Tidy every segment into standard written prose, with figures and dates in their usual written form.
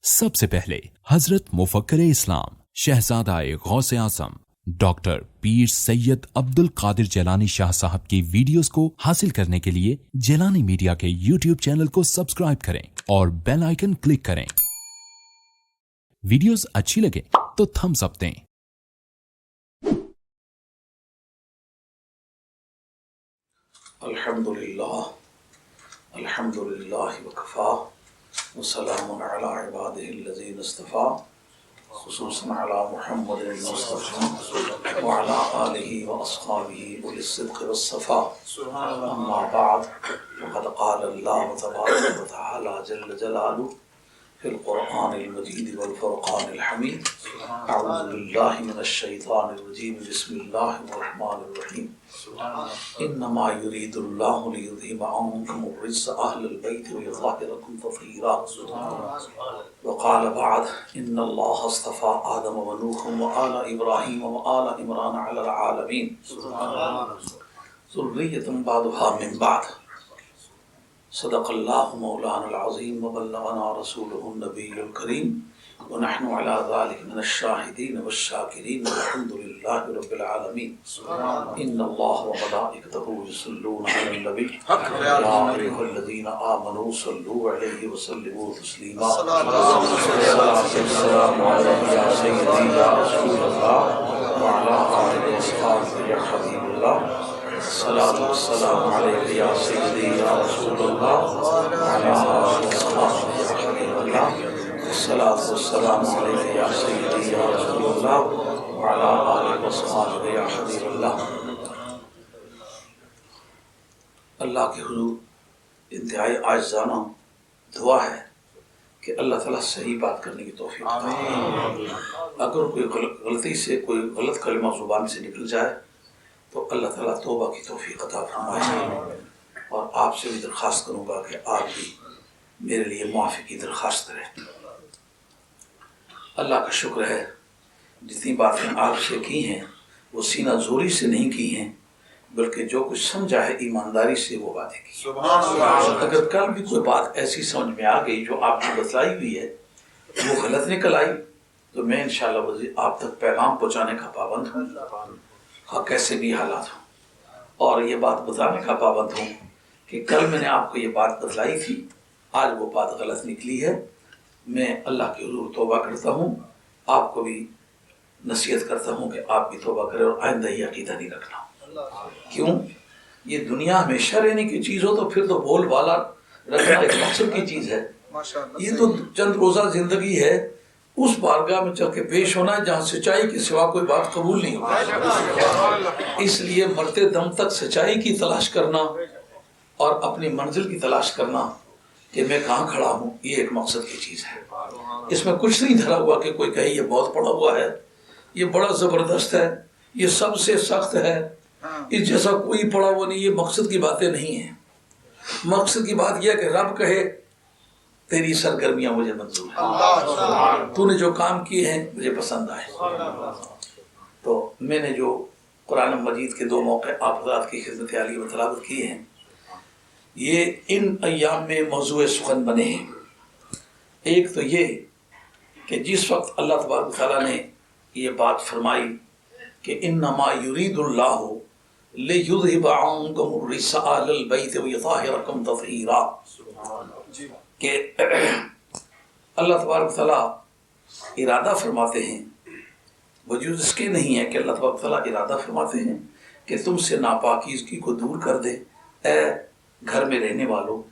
سب سے پہلے حضرت مفکر اسلام شہزادہ غوث اعظم ڈاکٹر پیر سید عبد القادر جیلانی شاہ صاحب کی ویڈیوز کو حاصل کرنے کے لیے جیلانی میڈیا کے یوٹیوب چینل کو سبسکرائب کریں اور بیل آئیکن کلک کریں۔ ویڈیوز اچھی لگے تو تھمز اپ دیں۔ الحمدللہ وکفا وسلام علی عباده الذین اصطفى خصوصا علی محمد المصطفى وعلى آلہ واصحابہ اولی الصدق والصفاء، اما بعد فقد قال اللہ تبارک وتعالی جل جلالہ فی القرآن المجید والفرقان الحمید، اعوذ باللہ من الشیطان الرجیم، بسم اللہ الرحمن الرحیم، انما یرید اللہ لیذہب عنکم الرجس اہل البیت ویطہرکم تطہیرا، وقال بعد ان اللہ اصطفى آدم ونوحا وآل ابراہیم وآل عمران علی العالمین ذریۃ بعضها من بعض۔ صدق اللہ مولانا العظیم وبلغنا رسولہ النبی الکریم ونحن على ذلك من الشاہدین والشاکرین والحمد للہ رب العالمین۔ ان اللہ وملائکتہ یصلون علی النبی یا ایھا الذین آمنوا صلوا علیہ وسلموا تسلیما۔ السلام علیک یا سیدی یا رسول اللہ وعلی آلہ واصحابہ یا حبیب اللہ۔ الصلاۃ والسلام علیک یا سیدی یا رسول اللہ وعلی آلہ واصحابہ یا حبیب اللہ۔ الصلاۃ والسلام علیک یا سیدی یا رسول اللہ وعلی آلہ واصحابہ یا حبیب اللہ۔ اللہ کے حضور انتہائی عاجزانہ دعا ہے کہ اللہ تعالیٰ صحیح بات کرنے کی توفیق عطا فرمائے۔ اگر کوئی غلطی سے کوئی غلط کلمہ زبان سے نکل جائے تو اللہ تعالیٰ توبہ کی توفیق عطا فرمائے۔ اور آپ سے بھی درخواست کروں گا کہ آپ بھی میرے لیے معافی کی درخواست کریں۔ اللہ کا شکر ہے جتنی باتیں آپ سے کی ہیں وہ سینہ زوری سے نہیں کی ہیں، بلکہ جو کچھ سمجھا ہے ایمانداری سے وہ باتیں کی۔ اگر کل بھی کوئی بات ایسی سمجھ میں آ گئی جو آپ نے بتلائی ہوئی ہے وہ غلط نکل آئی تو میں انشاءاللہ آپ تک پیغام پہنچانے کا پابند ہوں، ہاں کیسے بھی حالات ہوں، اور یہ بات بتانے کا پابند ہوں کہ کل میں نے آپ کو یہ بات بتلائی تھی، آج وہ بات غلط نکلی ہے۔ میں اللہ کے حضور توبہ کرتا ہوں، آپ کو بھی نصیحت کرتا ہوں کہ آپ بھی توبہ کریں اور آئندہ یہ عقیدہ نہیں رکھنا۔ کیوں؟ یہ دنیا ہمیشہ رہنے کی چیز ہو تو پھر تو بول بالا رکھنا ایک مقصد کی چیز ہے۔ یہ تو چند روزہ زندگی ہے، اس بارگاہ میں چل کے پیش ہونا ہے جہاں سچائی کے سوا کوئی بات قبول نہیں ہوتی۔ اس لیے مرتے دم تک سچائی کی تلاش کرنا اور اپنی منزل کی تلاش کرنا کہ میں کہاں کھڑا ہوں، یہ ایک مقصد کی چیز ہے۔ اس میں کچھ نہیں دھرا ہوا کہ کوئی کہے یہ بہت پڑا ہوا ہے، یہ بڑا زبردست ہے، یہ سب سے سخت ہے، اس جیسا کوئی پڑا ہوا نہیں۔ یہ مقصد کی باتیں نہیں ہیں۔ مقصد کی بات یہ ہے کہ رب کہے تیری سرگرمیاں مجھے منظور ہیں، تو نے جو کام کیے ہیں مجھے پسند آئے۔ تو میں نے جو قرآن مجید کے 2 موقع آپ حضرات کی خدمت عالیہ میں تلاوت کیے ہیں، یہ ان ایام میں موضوع سخن بنے ہیں۔ ایک تو یہ کہ جس وقت اللہ تبارک تعالیٰ نے یہ بات فرمائی کہ انما یرید اللہ لیذہب عنکم الرجس اہل البیت ویطہرکم تطہیرا، کہ اللہ تبارک تعالیٰ ارادہ فرماتے ہیں، وجود اس کے نہیں ہے کہ اللہ تبارک تعالیٰ ارادہ فرماتے ہیں کہ تم سے ناپاکیزگی کو دور کر دے اے گھر میں رہنے والوں،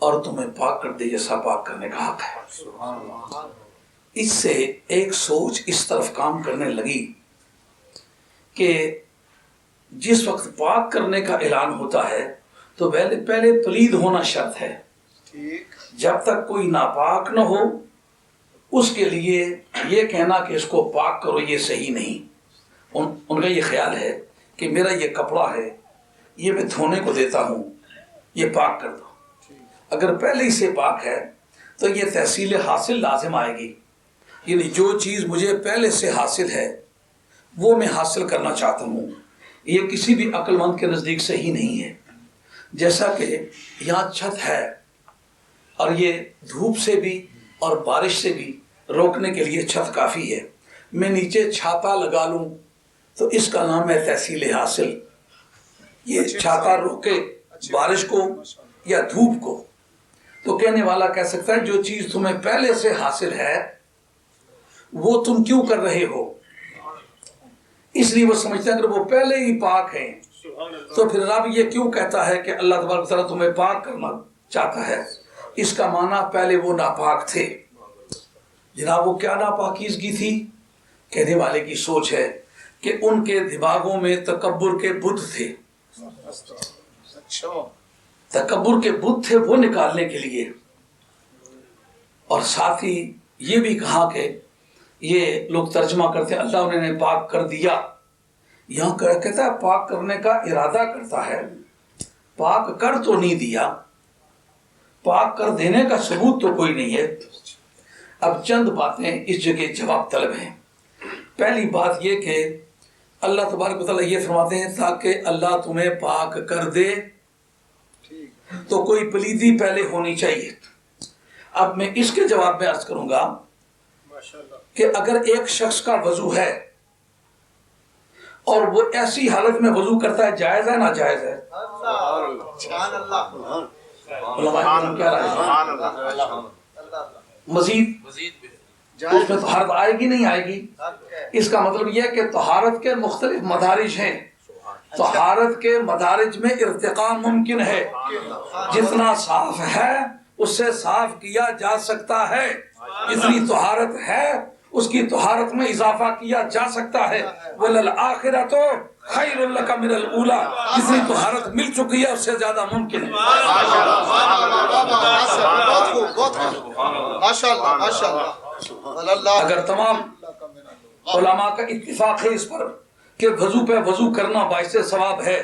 اور تمہیں پاک کر دے جیسا پاک کرنے کا حق ہے۔ اس سے ایک سوچ اس طرف کام کرنے لگی کہ جس وقت پاک کرنے کا اعلان ہوتا ہے تو پہلے پلید ہونا شرط ہے۔ جب تک کوئی ناپاک نہ ہو اس کے لیے یہ کہنا کہ اس کو پاک کرو یہ صحیح نہیں۔ ان کا یہ خیال ہے کہ میرا یہ کپڑا ہے، یہ میں دھونے کو دیتا ہوں، یہ پاک کر دو۔ اگر پہلے ہی سے پاک ہے تو یہ تحصیل حاصل لازم آئے گی، یعنی جو چیز مجھے پہلے سے حاصل ہے وہ میں حاصل کرنا چاہتا ہوں۔ یہ کسی بھی عقل مند کے نزدیک صحیح نہیں ہے۔ جیسا کہ یہاں چھت ہے اور یہ دھوپ سے بھی اور بارش سے بھی روکنے کے لیے چھت کافی ہے، میں نیچے چھاتا لگا لوں تو اس کا نام ہے تحصیل حاصل۔ یہ چھاتا روکے بارش کو یا دھوپ کو، تو کہنے والا کہہ سکتا ہے جو چیز تمہیں پہلے سے حاصل ہے وہ تم کیوں کر رہے ہو؟ اس لیے وہ سمجھتے ہیں اگر وہ پہلے ہی پاک ہیں تو پھر رب یہ کیوں کہتا ہے کہ اللہ تبارک و تعالیٰ تمہیں پاک کرنا چاہتا ہے؟ اس کا معنی پہلے وہ ناپاک تھے۔ جناب وہ کیا ناپاکیزگی تھی؟ کہنے والے کی سوچ ہے کہ ان کے دماغوں میں تکبر کے بت تھے، تکبر کے بت تھے، وہ نکالنے کے لیے۔ اور ساتھ ہی یہ بھی کہا کہ یہ لوگ ترجمہ کرتے ہیں اللہ انہیں نے پاک کر دیا، یہاں کہتا ہے پاک کرنے کا ارادہ کرتا ہے، پاک کر تو نہیں دیا، پاک کر دینے کا ثبوت تو کوئی نہیں ہے۔ اب چند باتیں اس جگہ جواب طلب ہیں۔ پہلی بات یہ کہ اللہ تبارک و تعالیٰ یہ فرماتے ہیں تاکہ اللہ تمہیں پاک کر دے، تو کوئی پلیدی پہلے ہونی چاہیے۔ اب میں اس کے جواب میں عرض کروں گا کہ اگر ایک شخص کا وضو ہے اور وہ ایسی حالت میں وضو کرتا ہے، جائز ہے ناجائز ہے؟ کیا رائے ہے؟ مزید اس میں طہارت آئے گی نہیں آئے گی؟ اس کا مطلب یہ ہے کہ طہارت کے مختلف مدارج ہیں، طہارت کے مدارج میں ارتقاء ممکن ہے، جتنا صاف ہے اس سے صاف کیا جا سکتا ہے، جتنی طہارت ہے اس کی طہارت میں اضافہ کیا جا سکتا ہے۔ وَلَلْآخِرَةُ خَيْرٌ لَكَ مِنَ الْأُولَى، جتنی طہارت مل چکی ہے اس سے زیادہ ممکن ہے۔ اگر تمام علماء کا اتفاق ہے اس پر کہ وضو پہ وضو کرنا باعث ثواب ہے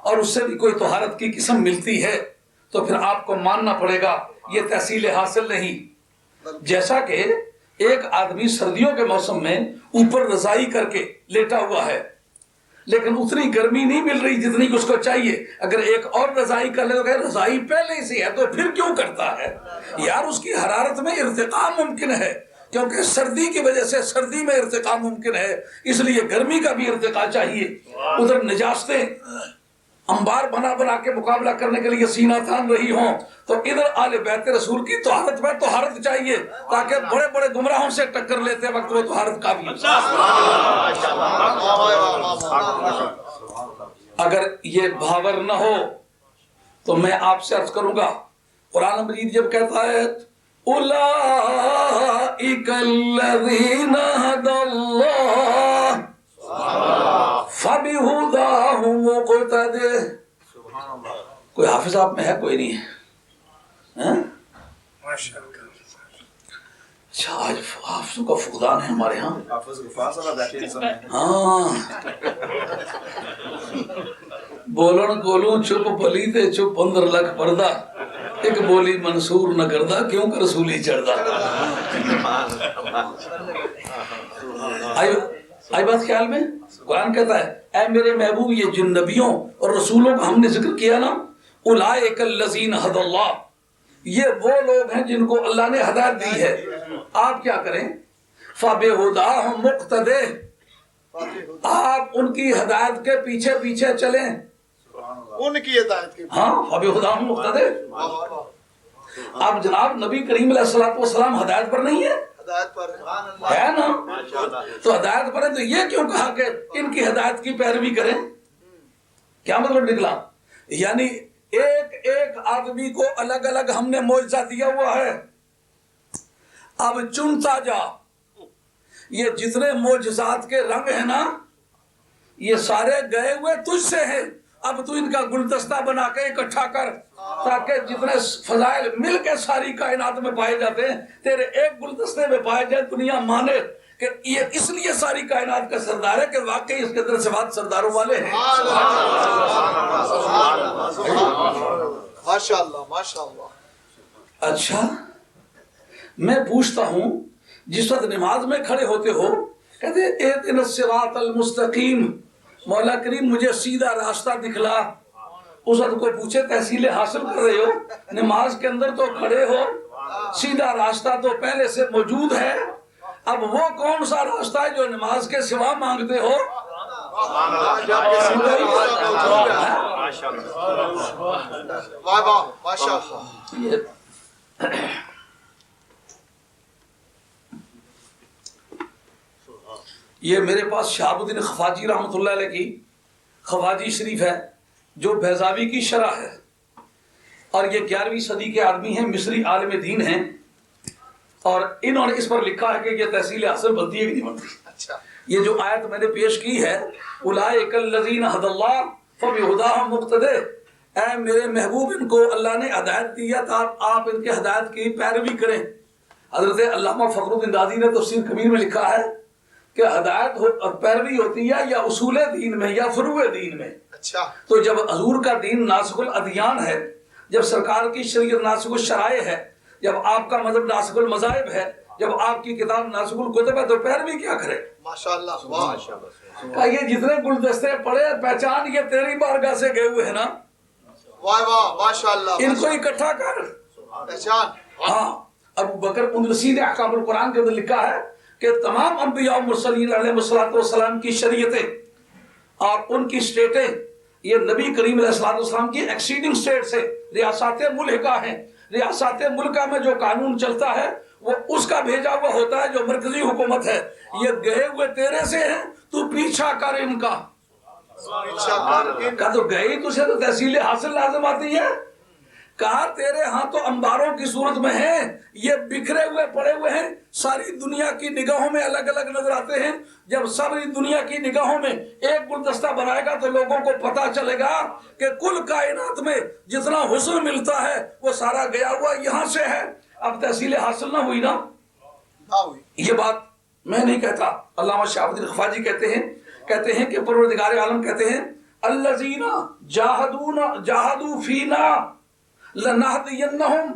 اور اس سے بھی کوئی طہارت کی قسم ملتی ہے، تو پھر آپ کو ماننا پڑے گا یہ تحصیل حاصل نہیں۔ جیسا کہ ایک آدمی سردیوں کے موسم میں اوپر رضائی کر کے لیٹا ہوا ہے لیکن اتنی گرمی نہیں مل رہی جتنی اس کو چاہیے، اگر ایک اور رضائی کر لے تو کہ رضائی پہلے سے ہے تو پھر کیوں کرتا ہے؟ یار اس کی حرارت میں ارتقاء ممکن ہے، کیونکہ سردی کی وجہ سے سردی میں ارتقاء ممکن ہے، اس لیے گرمی کا بھی ارتقاء چاہیے۔ ادھر نجاستیں انبار بنا بنا کے مقابلہ کرنے کے لیے سینہ تان رہی ہوں، تو ادھر آل بیت رسول کی طہارت میں طہارت چاہیے تاکہ بڑے بڑے گمراہوں سے ٹکر لیتے وقت وہ طہارت کافی ہو۔ اگر یہ باور نہ ہو تو میں آپ سے عرض کروں گا، قرآن مجید جب کہتا ہے اولئک الذین ھدی اللہ فبہداہ مقتدی، کوئی حافظ آپ میں ہے؟ کوئی نہیں ہے؟ اچھا آج حافظوں کا فقدان ہے ہمارے ہاں۔ ہاں بولن گولوں چپ بلی تے چپ اندر لکھ پردہ، ایک بولی منصور نہ کردہ کیوں کر رسولی چڑھدا۔ آئی بات خیال میں؟ قرآن کہتا ہے اے میرے محبوب یہ جن نبیوں اور رسولوں کا ہم نے ذکر کیا نا، اولئک الذین ھدی اللہ، یہ وہ لوگ ہیں جن کو اللہ نے ہدایت دی ہے، آپ کیا کریں؟ فَبِہُدَاهُ مُقْتَدِی، آپ ان کی ہدایت کے پیچھے پیچھے چلیں، ان کی ہدایت کے ہاں فَبِہُدَاهُ مُقْتَدِی۔ اب جناب نبی کریم علیہ السلام ہدایت پر نہیں ہے؟ ہدایت پر ہے نا؟ تو ہدایت پر ہے تو یہ کیوں کہا کہ ان کی ہدایت کی پیروی کریں؟ کیا مطلب نکلا؟ یعنی ایک ایک آدمی کو الگ الگ ہم نے معجزہ دیا ہوا ہے، اب چنتا جا، یہ جتنے معجزات کے رنگ ہیں نا یہ سارے گئے ہوئے تجھ سے ہیں، اب تو ان کا گلدستہ بنا کے اکٹھا کر تاکہ جتنے فضائل مل کے ساری کائنات میں پائے جاتے ہیں تیرے ایک گلدستے میں پائے جائے، دنیا مانے کہ یہ اس لیے ساری کائنات کا سردار ہے کہ واقعی اس کے اندر صفات سرداروں والے ہیں۔ ماشاءاللہ ماشاءاللہ۔ اچھا میں پوچھتا ہوں جس وقت نماز میں کھڑے ہوتے ہو کہتے اہدنا الصراط المستقیم، مولا کریم مجھے سیدھا راستہ دکھلا، اس وقت کوئی پوچھے تحصیل حاصل کر رہے ہو، نماز کے اندر تو کھڑے ہو سیدھا راستہ تو پہلے سے موجود ہے، اب وہ کون سا راستہ ہے جو نماز کے سوا مانگتے ہو؟ یہ میرے پاس شہاب الدین خفاجی رحمۃ اللہ علیہ کی خفاجی شریف ہے جو بیضاوی کی شرح ہے، اور یہ 11ویں صدی کے آدمی ہیں، مصری عالم دین ہیں، اور انہوں نے اس پر لکھا ہے کہ یہ تحصیل حاصل بنتی ہے کہ نہیں بنتی۔ اچھا، یہ جو آیت میں نے پیش کی ہے، اولئک الذین ھدی اللہ فبہداہ مقتدی، اے میرے محبوب ان کو اللہ نے ہدایت دیا تھا، آپ ان کے ہدایت کی پیروی کریں۔ حضرت علامہ فخر الدین رازی نے تفسیر کبیر میں لکھا ہے کہ ہدایت پیروی ہوتی ہے یا اصول دین میں یا فروع دین میں۔ اچھا، تو جب حضور کا دین ناسخ الادیان ہے، جب سرکار کی شریعت ناسخ الشرائع ہے، جب آپ کا مذہب ناسخ المذاہب ہے، جب آپ کی کتاب ناسخ الکتب ہے، تو پیروی کیا کرے؟ ماشاءاللہ، واہ، کہ یہ جتنے گلدستے پڑے پہچان یہ تیری بارگاہ سے گئے ہوئے ہیں نا، واہ واہ، ماشاءاللہ، ان کو اکٹھا کر۔ پہچان۔ ہاں، ابو بکر اندلسی نے احکام القرآن کے اندر لکھا ہے کہ تمام انبیاء و مرسلین علیہ السلام کی شریعتیں اور ان کی سٹیٹیں یہ نبی کریم علیہ السلام کی ایکسیڈنگ سٹیٹس ہیں، ریاست ملکہ ہیں۔ ریاست ملکہ میں جو قانون چلتا ہے وہ اس کا بھیجا ہوا ہوتا ہے جو مرکزی حکومت ہے۔ یہ گئے ہوئے تیرے سے ہیں، تو پیچھا کر ان کا۔ کہا تو گئی تجھے تو تحصیل حاصل لازم آتی ہے، کہا تیرے ہاں تو انباروں کی صورت میں ہیں، یہ بکھرے ہوئے پڑے ہوئے ہیں، ساری دنیا کی نگاہوں میں الگ الگ نظر آتے ہیں۔ جب ساری دنیا کی نگاہوں میں ایک گلدستہ بنائے گا تو لوگوں کو پتا چلے گا کہ کل کائنات میں جتنا حسن ملتا ہے وہ سارا گیا ہوا یہاں سے ہے۔ اب تحصیل حاصل نہ ہوئی نا، یہ بات میں نہیں کہتا، علامہ شہاب الدین خفاجی کہتے ہیں کہ پروردگار عالم کہتے ہیں الذین جاہدوا فینا لنہدینہم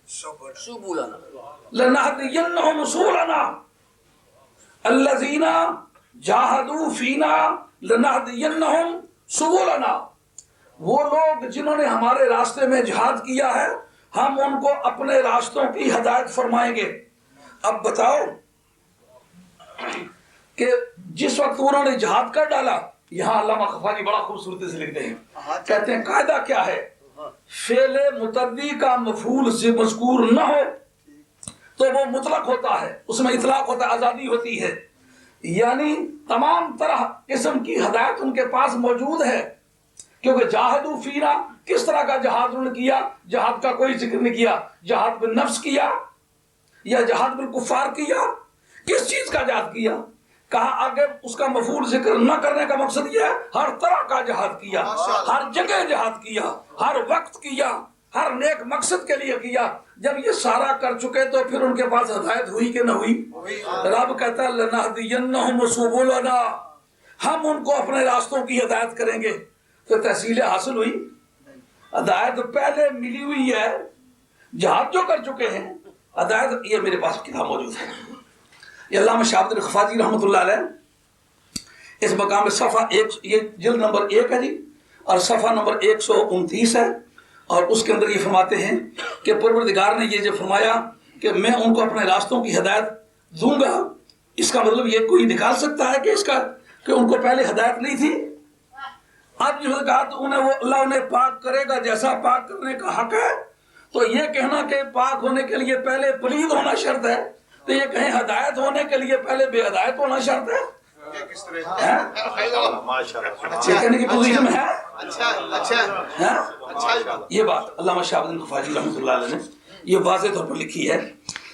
سبلنا، الذین جاہدوا فینا لنہدینہم سبلنا، وہ لوگ جنہوں نے ہمارے راستے میں جہاد کیا ہے ہم ان کو اپنے راستوں کی ہدایت فرمائیں گے۔ اب بتاؤ کہ جس وقت انہوں نے جہاد کر ڈالا، یہاں علامہ خفاجی بڑا خوبصورتی سے لکھتے ہیں، کہتے ہیں قاعدہ کیا ہے، فعل متعدی کا مفعول سے مذکور نہ ہو تو وہ مطلق ہوتا ہے، اس میں اطلاق ہوتا ہے، آزادی ہوتی ہے، یعنی تمام طرح قسم کی ہدایت ان کے پاس موجود ہے۔ کیونکہ جاہدوا فینا، کس طرح کا جہاد انہوں نے کیا؟ جہاد کا کوئی ذکر نہیں کیا، جہاد بالنفس کیا یا جہاد بالکفار کیا، کس چیز کا جہاد کیا؟ کہا آگے اس کا مفعول ذکر نہ کرنے کا مقصد یہ ہے ہر طرح کا جہاد کیا، ہر جگہ جہاد کیا، ہر وقت کیا، ہر نیک مقصد کے لیے کیا۔ جب یہ سارا کر چکے تو پھر ان کے پاس ہدایت ہوئی کہ نہ ہوئی؟ رب کہتا ہے لنہدینہم سبلنا، ہم ان کو اپنے راستوں کی ہدایت کریں گے۔ تو تحصیل حاصل ہوئی؟ ہدایت پہلے ملی ہوئی ہے، جہاد جو کر چکے ہیں، ہدایت یہ میرے پاس کتاب موجود ہے، یہ علامہ شہاب الدین خفاجی رحمۃ اللہ علیہ اس مقام میں صفحہ یہ جلد نمبر 1 ہے جی، اور صفحہ نمبر 129 ہے، اور اس کے اندر یہ فرماتے ہیں کہ پروردگار نے یہ جو فرمایا کہ میں ان کو اپنے راستوں کی ہدایت دوں گا، اس کا مطلب یہ کوئی نکال سکتا ہے کہ ان کو پہلے ہدایت نہیں تھی؟ اب جو کہا تو انہیں وہ اللہ انہیں پاک کرے گا جیسا پاک کرنے کا حق ہے، تو یہ کہنا کہ پاک ہونے کے لیے پہلے پلید ہونا شرط ہے، تو یہ کہیں ہدایت ہونے کے لیے پہلے بے ہدایت ہونا شرط ہے؟ کہنے کی پوزیشن ہے۔ یہ بات علامہ شہاب الدین خفاجی رحمۃ اللہ علیہ نے یہ واضح طور پر لکھی ہے،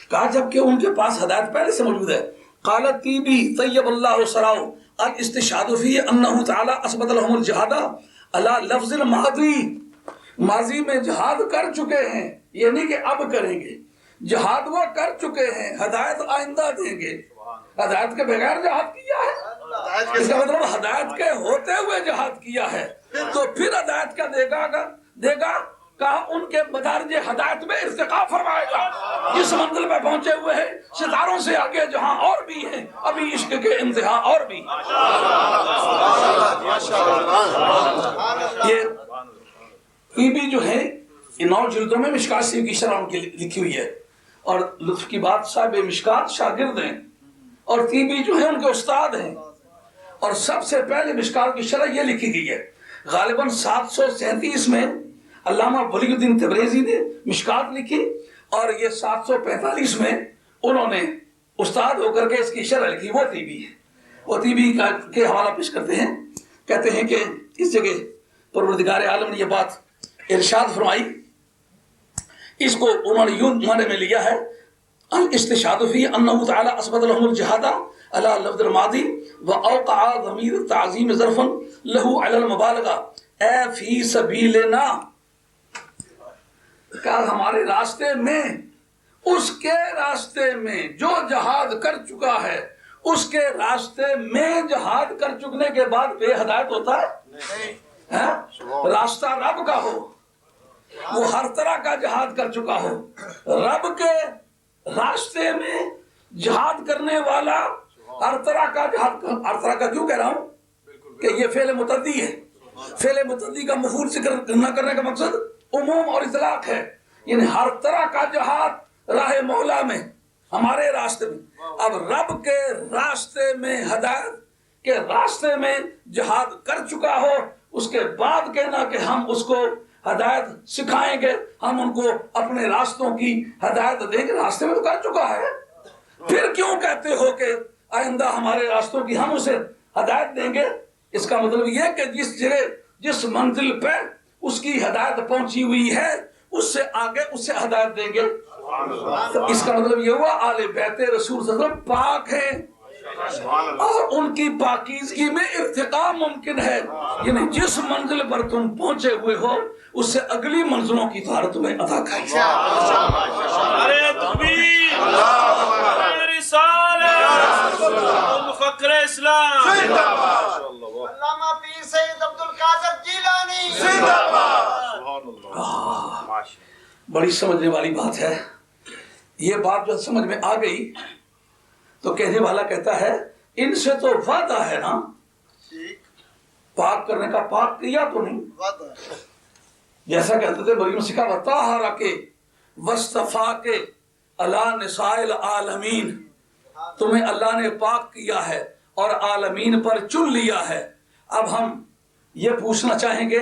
کہا جب کہ ان کے پاس ہدایت پہلے سے موجود ہے۔ قال الطیبی طیب اللہ سراؤ الاستشهاد فيه انه تعالی اثبت لهم الجهاد على لفظ الماضی، ماضی میں جہاد کر چکے ہیں، یہ نہیں کہ اب کریں گے، جہاد وہ کر چکے ہیں، ہدایت آئندہ دیں گے۔ ہدایت کے بغیر جہاد کیا ہے، اس کا مطلب ہدایت کے ہوتے ہوئے جہاد کیا ہے، تو پھر ہدایت کا دے گا کہا ان کے مدارج ہدایت میں ارتقا فرمائے گا، جس منزل پہ پہنچے ہوئے ہیں ستاروں سے آگے جہاں اور بھی ہیں، ابھی عشق کے انتہا اور بھی۔ یہ بی جو ہے ان 9 جلدوں میں مشکات شریف کی شرح ان کی لکھی ہوئی ہے، اور لطف کی بات صاحب مشکات شاگرد ہیں اور طیبی جو ہیں ان کے استاد ہیں، اور سب سے پہلے مشکات کی شرح یہ لکھی گئی ہے غالباً 737 میں علامہ ولی الدین تبریزی نے مشکات لکھی، اور یہ 745 میں انہوں نے استاد ہو کر کے اس کی شرح لکھی، وہ طیبی ہے۔ وہ طیبی کے حوالہ پیش کرتے ہیں، کہتے ہیں کہ اس جگہ پروردگار عالم نے یہ بات ارشاد فرمائی، اس کو انہوں نے یوں معنی میں لیا ہے الاستشهاد فی انه تعالی اثبت لهم الجهاد على لفظ الماضی واوقع ضمیر التعظیم ظرفا له على المبالغه اے فی سبیلنا، کہ ہمارے راستے میں، اس کے راستے میں جو جہاد کر چکا ہے، اس کے راستے میں جہاد کر چکنے کے بعد بے ہدایت ہوتا ہے؟ راستہ رب کا ہو، وہ ہر طرح کا جہاد کر چکا ہو، رب کے راستے میں جہاد کرنے والا ہر طرح کا جہاد، ہر طرح کا کیوں کہہ رہا ہوں کہ یہ فعل متعدی ہے، فعل متعدی کا مفعول ذکر نہ کرنے کا مقصد عموم اور اطلاق ہے، یعنی ہر طرح کا جہاد راہ مولا میں، ہمارے راستے میں۔ اب رب کے راستے میں، ہدایت کے راستے میں جہاد کر چکا ہو، اس کے بعد کہنا کہ ہم اس کو ہدایت سکھائیں گے، ہم ان کو اپنے راستوں کی ہدایت دیں گے، راستے میں تو کر چکا ہے، پھر کیوں کہتے ہو کہ آئندہ ہمارے راستوں کی ہم اسے ہدایت دیں گے؟ اس کا مطلب یہ کہ جس جگہ، جس منزل پہ اس کی ہدایت پہنچی ہوئی ہے، اس سے آگے اس سے ہدایت دیں گے۔ تو اس کا مطلب یہ ہوا آل بیت رسول صلی اللہ علیہ وسلم پاک ہیں، اور ان کی پاکیزگی میں ارتقاء ممکن ہے، یعنی جس منزل پر تم پہنچے ہوئے ہو اس سے اگلی منزلوں کی طہارت تمہیں عطا کرے۔ نعرہ تکبیر، نعرہ رسالت، مفکر اسلام، علامہ پیر سید عبد القادر جیلانی، بڑی سمجھنے والی بات ہے یہ بات، جو سمجھ میں آ گئی تو کہنے والا کہتا ہے ان سے تو وعدہ ہے نا، پاک کرنے کا، پاک کیا تو نہیں، جیسا کہتے تھے مریم سکھا وطہرا کے وصطفیٰ کے علی نساء العالمین، تمہیں اللہ نے پاک کیا ہے اور عالمین پر چن لیا ہے۔ اب ہم یہ پوچھنا چاہیں گے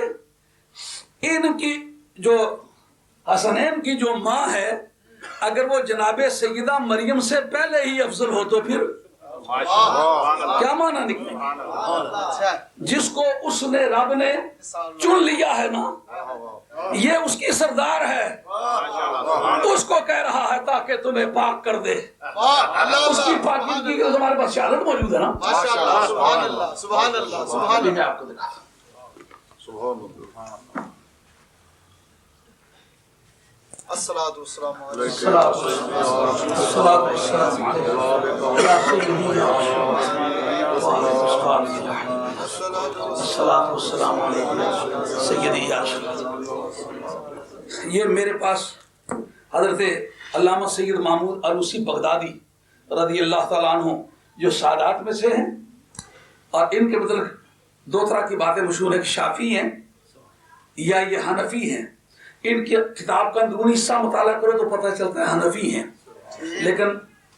ان کی جو حسنین کی جو ماں ہے، اگر وہ جناب سیدہ مریم سے پہلے ہی افضل ہو تو پھر کیا معنی نکلے؟ جس کو اس نے رب نے چن لیا ہے نا، یہ اس کی سردار ہے، اس کو کہہ رہا ہے تاکہ تمہیں پاک کر دے، اس کی پاکیزگی کے تمہارے پاس شہادت موجود ہے نا۔ ماشاءاللہ، سبحان اللہ، سبحان اللہ، سبحان اللہ۔ میں آپ کو دکھاتا ہوں۔ الصلاۃ والسلام علیکم۔ الصلاۃ والسلام علیہ سیدی یا رسول اللہ۔ یہ میرے پاس حضرت علامہ سید محمود علوسی بغدادی رضی اللہ تعالیٰ عنہ جو سادات میں سے ہیں، اور ان کے مطلب 2 طرح کی باتیں مشہور ہیں کہ شافعی ہیں یا یہ حنفی ہیں۔ ان کی کتاب کا اندرونی حصہ مطالعہ کرو تو پتہ چلتا ہے حنفی ہیں، لیکن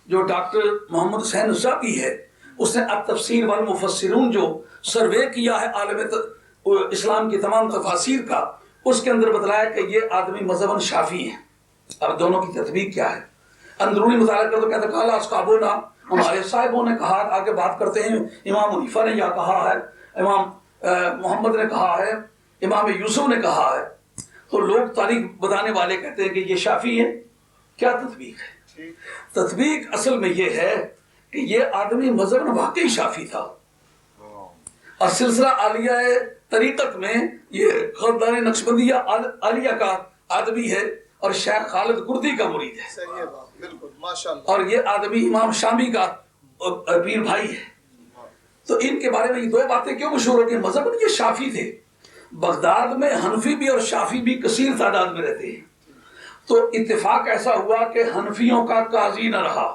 جو ڈاکٹر محمد حسین نصابی ہے اس نے التفسیر والمفسرون جو سروے کیا ہے عالم اسلام کی تمام تفاسیر کا، اس کے اندر بتلایا کہ یہ آدمی مذہباً شافعی ہیں۔ اب دونوں کی تطبیق کیا ہے؟ اندرونی مطالعہ کرو تو کہتے قال اصحابنا، ہمارے صاحبوں نے کہا، آگے بات کرتے ہیں امام حنیفہ نے یا کہا ہے، امام محمد نے کہا ہے، امام یوسف نے کہا ہے، تو لوگ تاریخ بتانے والے کہتے ہیں کہ یہ شافعی ہے۔ کیا تطبیق ہے؟ تطبیق اصل میں یہ ہے کہ یہ آدمی مذہب واقعی شافعی تھا، اور سلسلہ عالیہ طریقت میں یہ خاندان نقشبندیہ عالیہ کا آدمی ہے، اور شیخ خالد کردی کا مرید ہے، صحیح ہے بات، بالکل، ماشاءاللہ۔ اور یہ آدمی امام شامی کا پیر بھائی ہے۔ تو ان کے بارے میں یہ 2 باتیں کیوں مشہور ہو گئی؟ مذہب یہ شافعی تھے، بغداد میں حنفی بھی اور شافعی بھی کثیر تعداد میں رہتے ہیں، تو اتفاق ایسا ہوا کہ حنفیوں کا قاضی نہ رہا،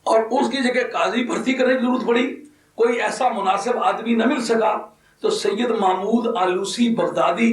اور اس کی جگہ قاضی بھرتی کرنے کی ضرورت پڑی، کوئی ایسا مناسب آدمی نہ مل سکا، تو سید محمود علوسی بغدادی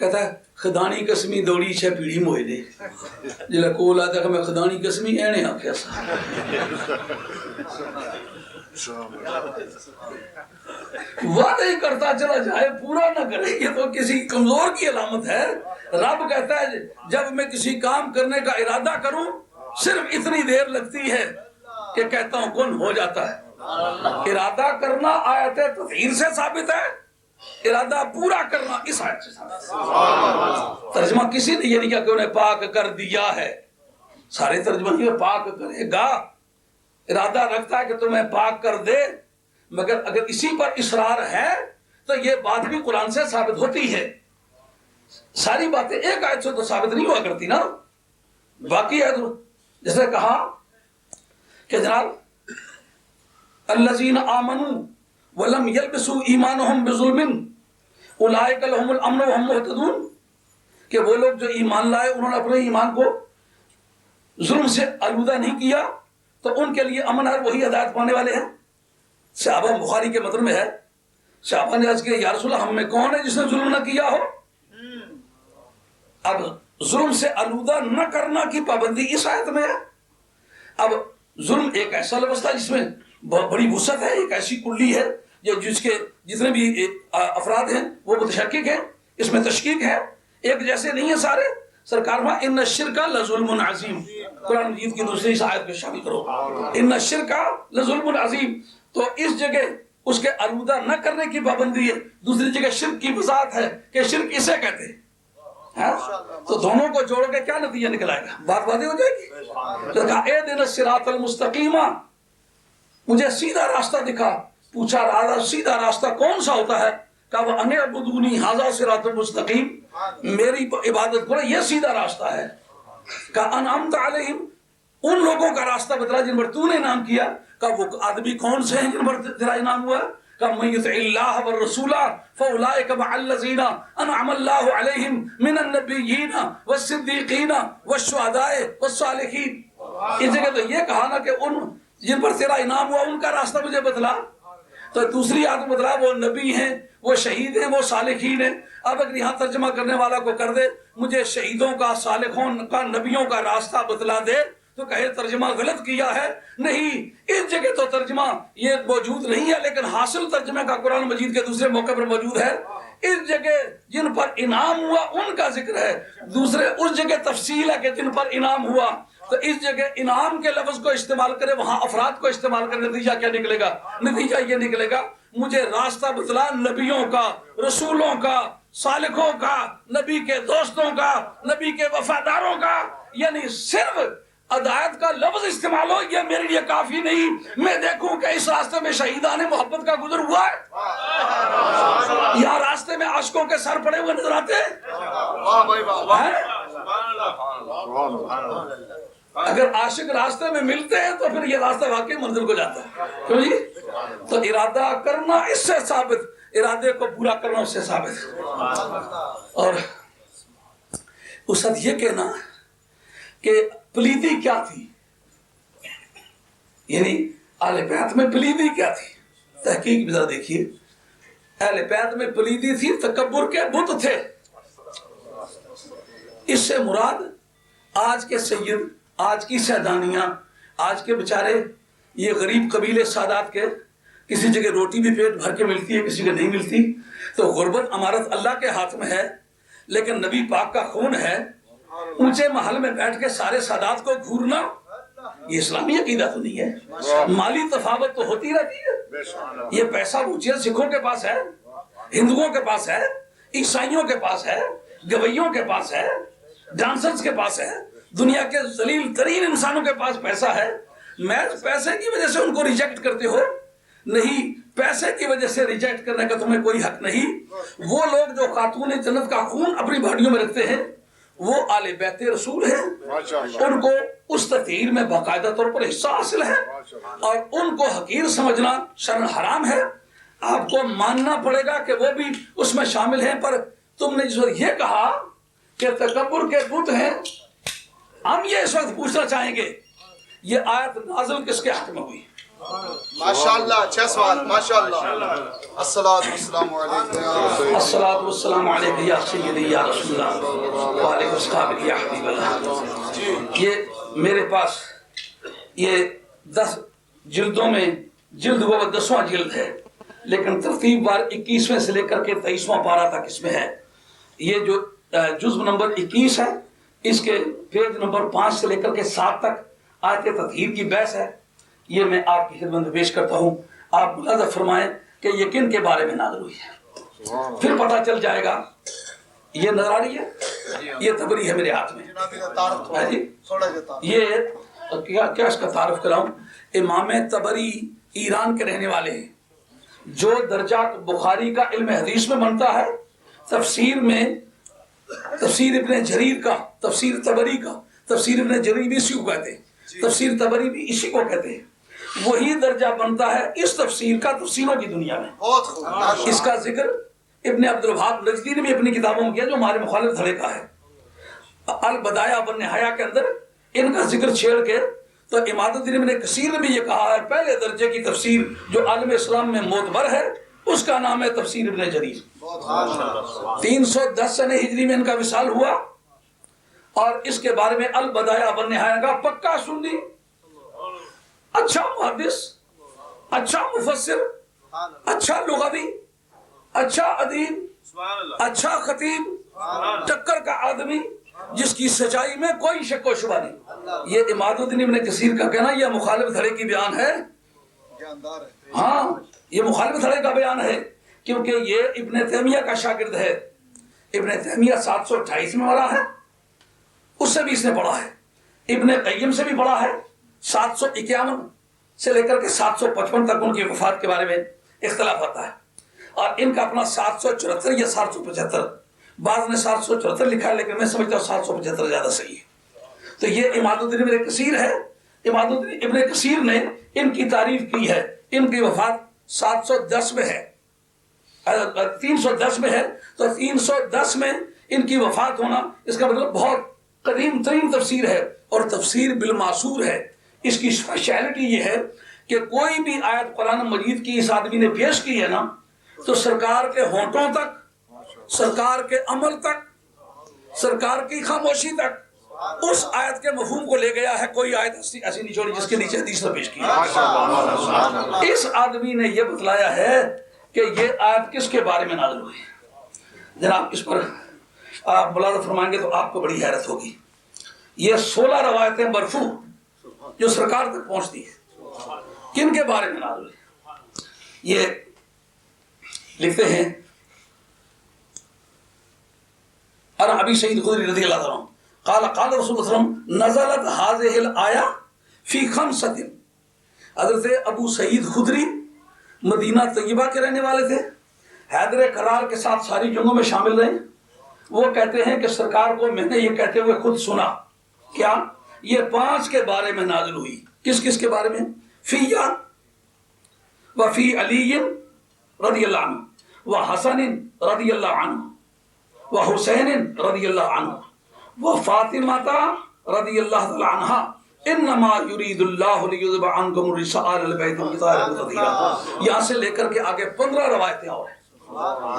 کہتا ہے خدانی قسمی دوڑی چھ پیڑھی موئے دے جلہ کول آتا ہے کہ میں خدانی قسمی اینے آکھیا سا وعدہ ہی کرتا چلا جائے پورا نہ کرے، یہ تو کسی کمزور کی علامت ہے۔ رب کہتا ہے جب میں کسی کام کرنے کا ارادہ کروں صرف اتنی دیر لگتی ہے کہ کہتا ہوں کن ہو جاتا ہے۔ ارادہ کرنا آیت تطہیر سے ثابت ہے، ارادہ پورا کرنا اس آیت سے ثابت ہے۔ ترجمہ کسی نے یہ نہیں کہا کہ انہیں پاک کر دیا ہے، سارے ترجمہ یہ پاک کرے گا، ارادہ رکھتا ہے کہ تمہیں پاک کر دے، مگر اگر اسی پر اصرار ہے تو یہ بات بھی قرآن سے ثابت ہوتی ہے۔ ساری باتیں ایک آیت سے تو ثابت نہیں ہوا کرتی نا، باقی ہے تو جیسے کہا کہ جناب الذین آمنوا ولم یلبسوا ایمانہم بظلم اولئک لہم الامن وہم مہتدون، کہ وہ لوگ جو ایمان لائے انہوں نے اپنے ایمان کو ظلم سے آلودہ نہیں کیا تو ان کے لیے امن ہے، وہی ہدایت پانے والے ہیں۔ صحابہ بخاری کے متن میں ہے، صحابہ نے عرض کیا یا رسول اللہ ہم میں کون ہے جس نے ظلم نہ کیا ہو؟ اب ظلم سے آلودہ نہ کرنا کی پابندی اس آیت میں ہے۔ اب ظلم ایک ایسا لفظ تھا جس میں بڑی وسعت ہے، ایک ایسی کلی ہے جس کے جتنے بھی افراد ہیں وہ متشکک ہیں، اس میں تشکیک ہے، ایک جیسے نہیں ہیں سارے۔ سرکار میں ان الشرک لظلم عظیم، قرآن مجید کی دوسری آیت کو شامل کرو، ان الشرک لظلم عظیم، تو اس جگہ اس کے آلودہ نہ کرنے کی پابندی ہے، دوسری جگہ شرک کی وضاحت ہے کہ شرک اسے کہتے ہیں۔ تو دونوں کو جوڑ کے کیا نتیجہ نکل آئے گا؟ بات واضح ہو جائے گی۔ تو کہا اہدنا الصراط المستقیم، مجھے سیدھا راستہ دکھا۔ پوچھا سیدھا راستہ کون سا ہوتا ہے؟ کہا وہ ان اعبدونی ھذا صراط مستقیم، میری عبادت کرو یہ سیدھا راستہ ہے۔ کہا انعمت علیہم، ان لوگوں کا راستہ بتلا جن پر تو نے انعام کیا۔ کہا وہ آدمی کون سے ہیں جن پر تیرا انعام ہوا؟ کہا من یطع اللہ والرسول فاولئک مع الذین انعم اللہ علیہم من النبیین والصدیقین والشہداء والصالحین۔ اس جگہ تو یہ کہا نا کہ ان جن پر تیرا انعام ہوا ان کا راستہ مجھے بتلا، تو دوسری آیت بتلا وہ نبی ہیں، وہ شہید ہیں، وہ صالحین ہیں۔ اب اگر یہاں ترجمہ کرنے والا کو کر دے مجھے شہیدوں کا، صالحوں کا، نبیوں کا راستہ بتلا دے تو کہے ترجمہ غلط کیا ہے۔ نہیں، اس جگہ تو ترجمہ یہ موجود نہیں ہے، لیکن حاصل ترجمے کا قرآن مجید کے دوسرے موقع پر موجود ہے۔ اس جگہ جن پر انعام ہوا ان کا ذکر ہے، دوسرے اس جگہ تفصیل ہے کہ جن پر انعام ہوا، تو اس جگہ انعام کے لفظ کو استعمال کرے، وہاں افراد کو استعمال کرے، نتیجہ کیا نکلے گا؟ نتیجہ یہ نکلے گا مجھے راستہ بتلا نبیوں کا، رسولوں کا، صالحوں کا، نبی کے دوستوں کا، نبی کے وفاداروں کا۔ یعنی صرف ہدایت کا لفظ استعمال ہو یہ میرے لیے کافی نہیں، میں دیکھوں کہ اس راستے میں شہیدان محبت کا گزر ہوا ہے، یہاں راستے میں عاشقوں کے سر پڑے ہوئے نظر آتے ہیں۔ اگر عاشق راستے میں ملتے ہیں تو پھر یہ راستہ واقعی منزل کو جاتا ہے۔ کیوں جی؟ تو ارادہ کرنا اس سے ثابت، ارادے کو پورا کرنا اس سے ثابت۔ اور اس وقت یہ کہنا کہ پلیدی کیا تھی، یعنی اہل بیت میں پلیدی کیا تھی، تحقیق بھی ذرا دیکھیے۔ اہل بیت میں پلیدی تھی، تکبر کے بت تھے۔ اس سے مراد آج کے سید، آج کی سیدانیاں، آج کے بچارے یہ غریب قبیلے سادات کے، کسی جگہ روٹی بھی پیٹ بھر کے ملتی ہے، کسی جگہ نہیں ملتی، تو غربت امارت اللہ کے ہاتھ میں ہے، لیکن نبی پاک کا خون ہے۔ اونچے محل میں بیٹھ کے سارے سادات کو گھورنا یہ اسلامی عقیدہ تو نہیں ہے۔ مالی تفاوت تو ہوتی رہتی ہے، یہ پیسہ اونچے سکھوں کے پاس ہے، ہندوؤں کے پاس ہے، عیسائیوں کے پاس ہے، گویوں کے پاس ہے، ڈانسرز کے پاس ہے، دنیا کے ذلیل ترین انسانوں کے پاس پیسہ ہے۔ محض پیسے کی وجہ سے ان کو ریجیکٹ کرتے ہو؟ نہیں، پیسے کی وجہ سے ریجیکٹ کرنے کا تمہیں کوئی حق نہیں۔ وہ لوگ جو خاتون جنت کا خون اپنی باڈیوں میں رکھتے ہیں وہ آل بیت رسول ہیں، ان کو اس تطہیر میں باقاعدہ طور پر حصہ حاصل ہے، اور ان کو حقیر سمجھنا شرعاً حرام ہے۔ آپ کو ماننا پڑے گا کہ وہ بھی اس میں شامل ہیں، پر تم نے جس وقت یہ کہا کہ تکبر کے بت ہیں، ہم یہ اس وقت پوچھنا چاہیں گے یہ آیت نازل کس کے حق میں ہوئی؟ ماشاءاللہ، اچھا سوال، ماشاءاللہ. الصلاۃ والسلام علیکم یا رسول اللہ. الصلاۃ والسلام علیکم یا سیدی یا رسول اللہ وعلیہ السلام یا حبیب اللہ. یہ میرے پاس یہ 10 جلدوں میں جلد وہ 10واں جلد ہے، لیکن ترتیب بار 21ویں سے لے کر کے 23واں پارہ تک اس میں ہے. یہ جو جزو نمبر 21 ہے، اس کے پیج نمبر 5 سے لے کر کے 7 تک آیت تطہیر کی بحث ہے. یہ میں آپ کی خدمت میں پیش کرتا ہوں. آپ ملاحظہ فرمائیں کہ یہ کن کے بارے میں نازل ہوئی ہے، پھر پتہ چل جائے گا. یہ نظر آ رہی ہے، یہ تبری ہے میرے ہاتھ میں. یہ کیا اس کا تعارف کراؤں. امام تبری ایران کے رہنے والے ہیں. جو درجہ بخاری کا علم حدیث میں بنتا ہے، تفسیر میں تفسیر ابن جریر کا، تفسیر تبری کا، تفسیر ابن جریر بھی اسی کو کہتے ہیں، تفسیر تبری بھی اسی کو کہتے ہیں. وہی درجہ بنتا ہے اس تفسیر کا تفسیروں کی دنیا میں. اس کا ذکر ابن عبد الوہاب نجدی نے بھی اپنی کتابوں میں کیا، جو ہمارے مخالف دھڑے کا ہے. البدایہ والنہایہ کے اندر ان کا ذکر چھیڑ کے تو اماد الدین ابن کثیر نے بھی یہ کہا ہے پہلے درجے کی تفسیر جو عالم اسلام میں معتبر ہے اس کا نام ہے تفسیر ابن جریر. 310 سنہ ہجری میں ان کا وصال ہوا، اور اس کے بارے میں البدایہ والنہایہ کا پکا سنی، اچھا محدث، اچھا مفسر، اچھا لغوی، اچھا ادیب، اچھا خطیب، ٹکر کا آدمی جس کی سچائی میں کوئی شک و شبہ نہیں. یہ اماد الدین ابن کثیر کا کہنا یہ مخالف دھڑے کی بیان ہے. ہاں، یہ مخالف دھڑے کا بیان ہے، کیونکہ یہ ابن تیمیہ کا شاگرد ہے. ابن تیمیہ 728 میں مرا ہے، اس سے بھی اس نے پڑھا ہے. ابن قیم سے بھی پڑھا ہے. 751 سے لے کر کے 755 تک ان کی وفات کے بارے میں اختلاف آتا ہے. اور ان کا اپنا 774 یا 775، بعض نے 774 لکھا ہے، لیکن میں سمجھتا ہوں 775 زیادہ صحیح ہے. تو یہ اماد الدین ابن کثیر ہے. اماد الدین ابن کثیر نے ان کی تعریف کی ہے. ان کی وفات 710 میں ہے، 310 میں ہے. تو 310 میں ان کی وفات ہونا اس کا مطلب بہت قدیم ترین تفسیر ہے، اور تفسیر بالمعصور ہے. اس کی اسپیشلٹی یہ ہے کہ کوئی بھی آیت قرآن مجید کی اس آدمی نے پیش کی ہے نا، تو سرکار کے ہونٹوں تک، سرکار کے عمل تک، سرکار کی خاموشی تک اس آیت کے مفہوم کو لے گیا ہے. کوئی آیت ایسی نہیں چھوڑی جس کے نیچے حدیث نہ پیش کی. اس آدمی نے یہ بتلایا ہے کہ یہ آیت کس کے بارے میں نازل ہوئی. جناب اس پر آپ ملاحظہ فرمائیں گے تو آپ کو بڑی حیرت ہوگی. یہ 16 روایتیں مرفوع جو سرکار تک پہنچتی ہے، کن کے بارے میں نازل ہوئی. یہ لکھتے ہیں اور ابی سعید خدری رضی اللہ عنہ قال قال رسول اللہ صلی اللہ علیہ وسلم نزلت هذه الآیہ فی 5. حضرت ابو سعید خدری مدینہ طیبہ کے رہنے والے تھے، حیدر کرار کے ساتھ ساری جنگوں میں شامل رہے. وہ کہتے ہیں کہ سرکار کو میں نے یہ کہتے ہوئے خود سنا. کیا؟ یہ 5 کے بارے میں نازل ہوئی. کس کس کے بارے میں؟ فیہ وفی علی رضی اللہ عنہ وحسن رضی اللہ عنہ وحسین رضی اللہ عنہ وفاطمہ رضی اللہ تعالی عنہا انما یرید اللہ لیذهب عنکم الرجس اہل البیت ویطہرکم تطہیرا. یہاں سے لے کر کے آگے 15 روایتیں اور ہیں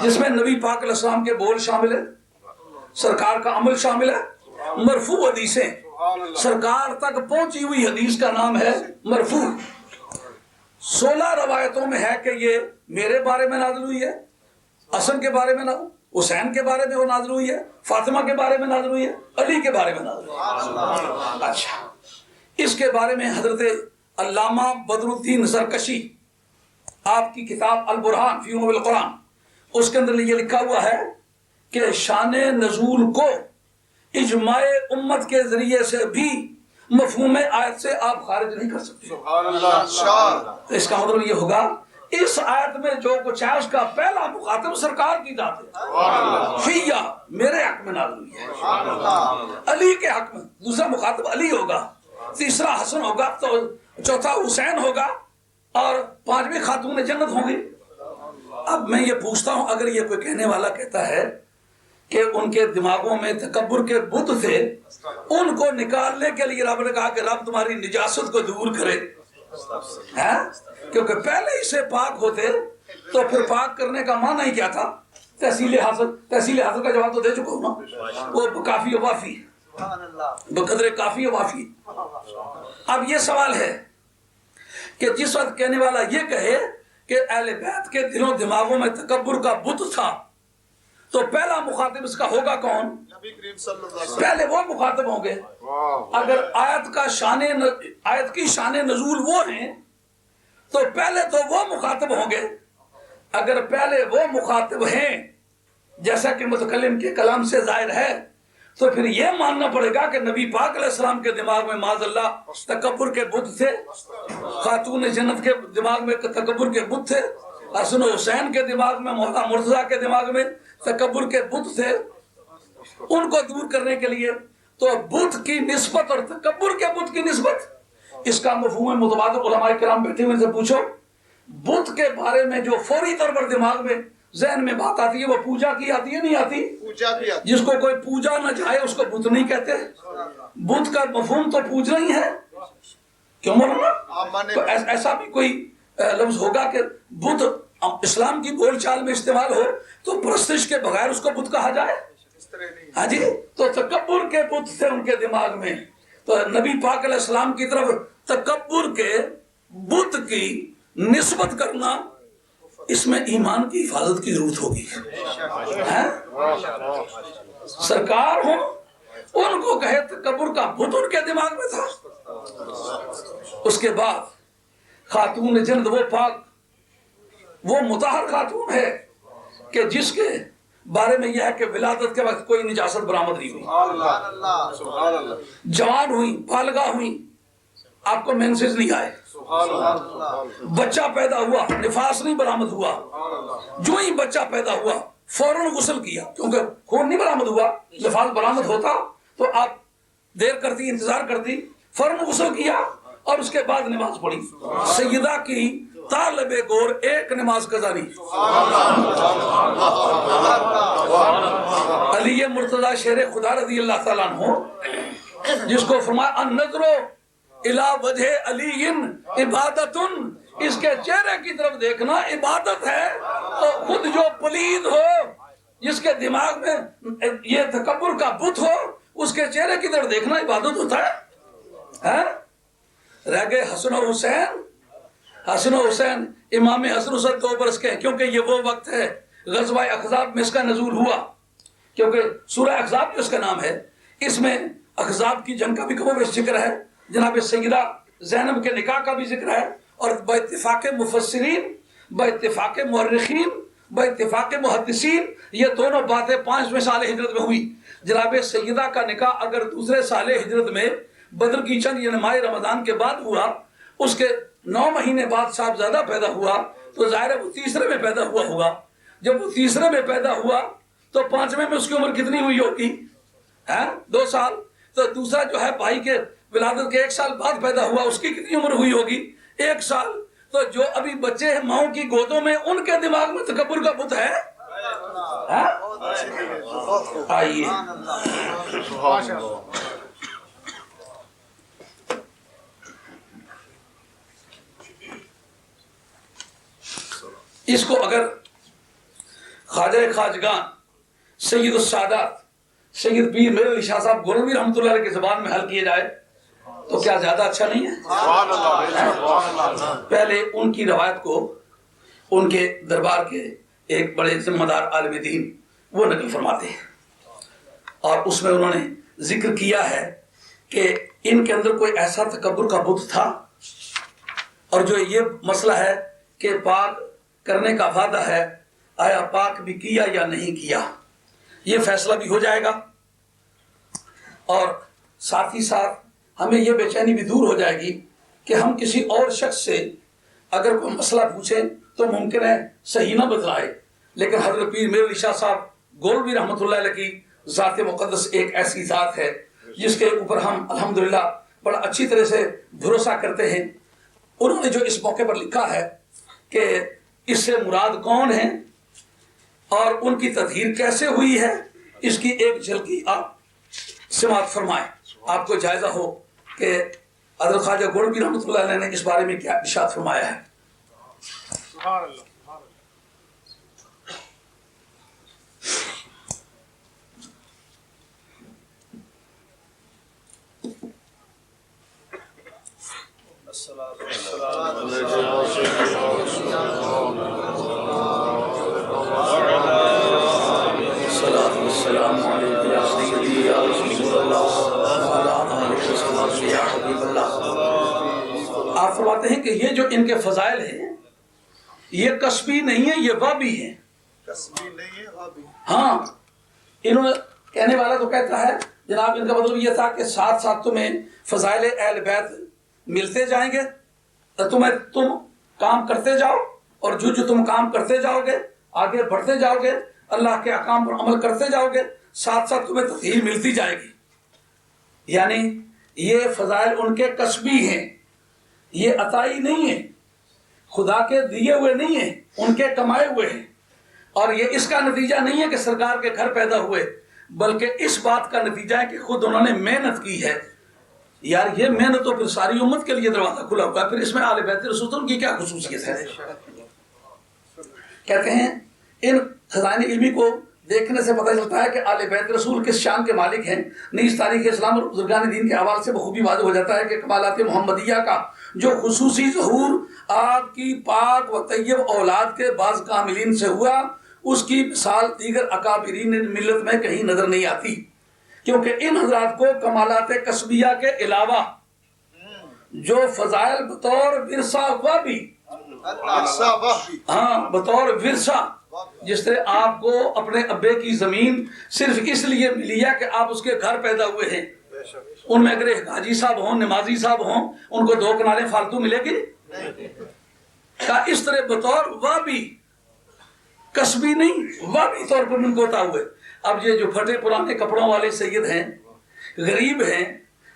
جس میں نبی پاک علیہ السلام کے بول شامل ہے، سرکار کا عمل شامل ہے. مرفوع حدیثیں، سرکار تک پہنچی ہوئی حدیث کا نام ہے مرفوع. 16 روایتوں میں ہے کہ یہ میرے بارے میں نازل ہوئی ہے، حسن کے بارے میں نازل، حسین کے بارے میں وہ نازل ہوئی ہے، فاطمہ کے بارے میں نازل ہوئی ہے، علی کے بارے میں نازل ہوئی ہے. اچھا، اس کے بارے میں حضرت علامہ بدر الدین زرکشی آپ کی کتاب البرہان فی علوم القرآن، اس کے اندر یہ لکھا ہوا ہے کہ شان نزول کو اجماع امت کے ذریعے سے بھی مفہوم آیت سے آپ خارج نہیں کر سکتے. تو اس کا مطلب یہ ہوگا اس آیت میں جو کچھ ہے اس کا پہلا مخاطب سرکار کی ذات ہے. فیہ میرے حق میں نازل ہوئی ہے، علی کے حق میں دوسرا مخاطب علی ہوگا، تیسرا حسن ہوگا، تو چوتھا حسین ہوگا، اور 5ویں خاتون جنت ہوں گی. اب میں یہ پوچھتا ہوں، اگر یہ کوئی کہنے والا کہتا ہے کہ ان کے دماغوں میں تکبر کے بت تھے، ان کو نکالنے کے لیے رب نے کہا کہ رب تمہاری نجاست کو دور کرے، ہے، کیونکہ پہلے ہی سے پاک ہوتے تو پھر پاک کرنے کا معنی ہی کیا تھا؟ تحصیل حاصل کا جواب تو دے چکا ہوں نا، وہ کافی و وافی، بقدر کافی و وافی۔ اب یہ سوال ہے کہ جس وقت کہنے والا یہ کہے کہ اہل بیت کے دلوں دماغوں میں تکبر کا بت تھا، تو پہلا مخاطب اس کا ہوگا کون؟ نبی کریم صلی اللہ علیہ وسلم۔ پہلے وہ مخاطب ہوں گے۔ اگر آیت کی شان نزول وہ ہیں تو پہلے تو وہ مخاطب ہوں گے۔ اگر پہلے وہ مخاطب ہیں جیسا کہ متکلم کے کلام سے ظاہر ہے، تو پھر یہ ماننا پڑے گا کہ نبی پاک علیہ السلام کے دماغ میں معاذ اللہ تکبر کے بت تھے، خاتون جنت کے دماغ میں تکبر کے بت تھے، حسن و حسین کے دماغ میں، مولانا مرتضیٰ کے دماغ میں تکبر کے بت تھے۔ ان کو دور کرنے کے لیے تو بت کی نسبت اور تکبر کے بت کی نسبت، اس کا مفہوم متبادل علماء کرام بیٹھے ہوئے سے پوچھو، بت کے بارے میں جو فوری طور پر دماغ میں ذہن میں بات آتی ہے وہ پوجا کی آتی ہے، نہیں آتی؟ پوجا کی آتی۔ جس کو کوئی پوجا نہ جائے اس کو بت نہیں کہتے۔ بت کا مفہوم تو پوجنا ہی ہے، کیوں مولانا؟ تو ایسا بھی کوئی لفظ ہوگا کہ بت اسلام کی بول چال میں استعمال ہو تو پرستش کے بغیر اس کو بت کہا جائے؟ ہاں جی، تو تکبر کے بت تھے ان کے دماغ میں، تو نبی پاک علیہ السلام کی طرف تکبر کے بت کی نسبت کرنا، اس میں ایمان کی حفاظت کی ضرورت ہوگی۔ سرکار ہو ان کو کہے تکبر کا بت ان کے دماغ میں تھا۔ اس کے بعد خاتون جنت وہ پاک، وہ مطہر خاتون ہے کہ جس کے بارے میں یہ ہے کہ ولادت کے وقت کوئی نجاست برآمد نہیں ہوئی، جوان ہوئی، بالغہ ہوئی، آپ کو مینسز نہیں آئے، بچہ پیدا ہوا، نفاس نہیں برآمد ہوا، جو ہی بچہ پیدا ہوا فوراً غسل کیا، کیونکہ خون نہیں برآمد ہوا، نفاس برآمد ہوتا تو آپ دیر کرتی، انتظار کرتی، فوراً غسل کیا اور اس کے بعد نماز پڑھی۔ سیدہ کی طالب گور ایک نماز قضا نہیں۔ علی مرتضی شیر خدا رضی اللہ تعالیٰ عنہ، جس کو فرمایا النظر الی وجہ علی عبادت، اس کے چہرے کی طرف دیکھنا عبادت ہے، تو خود جو پلید ہو، جس کے دماغ میں یہ تکبر کا بت ہو، اس کے چہرے کی طرف دیکھنا عبادت ہوتا ہے۔ رہ گئے حسن و حسین۔ حسن و حسین، امام حسن حسین 2 برس کے ہیں، کیونکہ یہ وہ وقت ہے غزوہ احزاب میں اس کا نزول ہوا، کیونکہ سورہ احزاب جو اس کا نام ہے، اس میں احزاب کی جنگ کا بھی کم و بیش ذکر ہے، جناب سیدہ زینب کے نکاح کا بھی ذکر ہے، اور باتفاق مفسرین، باتفاق مورخین، باتفاق محدثین، یہ دونوں باتیں 5ویں سال ہجرت میں ہوئی۔ جناب سیدہ کا نکاح اگر دوسرے سال ہجرت میں بدر کی جنگ یعنی ماہ رمضان کے بعد ہوا، اس کے 9 مہینے بعد صاحبزادہ پیدا ہوا، تو ظاہر ہے وہ تیسرے میں پیدا ہوا ہوگا۔ جب وہ تیسرے میں پیدا ہوا تو 5ویں میں اس کی عمر کتنی ہوئی ہوگی؟ 2 سال۔ تو دوسرا جو ہے بھائی کے ولادت کے 1 سال بعد پیدا ہوا، اس کی کتنی عمر ہوئی ہوگی؟ 1 سال۔ تو جو ابھی بچے ہیں ماؤں کی گودوں میں، ان کے دماغ میں تکبر کا بت ہے؟ آئیے اس کو اگر خواجہ خواجگان سید السادات سید پیر میرے علی شاہ صاحب گولوی رحمۃ اللہ علیہ کی زبان میں حل کیے جائے تو کیا زیادہ اچھا نہیں ہے؟ پہلے ان کی روایت کو ان کے دربار کے ایک بڑے ذمہ دار عالم دین وہ نقل فرماتے ہیں، اور اس میں انہوں نے ذکر کیا ہے کہ ان کے اندر کوئی ایسا تکبر کا بت تھا، اور جو یہ مسئلہ ہے کہ پاک کرنے کا وعدہ ہے، آیا پاک بھی کیا یا نہیں کیا، یہ فیصلہ بھی ہو جائے گا، اور ساتھ ہی ساتھ ہمیں یہ بے چینی بھی دور ہو جائے گی کہ ہم کسی اور شخص سے اگر کوئی مسئلہ پوچھیں تو ممکن ہے صحیح نہ بتلائے، لیکن حضرت پیر میر علی شاہ صاحب گولوی رحمۃ اللہ علیہ کی ذات مقدس ایک ایسی ذات ہے جس کے اوپر ہم الحمدللہ بڑا اچھی طرح سے بھروسہ کرتے ہیں۔ انہوں نے جو اس موقع پر لکھا ہے کہ اس سے مراد کون ہیں اور ان کی تطہیر کیسے ہوئی ہے، اس کی ایک جھلکی آپ سماعت فرمائیں، آپ کو جائزہ ہو کہ حضرت خواجہ گولڈوی رحمۃ اللہ علیہ نے اس بارے میں کیا ارشاد فرمایا ہے؟ سبحان اللہ. آپ فرماتے ہیں کہ یہ جو ان کے فضائل ہیں یہ کسبی نہیں ہے، یہ وابی ہیں. ہاں، انہوں نے کہنے والا تو کہتا ہے جناب ان کا مطلب یہ تھا کہ ساتھ ساتھ تمہیں فضائل اہل بیت ملتے جائیں گے، تم کام کرتے جاؤ، اور جو تم کام کرتے جاؤ گے آگے بڑھتے جاؤ گے، اللہ کے احکام پر عمل کرتے جاؤ گے، ساتھ ساتھ تمہیں تطہیر ملتی جائے گی. یعنی یہ فضائل ان کے کسبی ہیں، یہ عطائی نہیں ہے، خدا کے دیے ہوئے نہیں ہیں، ان کے کمائے ہوئے ہیں. اور یہ اس کا نتیجہ نہیں ہے کہ سرکار کے گھر پیدا ہوئے، بلکہ اس بات کا نتیجہ ہے کہ خود انہوں نے محنت کی ہے. یار یہ محنت تو پھر ساری امت کے لیے دروازہ کھلا ہوا ہے، پھر اس میں آل بیت رسول کی کیا خصوصیت ہے؟ کہتے ہیں ان خزائن علمی کو دیکھنے سے پتہ چلتا ہے کہ آل بیت رسول کس شان کے مالک ہیں. نیز تاریخ اسلام اور بزرگان دین کے حوالے سے بخوبی واضح ہو جاتا ہے کہ کمالات محمدیہ کا جو خصوصی ظہور آپ کی پاک و طیب اولاد کے بعض کاملین سے ہوا، اس کی مثال دیگر اکابرین ملت میں کہیں نظر نہیں آتی، کیونکہ ان حضرات کو کمالات کسبیہ کے علاوہ جو فضائل بطور ورثہ وابی، ہاں بطور ورثہ، جس طرح آپ کو اپنے ابے کی زمین صرف اس لیے ملی ہے کہ آپ اس کے گھر پیدا ہوئے ہیں، ان میں اگر ایک حاجی صاحب ہوں، نمازی صاحب ہوں، ان کو 2 کنالیں فالتو ملے گی کا اس طرح بطور وابی، کسبی نہیں وابی طور پر من کو ہوتا ہوئے. اب یہ جو پھٹے پرانے کپڑوں والے سید ہیں، غریب ہیں،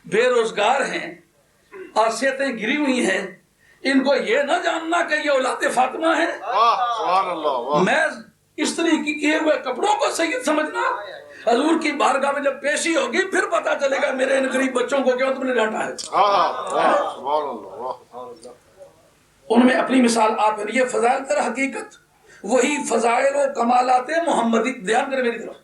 بے روزگار ہیں اور صحتیں گری ہوئی ہیں، ان کو یہ نہ جاننا کہ یہ اولاد فاطمہ ہے، میں اس طرح کی کیے ہوئے کپڑوں کو سید سمجھنا. حضور کی بارگاہ میں جب پیشی ہوگی پھر پتا چلے گا میرے ان غریب بچوں کو کیوں تم نے ڈانٹا ہے. ان میں اپنی مثال آپ ہیں. یہ فضائل در حقیقت وہی فضائل و کمالات محمدی، دھیان کرے میری طرف،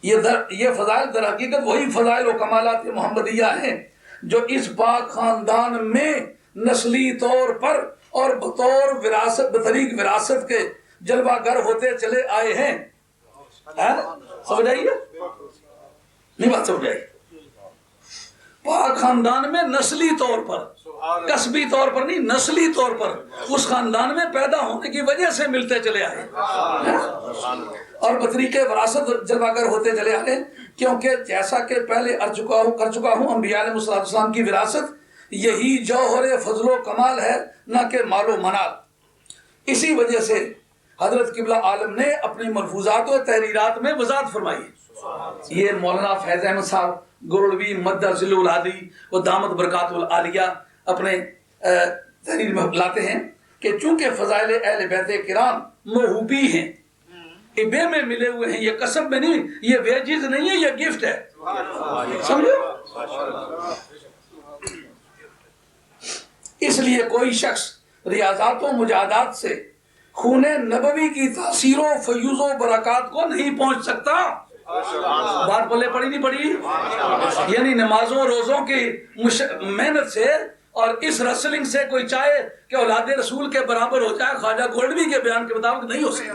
یہ فضائل در حقیقت وہی فضائل و کمالات محمدیہ ہیں جو اس پاک خاندان میں نسلی طور پر اور بطور وراثت، بطریق وراثت کے جلوہ گر ہوتے چلے آئے ہیں. سمجھ آئیے؟ نہیں بات سمجھ آئی؟ پاک خاندان میں نسلی طور پر، کسبی طور پر نہیں، نسلی طور پر اس خاندان میں پیدا ہونے کی وجہ سے ملتے چلے آئے اور بطریق وراثت جلوہ گر ہوتے چلے آئے. کیونکہ جیسا کہ پہلے کر چکا ہوں، انبیاء علیہ السلام کی وراثت یہی جوہر فضل و کمال ہے، نہ کہ مال و منال. اسی وجہ سے حضرت قبلہ عالم نے اپنی ملفوظات و تحریرات میں وضاحت فرمائی. یہ مولانا فیض احمد صاحب گولڈوی مد ذل الہادی و دامت برکات العالیہ اپنے تحریر میں لاتے ہیں کہ چونکہ فضائل اہل بیت کرام موہوبی ہیں، ابے میں ملے ہوئے ہیں، یہ کسب میں نہیں، یہ ویجز نہیں ہے، یہ گفٹ ہے. سمجھو؟ اس لیے کوئی شخص ریاضات و مجاہدات سے خون نبوی کی تاثیر و فیوز و برکات کو نہیں پہنچ سکتا. بات بولے پڑی نہیں پڑی؟ یعنی نمازوں روزوں کی محنت سے اور اس رسلنگ سے کوئی چاہے کہ اولاد رسول کے برابر ہو جائے، خواجہ گولڈوی کے بیان کے مطابق نہیں ہو سکتا.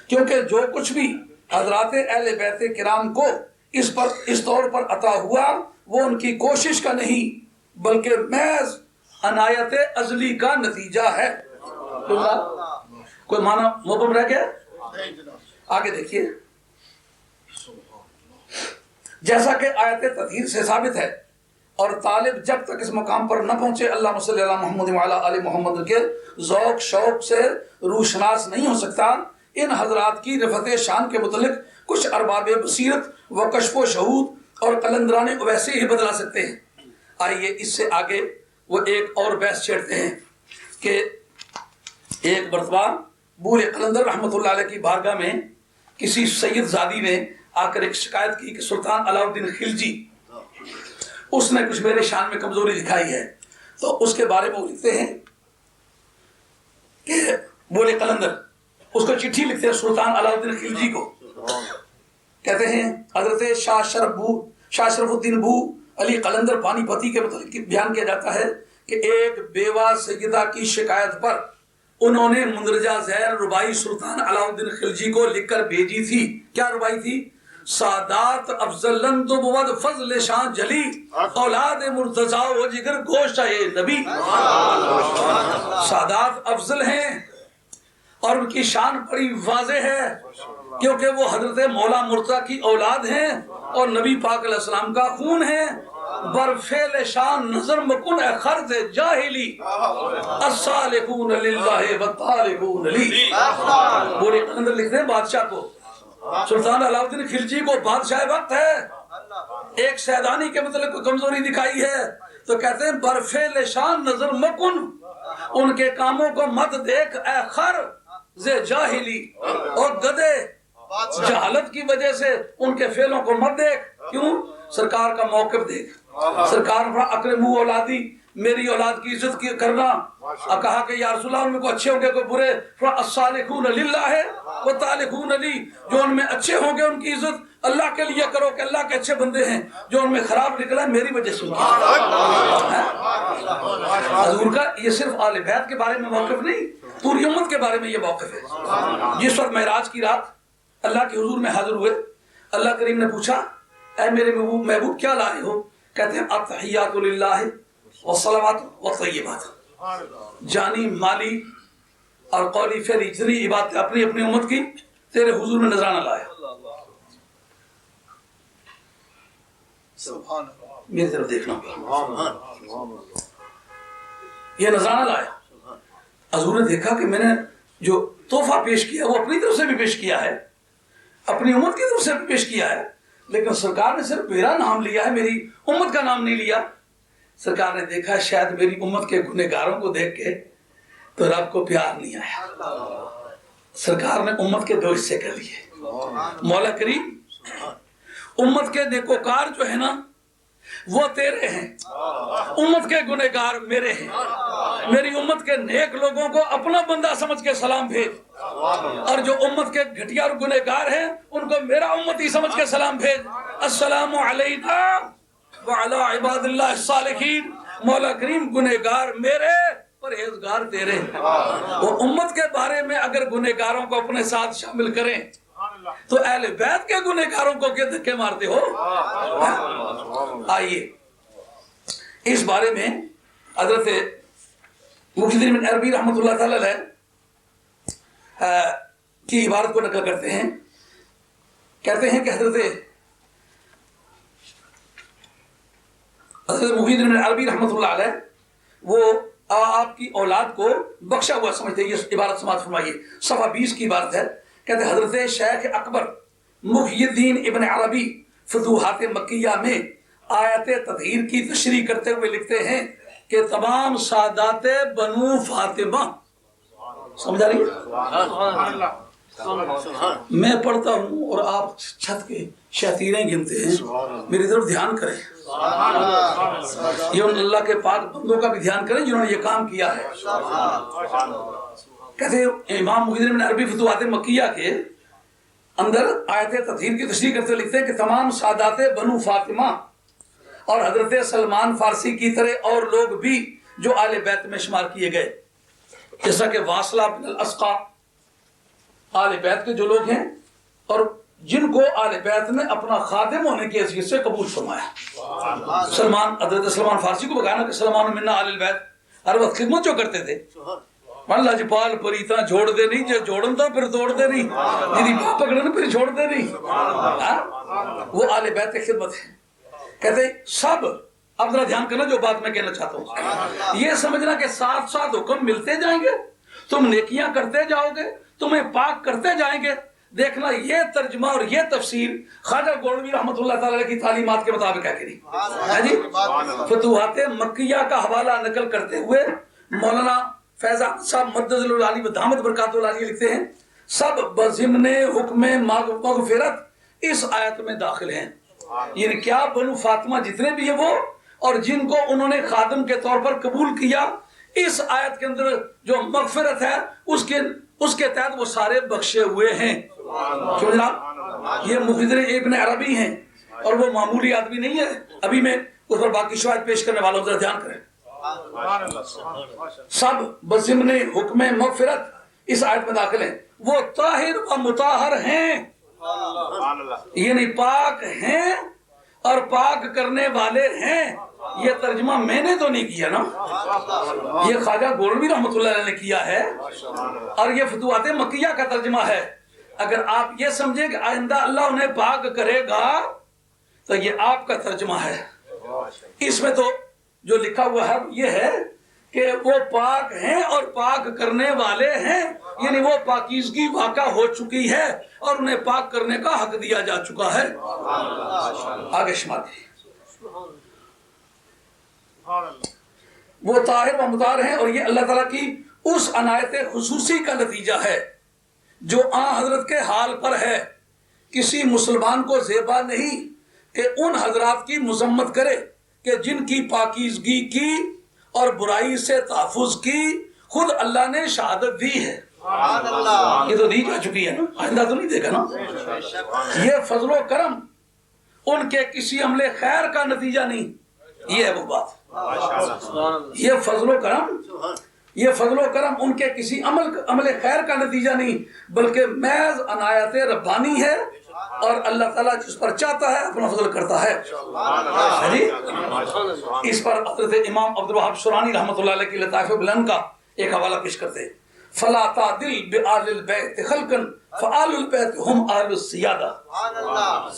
کیونکہ جو کچھ بھی حضرات اہل بیت کرام کو اس طور پر عطا ہوا وہ ان کی کوشش کا نہیں بلکہ محض عنایت ازلی کا نتیجہ ہے. کوئی معنی مبہم رہ گیا؟ آگے دیکھیے، جیسا کہ آیت تطہیر سے ثابت ہے اور طالب جب تک اس مقام پر نہ پہنچے اللہم صلی اللہ محمد وعلی آل محمد کے ذوق شوق سے روشناس نہیں ہو سکتا. ان حضرات کی رفعت شان کے متعلق کچھ ارباب بصیرت و کشف و شہود اور قلندران ویسے ہی بدلا سکتے ہیں. آئیے اس سے آگے وہ ایک اور بحث چھیڑتے ہیں کہ ایک مرتبہ بور قلندر رحمۃ اللہ علیہ کی بارگاہ میں کسی سید زادی نے آ کر ایک شکایت کی کہ سلطان علاؤ الدین خلجی اس نے کچھ میرے شان میں کمزوری دکھائی ہے، تو اس کے بارے میں وہ لکھتے ہیں کہ بولے قلندر، اس کو چٹھی لکھتے ہیں سلطان علاء الدین خلجی کو، کہتے ہیں حضرت شاہ شرف الدین بو علی قلندر پانی پتی کے متعلق بیان کیا جاتا ہے کہ ایک بیوہ سیدہ کی شکایت پر انہوں نے مندرجہ ذیل ربائی سلطان علاء الدین خلجی کو لکھ کر بھیجی تھی۔ کیا ربائی تھی؟ سادات افضلن تو بود فضل شاہ جلی، اولاد مرتضیٰ و جگر گوشت نبی۔ سادات افضل ہیں اور ان کی شان بڑی واضح ہے کیونکہ وہ حضرت مولا مرتضیٰ کی اولاد ہیں اور نبی پاک علیہ السلام کا خون ہے۔ برفعل شان نظر مکن اے خرد جاہلی، الصالحون للہ والطالحون لی۔ بولے قلندر لکھتے ہیں بادشاہ کو، سلطان علاء الدین خلجی کو بادشاہ وقت ہے، ایک سیدانی کے متعلق کوئی کمزوری دکھائی ہے تو کہتے ہیں برفعل شان نظر مکن، ان کے کاموں کو مت دیکھ اے خر ز جاہلی، اور گدے جہالت کی وجہ سے ان کے فعلوں کو مت دیکھ۔ کیوں؟ سرکار کا موقف دیکھ، سرکار نے اکرمو اولادی، میری اولاد کی عزت کرنا، کہا کہ یا رسول اللہ ان میں کوئی اچھے ہوں گے کوئی برے، الصالحون للہ والطالحون لی، جو ان میں اچھے ہوں گے ان کی عزت اللہ کے لیے کرو کہ اللہ کے اچھے بندے ہیں، جو ان میں خراب نکلا ہے میری وجہ سے۔ حضور کا یہ صرف آل بیت کے بارے میں موقف نہیں، پوری امت کے بارے میں یہ موقف ہے۔ جس وقت معراج کی رات اللہ کے حضور میں حاضر ہوئے، اللہ کریم نے پوچھا اے میرے محبوب کیا لائے ہو؟ کہتے ہیں التحیات للہ والصلوات والطیبات، جانی مالی اور قولی فعلی جتنی عبادت اپنی اپنی امت کی تیرے حضور میں نذرانہ لایا۔ میری طرف دیکھنا، یہ نذرانہ لایا۔ حضور نے دیکھا کہ میں نے جو تحفہ پیش کیا وہ اپنی طرف سے بھی پیش کیا ہے، اپنی امت کی طرف سے بھی پیش کیا ہے، لیکن سرکار نے صرف میرا نام لیا ہے، میری امت کا نام نہیں لیا۔ سرکار نے دیکھا شاید میری امت کے گنہگاروں کو دیکھ کے تو رب کو پیار نہیں آیا، سرکار نے امت کے دو حصے کر لیے۔ مولا کریم امت کے نیکوکار جو ہے نا وہ تیرے ہیں، امت کے گنہگار میرے ہیں، میری امت کے نیک لوگوں کو اپنا بندہ سمجھ کے سلام بھیج، اور جو امت کے گھٹیا اور گنہگار ہیں ان کو میرا امتی سمجھ کے سلام بھیج۔ السلام علینا وعلی عباد اللہ الصالحین۔ مولا کریم گنہگار میرے، پرہیزگار تیرے۔ وہ امت کے بارے میں اگر گنہگاروں کو اپنے ساتھ شامل کریں تو اہل بیت کے گنہگاروں کو کیا دھکے مارتے ہو؟ آئیے اس بارے میں حضرت مفتی دین ابن عربی رحمۃ اللہ تعالی علیہ کی عبارت کو نقل کرتے ہیں، کہتے ہیں کہ حضرت مفتی دین ابن عربی رحمۃ اللہ علیہ وہ آپ کی اولاد کو بخشا ہوا سمجھتے ہیں۔ یہ عبارت سماعت فرمائیے، صفحہ 20 کی عبارت ہے، کہتے ہیں حضرت شیخ اکبر محی الدین ابن عربی فتوحات مکیہ میں آیت تطہیر کی تشریح کرتے ہوئے لکھتے ہیں کہ تمام سادات بنو فاطمہ، سمجھا رہی ہے؟ میں پڑھتا ہوں اور آپ چھت کے شتیریں گنتے ہیں، میری طرف دھیان کریں، یہ اللہ کے پاک بندوں کا بھی دھیان کریں جنہوں نے یہ کام کیا ہے۔ کہتے ہیں امام محی الدین ابن عربی فتوحات مکیہ کے اندر آیت تطہیر کی تشریح کرتے لکھتے ہیں کہ تمام سادات بنو فاطمہ اور حضرت سلمان فارسی کی طرح اور لوگ بھی جو آل بیت میں شمار کیے گئے، جیسا کہ واصلہ بن الاسقا آل بیت کے جو لوگ ہیں اور جن کو آل بیت نے اپنا خادم ہونے کی حیثیت سے قبول فرمایا۔ حضرت سلمان فارسی کو بتایا نا کہ سلمان منا آل بیت، ہر وقت خدمت جو کرتے تھے، اللہ جی پال پر اتنا جوڑ دے نہیں، جو جوڑن تو پھر توڑ دے نہیں، جی پکڑن پھر چھوڑ دے نہیں، وہ آل بیت کی خدمت ہے۔ کہتے ہیں سب، اب ذرا دھیان کرنا جو بات میں کہنا چاہتا ہوں، یہ سمجھنا کہ ساتھ ساتھ حکم ملتے جائیں گے، تم نیکیاں کرتے جاؤ گے، تمہیں پاک کرتے جائیں گے۔ دیکھنا یہ ترجمہ اور یہ تفسیر خواجہ گولوی رحمۃ اللہ تعالی کی تعلیمات کے مطابق ہے کہ نہیں؟ ہے جی؟ فتوحات مکیہ کا حوالہ نقل کرتے ہوئے مولانا فیض احمد صاحب مدد العلی و دامت برکات العالیہ لکھتے ہیں سب بضمن حکم مغفرت اس آیت میں داخل ہیں۔ یعنی کیا بنو فاطمہ جتنے بھی ہیں وہ اور جن کو انہوں نے خادم کے طور پر قبول کیا، اس آیت کے اندر جو مغفرت ہے اس کے تحت وہ سارے بخشے ہوئے ہیں. جناب یہ مختصر ابن عربی ہیں اور وہ معمولی آدمی نہیں ہے. ابھی میں اس پر باقی شواہد پیش کرنے والوں ذرا دھیان کریں. سب بضمن حکم مغفرت اس آیت میں داخل ہیں. وہ طاہر و مطہر ہیں، یعنی پاک ہیں اور پاک کرنے والے ہیں. یہ ترجمہ میں نے تو نہیں کیا نا، یہ خواجہ گولوی رحمۃ اللہ علیہ نے کیا ہے اور یہ فتوحات مکیہ کا ترجمہ ہے. اگر آپ یہ سمجھیں کہ آئندہ اللہ انہیں پاک کرے گا تو یہ آپ کا ترجمہ ہے. اس میں تو جو لکھا ہوا ہے یہ ہے کہ وہ پاک ہیں اور پاک کرنے والے ہیں، یعنی وہ پاکیزگی واقع ہو چکی ہے اور انہیں پاک کرنے کا حق دیا جا چکا ہے. آگے شمالی وہ طاہر و مطہر ہیں، اور یہ اللہ تعالیٰ کی اس عنایت خصوصی کا نتیجہ ہے جو آن حضرت کے حال پر ہے. کسی مسلمان کو زیبا نہیں کہ ان حضرات کی مذمت کرے کہ جن کی پاکیزگی کی اور برائی سے تحفظ کی خود اللہ نے شہادت دی ہے. یہ تو دی جا چکی ہے نا، آئندہ تو نہیں دے گا نا. یہ فضل و کرم ان کے کسی عمل خیر کا نتیجہ نہیں، یہ ہے وہ بات. یہ فضل و کرم ان کے کسی عمل خیر کا نتیجہ نہیں، بلکہ محض عنایت ربانی ہے اور اللہ تعالیٰ جس پر چاہتا ہے اپنا فضل کرتا ہے. اس پر حضرت امام عبدالوہاب شرانی رحمۃ اللہ علیہ کی لطائف بلند کا ایک حوالہ پیش کرتے ہیں. فلا تعدل بآل البیت خلقا فآل البیت ہم آل السیادہ.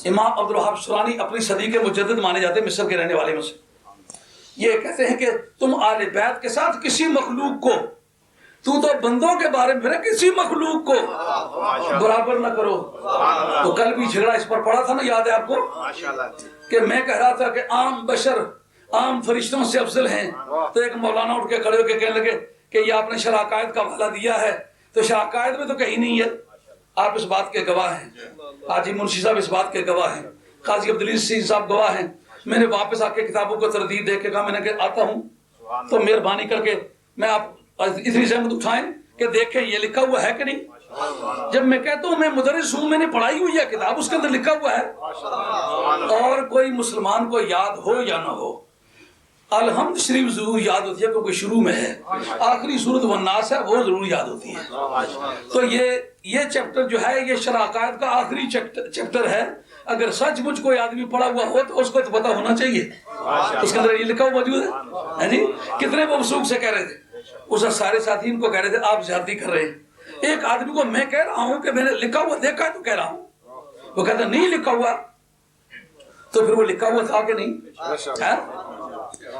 امام عبدالوہاب شرانی اپنی صدی کے مجدد مانے جاتے ہیں، مصر کے رہنے والے میں سے. یہ کہتے ہیں کہ تم آل بیت کے ساتھ کسی مخلوق کو، تو بندوں کے بارے میں کسی مخلوق کو برابر نہ کرو. تو کل بھی جھگڑا اس پر پڑا تھا نا، یاد ہے آپ کو کہ میں کہہ رہا تھا کہ عام بشر عام فرشتوں سے افضل ہیں، تو ایک مولانا اٹھ کے کھڑے ہو کے کہنے لگے کہ یہ آپ نے شرح عقائد کا حوالہ دیا ہے، تو شرح عقائد میں تو کہیں نہیں ہے. آپ اس بات کے گواہ ہیں، حاجی منشی صاحب اس بات کے گواہ ہیں، قاضی عبدالعزیز صاحب گواہ ہیں. میں نے واپس آ کے کتابوں کو تردید دے کے کہا، میں نے کہ آتا ہوں تو مہربانی کر کے میں آپ اتنی زحمت اٹھائیں کہ دیکھیں یہ لکھا ہوا ہے کہ نہیں. جب میں کہتا ہوں میں مدرس ہوں، میں نے پڑھائی ہوئی ہے کتاب، اس کے اندر لکھا ہوا ہے. اور کوئی مسلمان کو یاد ہو یا نہ ہو، الحمد شریف ضرور یاد ہوتی ہے کیونکہ شروع میں ہے. آخری سورۃ والناس ہے وہ ضرور یاد ہوتی ہے. تو یہ چیپٹر جو ہے یہ شرح عقائد کا آخری چیپٹر ہے. اگر سچ مجھ کوئی آدمی پڑھا ہوا ہو تو اس کو تو پتا ہونا چاہیے، اس کے اندر یہ لکھا ہوا موجود ہے. جی کتنے مبسوخ سے کہہ رہے تھے، اس سارے ساتھی ان کو کہہ رہے تھے آپ زیادتی کر رہے ہیں. ایک آدمی کو میں کہہ رہا ہوں کہ میں نے لکھا ہوا دیکھا ہے تو کہہ رہا ہوں، وہ کہتا نہیں لکھا ہوا. تو پھر وہ لکھا ہوا تھا کہ نہیں؟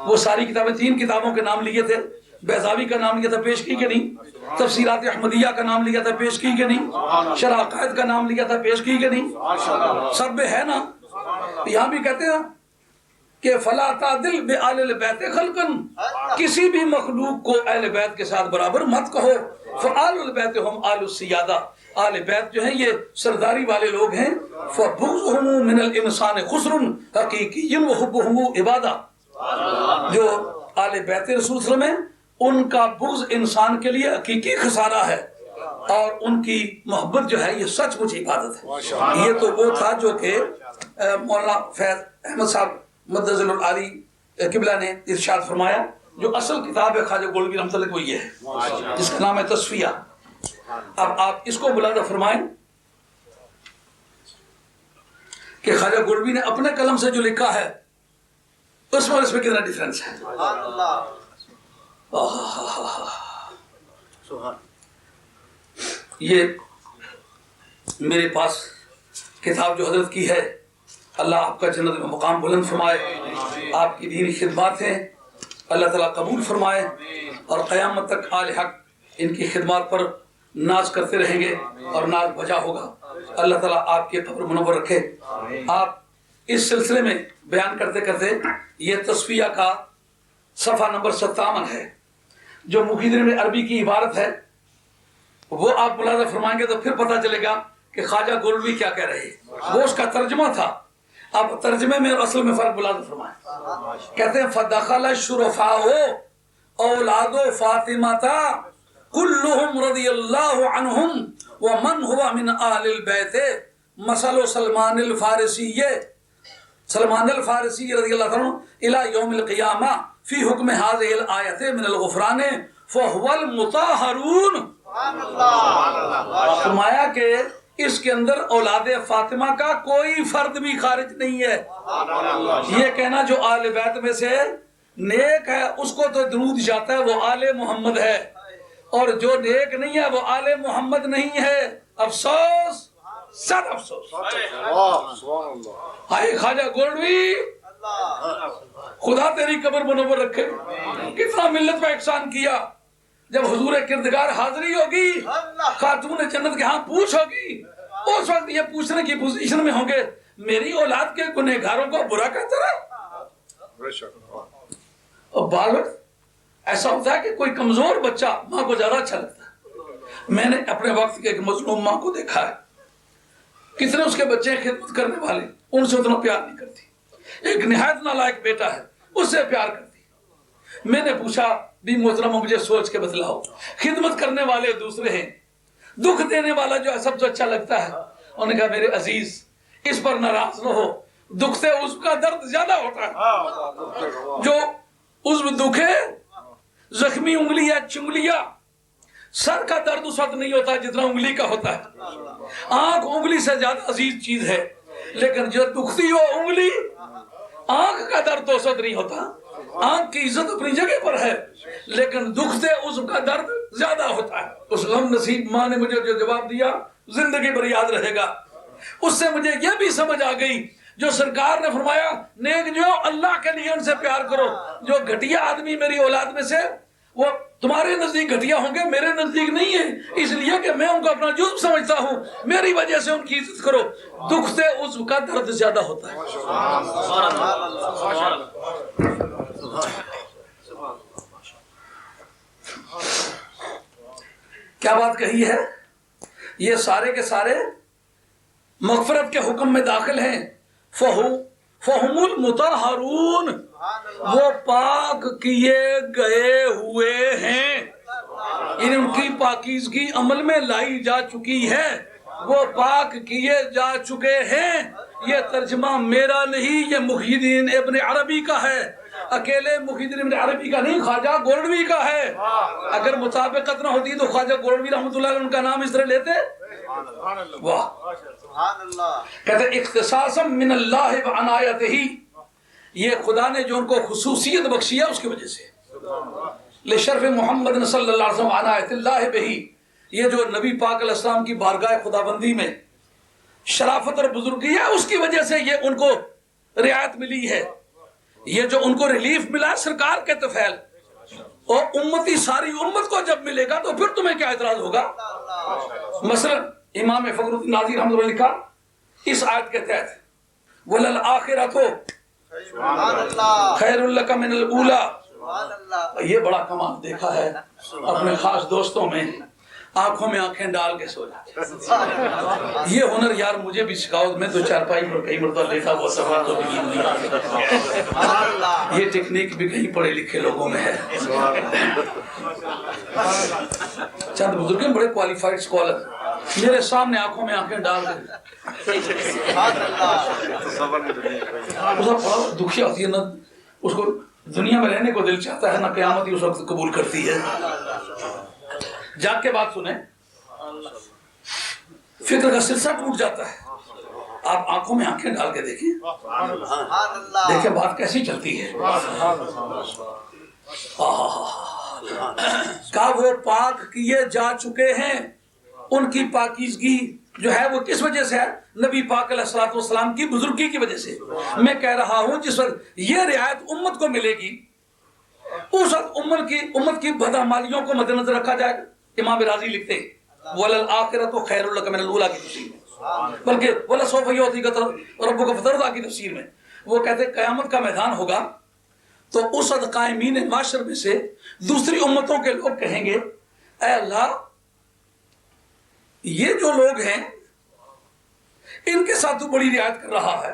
وہ ساری کتابیں 3 کتابوں کے نام لیے تھے، بیضاوی کا نام لیا تھا، پیش کی کہ نہیں؟ تفسیرات احمدیہ کا نام لیا تھا، پیش کی کہ نہیں؟ شرح عقائد کا نام لیا تھا، پیش کی کہ نہیں؟ سب میں ہے نا. یہاں بھی کہتے ہیں کہ فلا تعدل بآل البیت خلقا، کسی بھی مخلوق کو اہل بیت کے ساتھ برابر مت کہو. فآل البیت ہم آل السیادہ، آل بیت جو ہیں یہ سرداری والے لوگ ہیں. فبغضهم من الانسان خسر حقیقی وحبه عبادہ. جو آل بیت رسول صلی اللہ علیہ وسلم ہیں ان کا بغض انسان کے لیے حقیقی خسارہ ہے، اور ان کی محبت جو ہے یہ سچ مچ عبادت ہے. یہ تو وہ تھا جو کہ مولانا فیض احمد صاحب مدظل العالی قبلہ نے ارشاد فرمایا. جو اصل کتاب ہے خواجہ گولوی رحمۃ اللہ کو یہ ہے جس کا نام ہے تصفیہ. اب آپ اس کو ملاحظہ فرمائیں کہ خواجہ گولوی نے اپنے قلم سے جو لکھا ہے اس میں کتنا ڈیفرنس ہے. یہ میرے پاس کتاب جو حضرت کی ہے، اللہ آپ کا جنت میں مقام بلند فرمائے. آپ کی دینی خدمات ہیں اللہ تعالیٰ قبول فرمائے، اور قیامت تک آل حق ان کی خدمات پر ناز کرتے رہیں گے اور ناز بجا ہوگا. اللہ تعالیٰ آپ کی قبر منور رکھے. آپ اس سلسلے میں بیان کرتے کرتے یہ تصفیہ کا صفحہ نمبر 57 ہے جو مفید عربی کی عبارت ہے، وہ آپ ملاحظہ فرمائیں گے تو پھر پتہ چلے گا کہ خواجہ گولوی کیا کہہ رہے ہیں. وہ اس کا ترجمہ تھا. اب ترجمے میں اور اصل میں فرق بلاد فرمائیں. کہتے ہیں فدخل الشرفاء اولاد فاطمہ کلہم رضی اللہ عنہم ومن ہوا من اہل البیت مثل سلمان الفارسی رضی اللہ عنہ الی یوم القیامہ فی حکم هذه الآیت من الغفران فهو المطہرون. فرمایا کہ اس کے اندر اولاد فاطمہ کا کوئی فرد بھی خارج نہیں ہے. یہ کہنا جو آل بیت میں سے نیک ہے اس کو تو درود جاتا ہے وہ آل محمد ہے، اور جو نیک نہیں ہے وہ آل محمد نہیں ہے. افسوس، سخت افسوس. ہائے خواجہ گولڈوی، خدا تیری قبر منور رکھے. کتنا ملت پہ احسان کیا. جب حضور کردگار حاضری ہوگی، خاتون جنت کے ہاں پوچھ ہوگی، اس وقت یہ پوچھنے کی پوزیشن میں ہوں گے میری اولاد کے گنہگاروں کو برا کہتا رہا. اور بعض وقت ایسا ہوتا ہے کہ کوئی کمزور بچہ ماں کو زیادہ اچھا لگتا ہے. میں نے اپنے وقت کے ایک مظلوم ماں کو دیکھا ہے، کتنے اس کے بچے خدمت کرنے والے، ان سے اتنا پیار نہیں کرتی. ایک نہایت نالائق بیٹا ہے، اس سے پیار کرتی. میں نے پوچھا بھی محترمہ مجھے سوچ کے بتلاؤ، خدمت کرنے والے دوسرے ہیں، دکھ دینے والا جو ہے سب سے اچھا لگتا ہے. انہوں نے کہا میرے عزیز اس پر ناراض نہ ہو، دکھ سے اس کا درد زیادہ ہوتا ہے. جو عضو دکھے، زخمی انگلی یا چنگلیاں، سر کا درد اس وقت نہیں ہوتا جتنا انگلی کا ہوتا ہے. آنکھ انگلی سے زیادہ عزیز چیز ہے، لیکن جو دکھتی ہو انگلی، آنکھ کا درد تو اس وقت نہیں ہوتا. آنکھ کی عزت اپنی جگہ پر ہے، لیکن دکھتے اس کا درد زیادہ ہوتا ہے. اس غم نصیب ماں نے مجھے جو جواب دیا زندگی بھر یاد رہے گا. اس سے مجھے یہ بھی سمجھ آ گئی جو سرکار نے فرمایا نیک جو اللہ کے لیے ان سے پیار کرو. جو گھٹیا آدمی میری اولاد میں سے وہ تمہارے نزدیک گھٹیا ہوں گے، میرے نزدیک نہیں ہے، اس لیے کہ میں ان کو اپنا جزو سمجھتا ہوں. میری وجہ سے ان کی عزت کرو. دکھ سے اس کا درد زیادہ ہوتا ہے. کیا بات کہی ہے؟ یہ سارے کے سارے مغفرت کے حکم میں داخل ہیں. فہم المطہرون، وہ پاک کیے گئے ہوئے ہیں، ان کی پاکیزگی عمل میں لائی جا چکی ہے، وہ پاک کیے جا چکے ہیں. یہ ترجمہ میرا نہیں، یہ محی الدین ابن عربی کا ہے. اکیلے محی الدین ابن عربی کا نہیں، خواجہ گولڈوی کا ہے. اگر مطابقت نہ ہوتی تو خواجہ گولڈوی رحمۃ اللہ علیہ ان کا نام اس طرح لیتے. واہ، کہتے اختصاصا من اللہ وعنایتہ، یہ خدا نے جو ان کو خصوصیت بخشی ہے اس کی وجہ سے. لشرف محمد صلی اللہ علیہ وسلم عنایت اللہ بہی، یہ جو نبی پاک علیہ السلام کی بارگاہ خداوندی میں شرافت اور بزرگی ہے اس کی وجہ سے یہ ان کو رعایت ملی ہے. یہ جو ان کو ریلیف ملا ہے سرکار کے طفیل، اور امتی ساری امت کو جب ملے گا تو پھر تمہیں کیا اعتراض ہوگا. مثلا امام فخر الدین رازی رحمۃ اللہ لکھا اس آیت کے تحت وَلَلْآخِرَةُ خَيْرٌ لَكَ مِنَ الْأُولَىٰ. یہ بڑا کمال دیکھا ہے اپنے خاص دوستوں میں، آنکھوں میں آنکھیں ڈال کے سو جاتے. یہ ہنر یار مجھے بھی سکھاؤ. میں تو چارپائی پر کئی مرتبہ لیٹا ہوا سفر تو بھی نہیں آتی. یہ ٹیکنیک بھی کہیں پڑھے لکھے لوگوں میں ہے. چند بزرگ بڑے کوالیفائڈ اسکالر میرے سامنے آنکھوں میں آنکھیں ڈال کر دکھی ہوتی ہے، نہ اس کو دنیا میں رہنے کو دل چاہتا ہے، نہ قیامت ہی اس وقت قبول کرتی ہے. جاگ کے بات سنیں، فکر کا سلسلہ ٹوٹ جاتا ہے. آپ آنکھوں میں آنکھیں ڈال کے دیکھیں، دیکھیں بات کیسی چلتی ہے. کہ وہ پاک کیے جا چکے ہیں، ان کی پاکیزگی جو ہے وہ کس وجہ سے ہے؟ نبی پاک علیہ الصلوۃ والسلام کی بزرگی کی وجہ سے. میں کہہ رہا ہوں جس وقت یہ رعایت امت کو ملے گی اس وقت امت کی بدعمالیوں کو مد نظر رکھا جائے گا. امام راضی لکھتے ہیں وَلَلْآخِرَةُ خَيْرٌ لَكَ مِنَ الْأُولَىٰ کی تفسیر میں، بلکہ وَلَسَوْفَ يُعْطِيكَ رَبُّكَ فَتَرْضَىٰ کی تفسیر میں وہ کہتے ہیں قیامت کا میدان ہوگا تو اس وقت قائمین معاشر میں سے دوسری امتوں کے لوگ کہیں گے اے اللہ یہ جو لوگ ہیں ان کے ساتھ تو بڑی رعایت کر رہا ہے،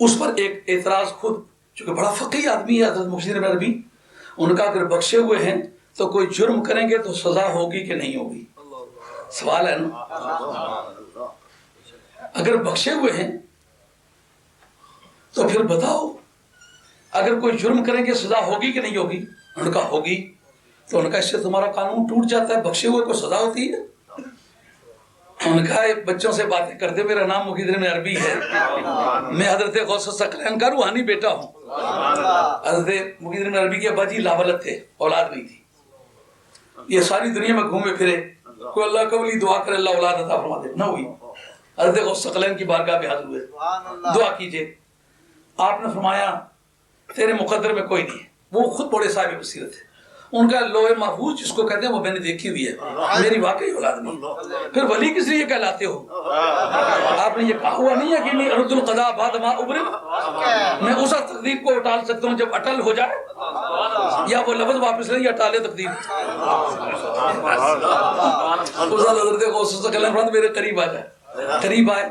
اس پر ایک اعتراض خود چونکہ بڑا فقیہ آدمی ہے حضرت مفتی ابن عربی، ان کا اگر بخشے ہوئے ہیں تو کوئی جرم کریں گے تو سزا ہوگی کہ نہیں ہوگی؟ سوال ہے نا. اگر بخشے ہوئے ہیں تو پھر بتاؤ اگر کوئی جرم کریں گے سزا ہوگی کہ نہیں ہوگی؟ ان کا ہوگی. تو ان کا اس سے تمہارا قانون ٹوٹ جاتا ہے، بخشے ہوئے کو سزا ہوتی ہے. ان کا بچوں سے باتیں کرتے، میرا نام مفتی ابن عربی ہے، میں حضرت غوث الثقلین کا روحانی بیٹا ہوں. حضرت مفتی ابن عربی کے ابا جی لاولد تھے، اولاد نہیں تھی. یہ ساری دنیا میں گھومے پھرے، کوئی اللہ کا ولی دعا کرے اللہ اولاد عطا فرما دے، نہ ہوئی. حضرت غوث الثقلین کی بارگاہ میں حاضر ہوئے، دعا کیجئے. آپ نے فرمایا تیرے مقدر میں کوئی نہیں ہے. وہ خود بڑے صاحب بصیرت ہے. ان کا لوح محفوظ جس کو کہتے ہیں وہ میں نے دیکھی ہوئی ہے، میری واقعی اولاد نہیں. پھر ولی کس لیے کہلاتے ہو؟ آپ نے یہ کہا ہوا نہیں ہے کہ نہیں ارد القضاء بعد ما ابرم، میں اس تقدیر کو اٹال سکتا ہوں جب اٹل ہو جائے، یا وہ لفظ واپس لیں یا اٹالے تقدیر. حضرت غوث الثقلین فرماتے میرے قریب آ جائے. قریب آئے،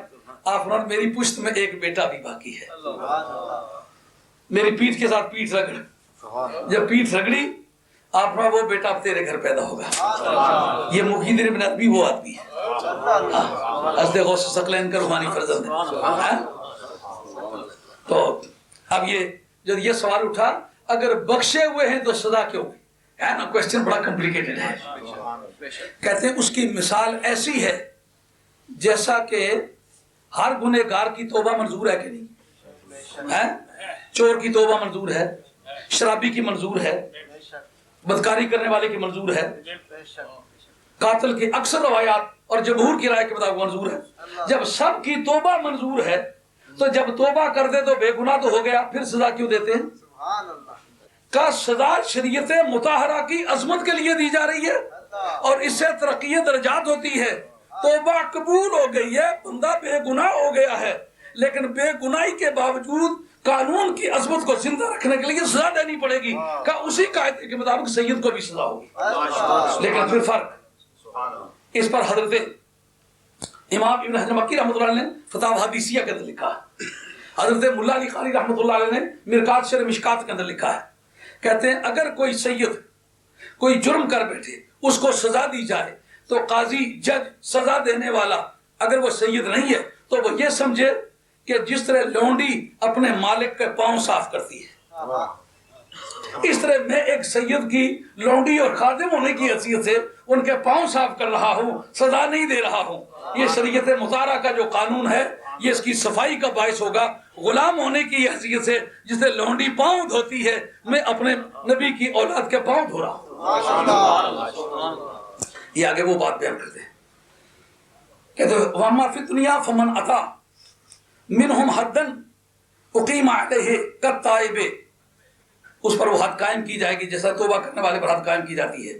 آپ فرماتے میری پشت میں ایک بیٹا بھی باقی ہے. میری پیٹھ کے ساتھ پیٹھ رگڑ. جب پیٹھ رگڑی آپ نے وہ بیٹا اب تیرے گھر پیدا ہوگا. یہ مفتی ابن عربی وہ آدمی ہے، حضرت غوث الثقلین کا روحانی فرزند ہے. تو اب یہ جب یہ سوال اٹھا اگر بخشے ہوئے ہیں تو سزا کیوں ہے نا؟ کوشچن بڑا کمپلیکیٹڈ ہے. کہتے ہیں اس کی مثال ایسی ہے جیسا کہ ہر گنہگار کی توبہ منظور ہے کہ نہیں؟ چور کی توبہ منظور ہے، شرابی کی منظور ہے، بدکاری کرنے والے کی منظور ہے، قاتل کی اکثر روایات اور جمہور کی رائے کے مطابق منظور ہے. جب سب کی توبہ منظور ہے تو جب توبہ کر دے تو بے گناہ تو ہو گیا، پھر سزا کیوں دیتے ہیں؟ کا سزا شریعت مطہرہ کی عظمت کے لیے دی جا رہی ہے اور اس سے ترقی درجات ہوتی ہے. توبہ قبول ہو گئی ہے، بندہ بے گناہ ہو گیا ہے، لیکن بے گناہی کے باوجود قانون کی عظمت کو زندہ رکھنے کے لیے سزا دینی پڑے گی. کہ اسی قاعدے کے مطابق سید کو بھی سزا ہوگی. لیکن پھر فرق اس پر حضرت امام ابن حجر مکی رحمۃ اللہ علیہ نے فتاوی حدیثیہ کے اندر لکھا ہے. حضرت ملا علی قاری رحمۃ اللہ علیہ نے مرکات شرح مشکات کے اندر لکھا ہے. کہتے ہیں اگر کوئی سید کوئی جرم کر بیٹھے اس کو سزا دی جائے تو قاضی جج سزا دینے والا اگر وہ سید نہیں ہے تو وہ یہ سمجھے کہ جس طرح لونڈی اپنے مالک کے پاؤں صاف کرتی ہے، اس طرح میں ایک سید کی لونڈی اور خادم ہونے کی حیثیت سے ان کے پاؤں صاف کر رہا ہوں، سزا نہیں دے رہا ہوں. یہ شریعت مطہرہ کا جو قانون ہے یہ اس کی صفائی کا باعث ہوگا. غلام ہونے کی حیثیت سے جس طرح لونڈی پاؤں دھوتی ہے، میں اپنے نبی کی اولاد کے پاؤں دھو رہا ہوں. یہ آگے وہ بات بیان کرتے ہیں، کہتے ہیں وَأَمَّا فِي الدُّنْيَا فَمَنْ أَتَى منہم حدن اقیم علیہ کالتائب، اس پر وہ حد قائم کی جائے گی جیسا توبہ کرنے والے پر حد قائم کی جاتی ہے.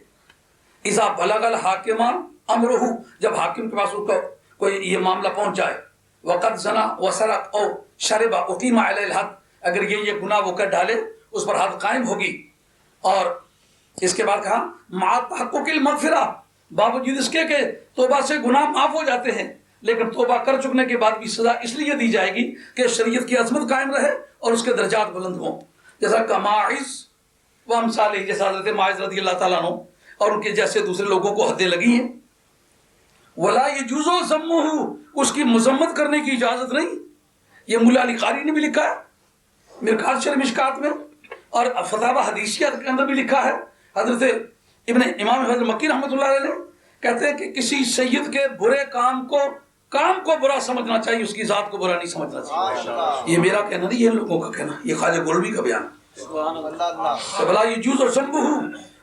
اذا بلغ الحاکم امرہ، جب حاکم کے پاس اس کو کوئی یہ معاملہ پہنچ جائے، وقد زنا وسرق او شرب اقیم علیہ الحد، اگر یہ گناہ وہ کر ڈالے اس پر حد قائم ہوگی. اور اس کے بعد کہا مع تحقق المغفرہ، باوجود اس کے کہ توبہ سے گناہ معاف ہو جاتے ہیں، لیکن توبہ کر چکنے کے بعد بھی سزا اس لیے دی جائے گی کہ شریعت کی عظمت قائم رہے اور اس کے درجات بلند ہوں. جیسا کہ ماعز و امثالہ، جیسا حضرت ماعز رضی اللہ تعالیٰ عنہ اور ان کے جیسے دوسرے لوگوں کو حدیں لگی ہیں. ولا یجوز ذمہ، اس کی مذمت کرنے کی اجازت نہیں. یہ ملا علی قاری نے بھی لکھا ہے مرکات شرح مشکات میں، اور فتاوی حدیثیہ کے اندر بھی لکھا ہے. حضرت ابن امام حضرت مکی رحمۃ اللہ علیہ کہتے ہیں کہ کسی سید کے برے کام کو برا سمجھنا چاہیے، اس کی ذات کو برا نہیں سمجھنا چاہیے. یہ میرا کہنا نہیں، یہ لوگوں کا کہنا، یہ خواجہ گولوی کا بیان ہے. بلا یجوز اور ذمہ،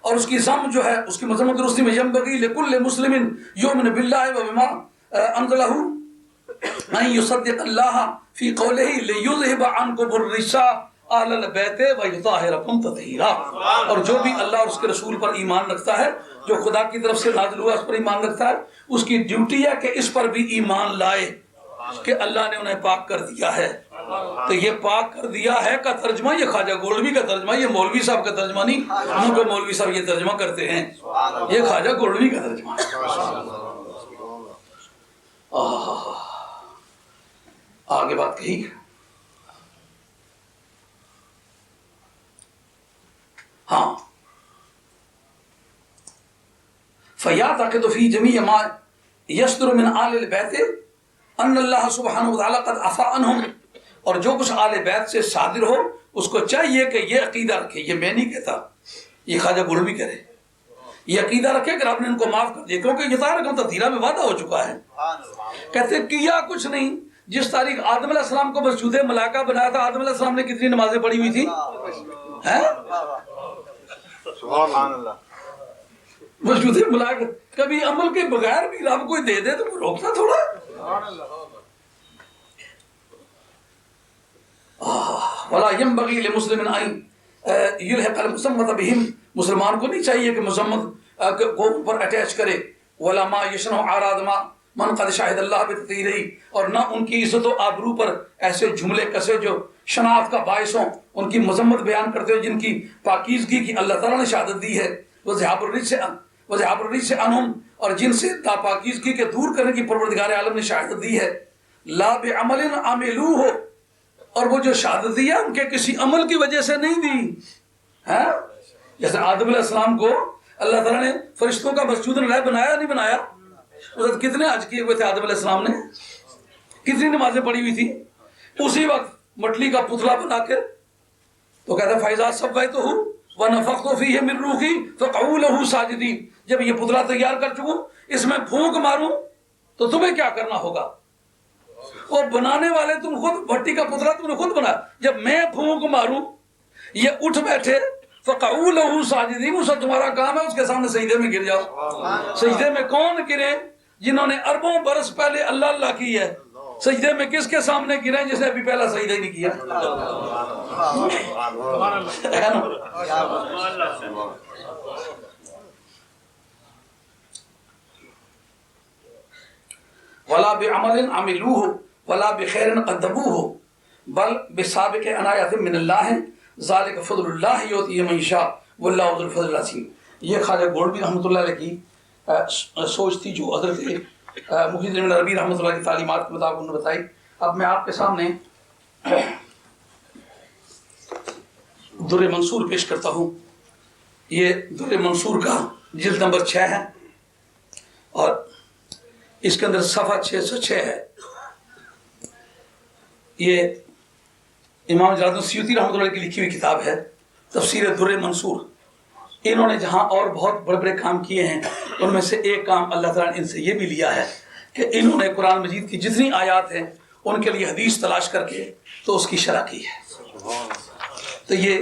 اور اس کی ذم جو ہے اس کی مذمت درستی میں ینبغی لکل مسلم یؤمن باللہ وبما انزلہ ان یصدق اللہ فی قولہ لیذہب عنکم الرجس اہل البیت ویطہرکم تطہیرا. اور جو بھی اللہ اور اس کے رسول پر ایمان رکھتا ہے، جو خدا کی طرف سے نازل ہوا اس پر ایمان رکھتا ہے، اس کی ڈیوٹی ہے کہ اس پر بھی ایمان لائے کہ اللہ نے انہیں پاک کر دیا ہے. تو یہ پاک کر دیا ہے کا ترجمہ یہ خواجہ گولوی کا ترجمہ، یہ مولوی صاحب کا ترجمہ نہیں. ہم کو مولوی صاحب یہ ترجمہ کرتے ہیں، یہ خواجہ گولوی کا ترجمہ ہے. آگے بات کہی. ہاں فَيَعْتَقِدُ فِي جَمِيعِ مَا يَصْدُرُ مِنْ آلِ الْبَيْتِ أَنَّ اللَّهَ سُبْحَانَهُ وَتَعَالَى قَدْ عَفَا عَنْهُمْ. اور جو کچھ آل بیت سے صادر ہو اس کو چاہیے کہ یہ عقیدہ رکھے، یہ میں نہیں کہتا، یہ خواجہ گولوی کرے، یہ عقیدہ رکھے کہ آپ نے ان کو معاف کر دیا، کیونکہ یہ تارکم تطہیرہ میں وعدہ ہو چکا ہے. کہتے کیا کچھ نہیں. جس تاریخ آدم علیہ السلام کو مسجود ملائکہ بنایا تھا، آدم علیہ السلام نے کتنی نمازیں پڑھی ہوئی تھی؟ سبحان اللہ. مسجود ملائکہ کبھی عمل کے بغیر بھی رب کوئی دے دے تو وہ روکتا تھوڑا. وَلَا يَنْبَغِي لِمُسْلِمٍ أَنْ يُلْحِقَ الْمُسَمَّةَ بِهِمْ. مسلمان کو نہیں چاہیے کہ مذمت کو اوپر اٹیچ کرے. وَلَا مَا يَشْنَعُ عَرَادَ مَا مَنْ قَدْ شَهِدَ اللَّهُ بِتَطْهِيرِهِ. اور نہ ان کی عزت و آبرو پر ایسے جملے کسے جو شناعت کا باعث ہوں، ان کی مذمت بیان کرتے ہو جن کی پاکیزگی کی اللہ تعالیٰ نے شہادت دی ہے. وَذِهَابُ الرِّجْسِ عَنْهُمْ. اور جن سے ناپاکیزگی کے دور کرنے کی پروردگار عالم نے شہادت دی ہے. لَا بِعَمَلٍ عَمِلُوهُ. اور وہ جو شہادت دی ہے ان کے کسی عمل کی وجہ سے نہیں دی. جیسے آدم علیہ السلام کو اللہ تعالیٰ نے فرشتوں کا مسجود الہ بنایا نہیں بنایا؟ اس کتنے حج کیے ہوئے تھے آدم علیہ السلام نے؟ کتنی نمازیں پڑھی ہوئی تھی؟ اسی وقت مٹلی کا پتلا بنا کے تو کہتا ہے فَإِذَا سَوَّيْتُهُ وَنَفَخْتُ فِيهِ مِن رُّوحِي فَقَعُوا لَهُ سَاجِدِينَ. جب یہ پتلا تیار کر چکوں، اس میں پھونک ماروں تو تمہیں کیا کرنا ہوگا؟ وہ بنانے والے تم خود، بھٹی کا پتلا تم نے خود بنایا. جب میں پھونک ماروں یہ اٹھ بیٹھے فَقَعُوا لَهُ سَاجِدِينَ. اس تمہارا کام ہے اس کے سامنے سجدے میں گر جاؤ. سجدے میں کون گرے؟ جنہوں نے اربوں برس پہلے اللہ اللہ کی ہے. سجدے میں کس کے سامنے گرے؟ جس نے ابھی پہلا سجدہ ہی نہیں کیا. وَلَا بِعَمَلٍ عَمِلُوهُ وَلَا بِخَيْرٍ قَدَّمُوهُ بل بِسَابِقِ عَنَایَةٍ مِّنَ اللَّهِ ذَلِكَ فَضْلُ اللَّهِ يُؤْتِیهِ مَن یَشَاءُ وَاللَّهُ ذُو الْفَضْلِ الْعَظِیمِ. یہ خواجہ گولوی رحمۃ اللہ علیہ کی سوچ تھی جو حضرت محی الدین عربی رحمۃ اللہ کی تعلیمات کے مطابق انہوں نے بتائی. اب میں آپ کے سامنے در منصور پیش کرتا ہوں. یہ در منصور کا جلد نمبر 6 ہے اور اس کے اندر صفحہ 606 ہے. یہ امام جلال الدین سیوطی رحمۃ اللہ کی لکھی ہوئی کتاب ہے تفسیر در منصور. انہوں نے جہاں اور بہت بڑے بڑے کام کیے ہیں ان میں سے ایک کام اللہ تعالیٰ نے ان سے یہ بھی لیا ہے کہ انہوں نے قرآن مجید کی جتنی آیات ہیں ان کے لیے حدیث تلاش کر کے تو اس کی شرح کی ہے. تو یہ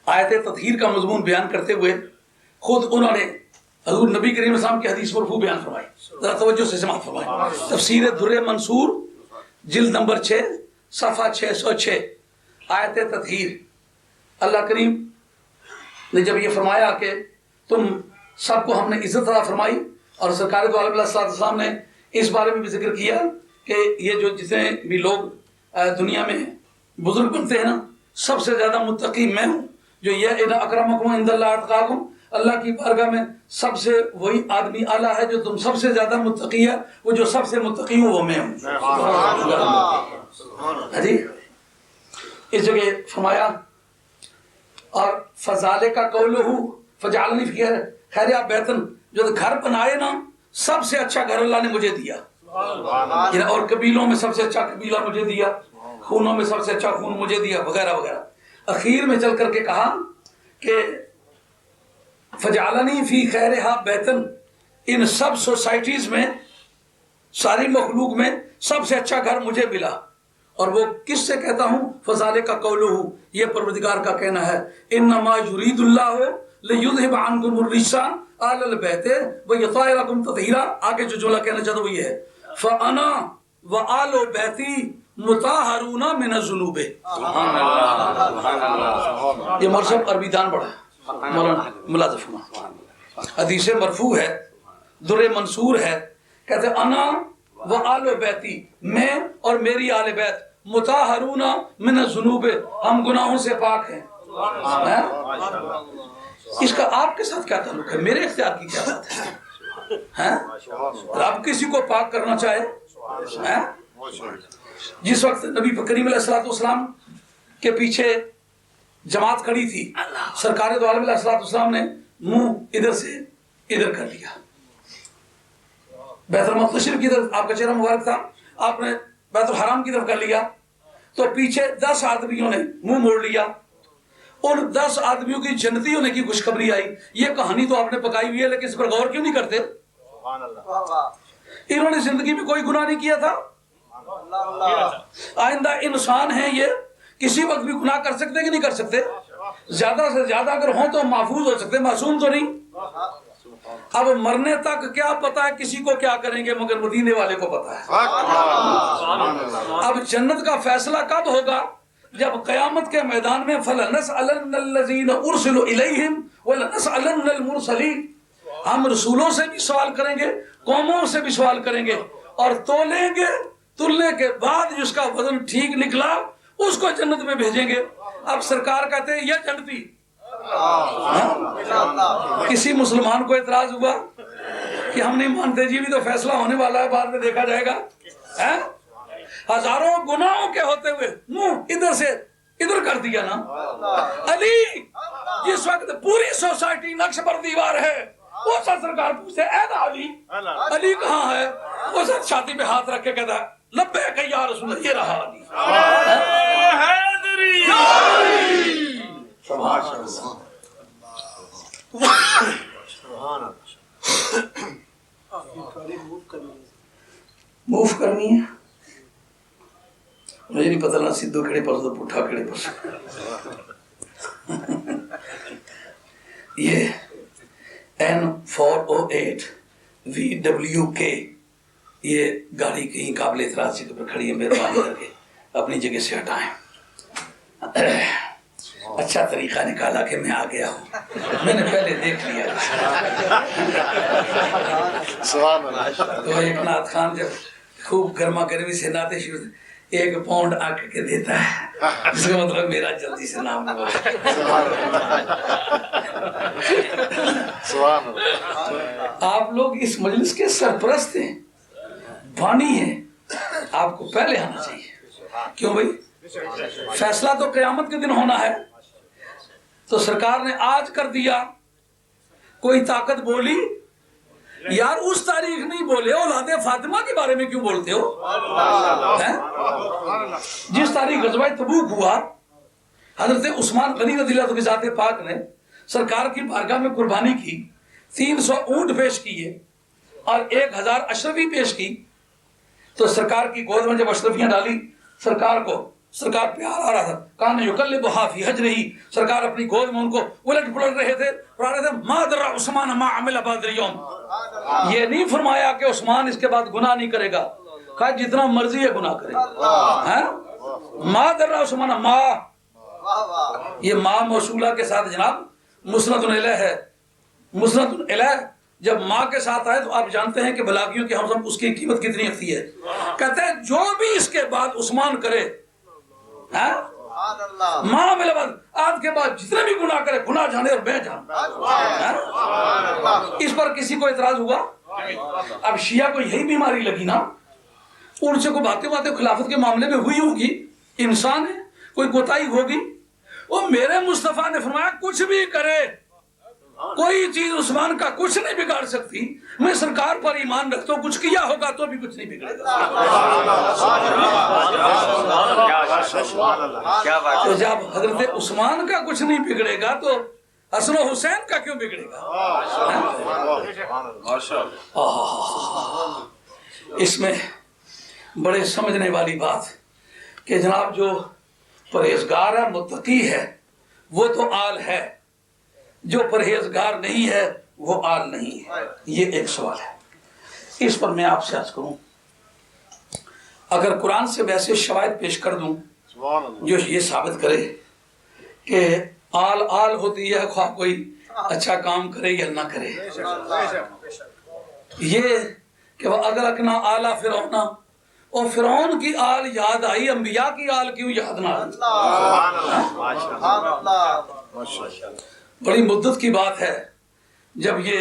آیت تطہیر کا مضمون بیان کرتے ہوئے خود انہوں نے حضور نبی کریم صلی اللہ علیہ وسلم کی حدیث مرفوع بیان فرمائی. ذرا توجہ سے سماعت فرمائیں. تفسیر در منصور جلد نمبر 6 صفحہ 606 آیت تطہیر. اللہ کریم نے جب یہ فرمایا کہ تم سب کو ہم نے عزت عطا فرمائی اور سرکار دو عالم علیہ السلام نے اس بارے میں بھی ذکر کیا کہ یہ جو جتنے بھی لوگ دنیا میں بزرگ بنتے ہیں نا، سب سے زیادہ متقی میں ہوں. جو یہ ان اکرمکم عند اللہ اتقاکم، اللہ کی بارگاہ میں سب سے وہی آدمی اعلیٰ ہے جو تم سب سے زیادہ متقی ہے. وہ جو سب سے متقی ہوں وہ میں ہوں. جی اس جگہ فرمایا اور فضالے کا قولہ فجعلنی فی خیر بیتن، جو گھر بنائے نا سب سے اچھا گھر اللہ نے مجھے دیا. اور قبیلوں میں سب سے اچھا قبیلہ مجھے دیا، خونوں میں سب سے اچھا خون مجھے دیا، وغیرہ وغیرہ. اخیر میں چل کر کے کہا کہ فجعلنی فی خیرہا بیتن، ان سب سوسائٹیز میں ساری مخلوق میں سب سے اچھا گھر مجھے ملا. اور وہ کس سے کہتا ہوں؟ فضالے کا قولہ، یہ پروردگار کا کہنا ہے. انما یرید اللہ لیذھب عنکم الرجس اہل البیت ویطہرکم تطہیرا. آگے جو جملہ کہنا چاہتا ہوں وہ یہ ہے فانا وآل بیتی مطہرون من الذنوب. یہ مرصب عربی دان بڑا ہے، مولانا ملازف حدیث مرفوع ہے، در منصور ہے. کہتے انا وآل بیتی، میں اور میری آل بیت مطہرون من الذنوب، ہم گناہوں سے پاک ہیں. اس کا آپ کے ساتھ کیا تعلق ہے؟ میرے اختیار کی کیا بات ہے؟ رب کسی کو پاک کرنا چاہے. جس وقت نبی کریم علیہ السلام کے پیچھے جماعت کھڑی تھی, سرکار دو عالم علیہ السلام نے منہ ادھر سے ادھر کر لیا, بیت المقدس شریف کی طرف آپ کا چہرہ مبارک تھا, آپ نے بیت الحرام کی طرف کر لیا, تو پیچھے 10 آدمیوں نے منہ موڑ لیا. ان 10 آدمیوں کی جنتی ہونے کی خوشخبری آئی. یہ کہانی تو آپ نے پکائی ہوئی ہے, لیکن اس پر غور کیوں نہیں کرتے؟ انہوں نے زندگی میں کوئی گناہ نہیں کیا تھا. آئندہ انسان ہیں, یہ کسی وقت بھی گناہ کر سکتے کہ نہیں کر سکتے؟ زیادہ سے زیادہ اگر ہوں تو محفوظ ہو سکتے, معصوم تو نہیں. اب مرنے تک کیا پتا ہے کسی کو کیا کریں گے, مگر مدینے والے کو پتا ہے. اب جنت کا فیصلہ کب ہوگا؟ جب قیامت کے میدان میں فَلَنَسْأَلَنَّ الَّذِينَ أُرْسِلُوا إِلَيْهِمْ وَلَنَسْأَلَنَّ الْمُرْسَلِينَ. ہم رسولوں سے بھی سوال کریں گے, قوموں سے بھی سوال کریں گے, اور تولیں گے. تلنے کے بعد جس کا وزن ٹھیک نکلا اس کو جنت میں بھیجیں گے. اب سرکار کہتے ہیں یہ جنتی. کسی مسلمان کو اعتراض ہوا کہ ہم نہیں مانتے جی, بھی تو فیصلہ ہونے والا ہے, بعد میں دیکھا جائے گا. ہزاروں گناہوں کے ہوتے ہوئے منہ ادھر سے ادھر کر دیا نا. علی جس وقت پوری سوسائٹی نقش پر دیوار ہے, وہ سب سرکار پوچھتے اے علی, علی کہاں ہے؟ وہ سب چھاتی پہ ہاتھ رکھ کے کہتا ہے لبیک یا رسول اللہ, یہ رہا علی. موو کرنی ہے, مجھے نہیں پتہ نا سیدھو کھڑے پاس تو پٹھا کھڑے پاس. یہ N408 VWK یہ گاڑی کہیں قابل اعتراض جگہ پر کھڑی ہے, مہربانی کر کے اپنی جگہ سے ہٹائیں. اچھا طریقہ نکالا کہ میں آ گیا ہوں, میں نے پہلے دیکھ لیا. تو ایک نعت خان جب خوب گرما گرمی سے نعتیں شروع 1 پاؤنڈ آکھ کے دیتا ہے, اس کا مطلب میرا جلدی سے نام ہوا. آپ لوگ اس مجلس کے سرپرست ہیں, بانی ہیں, آپ کو پہلے آنا چاہیے. کیوں بھائی؟ فیصلہ تو قیامت کے دن ہونا ہے. تو سرکار نے آج کر دیا. کوئی طاقت بولی یار اس تاریخ نہیں بولے, اولاد فاطمہ کے بارے میں کیوں بولتے ہو؟ جس تاریخ غزوہ تبوک ہوا, حضرت عثمان غنی رضی اللہ عنہ کی ذات پاک نے سرکار کی بارگاہ میں قربانی کی, 300 اونٹ پیش کیے اور 1000 اشرفی پیش کی. تو سرکار کی گود میں جب اشرفیاں ڈالی, سرکار پیار آ رہا تھا. کان یقلبھا فی حجرہ, سرکار اپنی گود میں ان کو الٹ پلٹ رہے تھے, پڑھا رہے تھے ما در عثمان ما عمل بعد اليوم. یہ نہیں فرمایا کہ عثمان اس کے بعد گناہ نہیں کرے گا, کہا جتنا مرضی ہے گناہ کرے. ما در عثمان ما, یہ ما موصولہ کے ساتھ جناب مسند الیہ ہے. مسند الیہ جب ماں کے ساتھ آئے تو آپ جانتے ہیں کہ بلاغیوں کی ہم اس کی قیمت کتنی ہوتی ہے. کہتے ہیں جو بھی اس کے بعد عثمان کرے, ماں میرے بعد آج کے بعد جتنے بھی گناہ کرے, گناہ جانے اور میں جان. اس پر کسی کو اعتراض ہوا؟ اب شیعہ کو یہی بیماری لگی نا, ان سے کو باتیں خلافت کے معاملے میں ہوئی ہوگی, انسان ہے, کوئی کوتاہی ہوگی. وہ میرے مصطفیٰ نے فرمایا کچھ بھی کرے, کوئی چیز عثمان کا کچھ نہیں بگاڑ سکتی. میں سرکار پر ایمان رکھتا ہوں, کچھ کیا ہوگا تو بھی کچھ نہیں بگڑے گا. تو جب حضرت عثمان کا کچھ نہیں بگڑے گا تو حسن و حسین کا کیوں بگڑے گا؟ اس میں بڑے سمجھنے والی بات کہ جناب جو پرہیزگار ہے, متقی ہے, وہ تو آل ہے, جو پرہیزگار نہیں ہے وہ آل نہیں ہے. یہ ایک سوال ہے. اس پر میں آپ سے عرض کروں, اگر قرآن سے ویسے شواہد پیش کر دوں جو یہ ثابت کرے کہ آل ہوتی ہے خواہ کوئی اچھا کام کرے یا نہ کرے. یہ کہ وہ اگر اکنا آلہ فرعون, اور فرعون کی آل یاد آئی, انبیاء کی آل کیوں یاد نہ آئی؟ بڑی مدت کی بات ہے جب یہ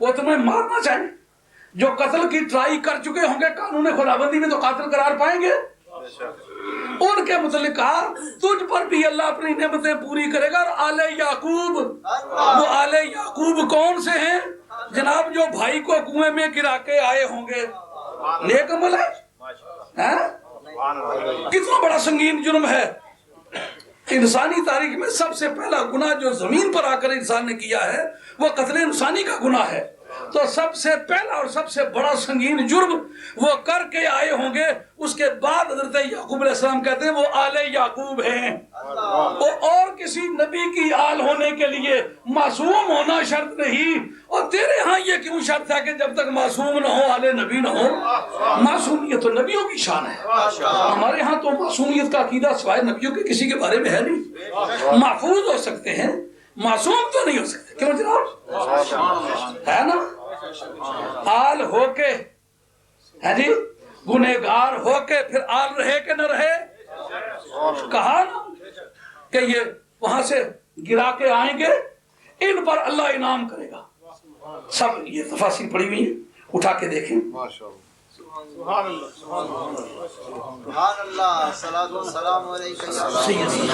وہ تمہیں مارنا چاہیں؟ جو قتل کی ٹرائی کر چکے ہوں گے قانون خدابندی میں تو قاتل قرار پائیں گے؟ ان کے متعلق کہا تجھ پر بھی اللہ اپنی نعمتیں پوری کرے گا. اور آل یعقوب، وہ آل یعقوب کون سے ہیں جناب؟ جو بھائی کو کنویں میں گرا کے آئے ہوں گے. نیک عمل ہے، کتنا بڑا سنگین جرم ہے. انسانی تاریخ میں سب سے پہلا گناہ جو زمین پر آ کر انسان نے کیا ہے وہ قتل انسانی کا گناہ ہے. تو سب سے پہلا اور سب سے بڑا سنگین جرم وہ کر کے آئے ہوں گے. اس کے بعد حضرت یعقوب علیہ السلام کہتے ہیں وہ آل یعقوب ہیں. وہ اور کسی نبی کی آل ہونے کے لیے معصوم ہونا شرط نہیں. اور تیرے ہاں یہ کیوں شرط ہے کہ جب تک معصوم نہ ہو آل نبی نہ ہو؟ معصومیت تو نبیوں کی شان ہے. ہمارے ہاں تو معصومیت کا عقیدہ سوائے نبیوں کے کسی کے بارے میں ہے نہیں. محفوظ ہو سکتے ہیں، معصوم تو نہیں ہو سکتے. کیوں جناب؟ ہے نا؟ آل ہو کے ہے جی، گنہگار ہو کے پھر آل رہے کہ نہ رہے؟ کہا نا کہ یہ وہاں سے گرا کے آئیں گے، ان پر اللہ انعام کرے گا. سب یہ تفاصیل پڑی ہوئی ہیں، اٹھا کے دیکھیں. سبحان اللہ. صلاۃ والسلام علیکم یا سیدی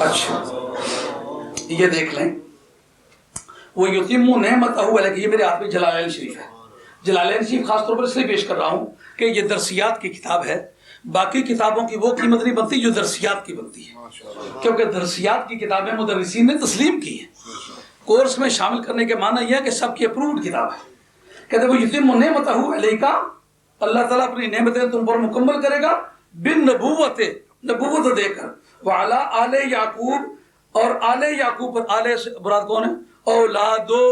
اچھا یہ دیکھ لیں، وہ یتیم نعمتہ علیہ. یہ میرے ہاتھ میں جلالین شریف ہے. جلالین شریف خاص طور پر اس لیے پیش کر رہا ہوں کہ یہ درسیات کی کتاب ہے. باقی کتابوں کی وہ قیمت نہیں بنتی جو درسیات کی بنتی ہے، کیونکہ درسیات کی کتابیں مدرسین نے تسلیم کی ہیں. کورس میں شامل کرنے کے معنی یہ ہے کہ سب کی اپروڈ کتاب ہے. کہتے ہیں وہ یتیم نعمتہ علیہ کا، اللہ تعالیٰ اپنی نعمتیں تم پر مکمل کرے گا بن نبوت، نبوت دے کر. وعلی آل یعقوب، اور آل یعقوب پر آل سے مراد کون ہے؟ اولادو،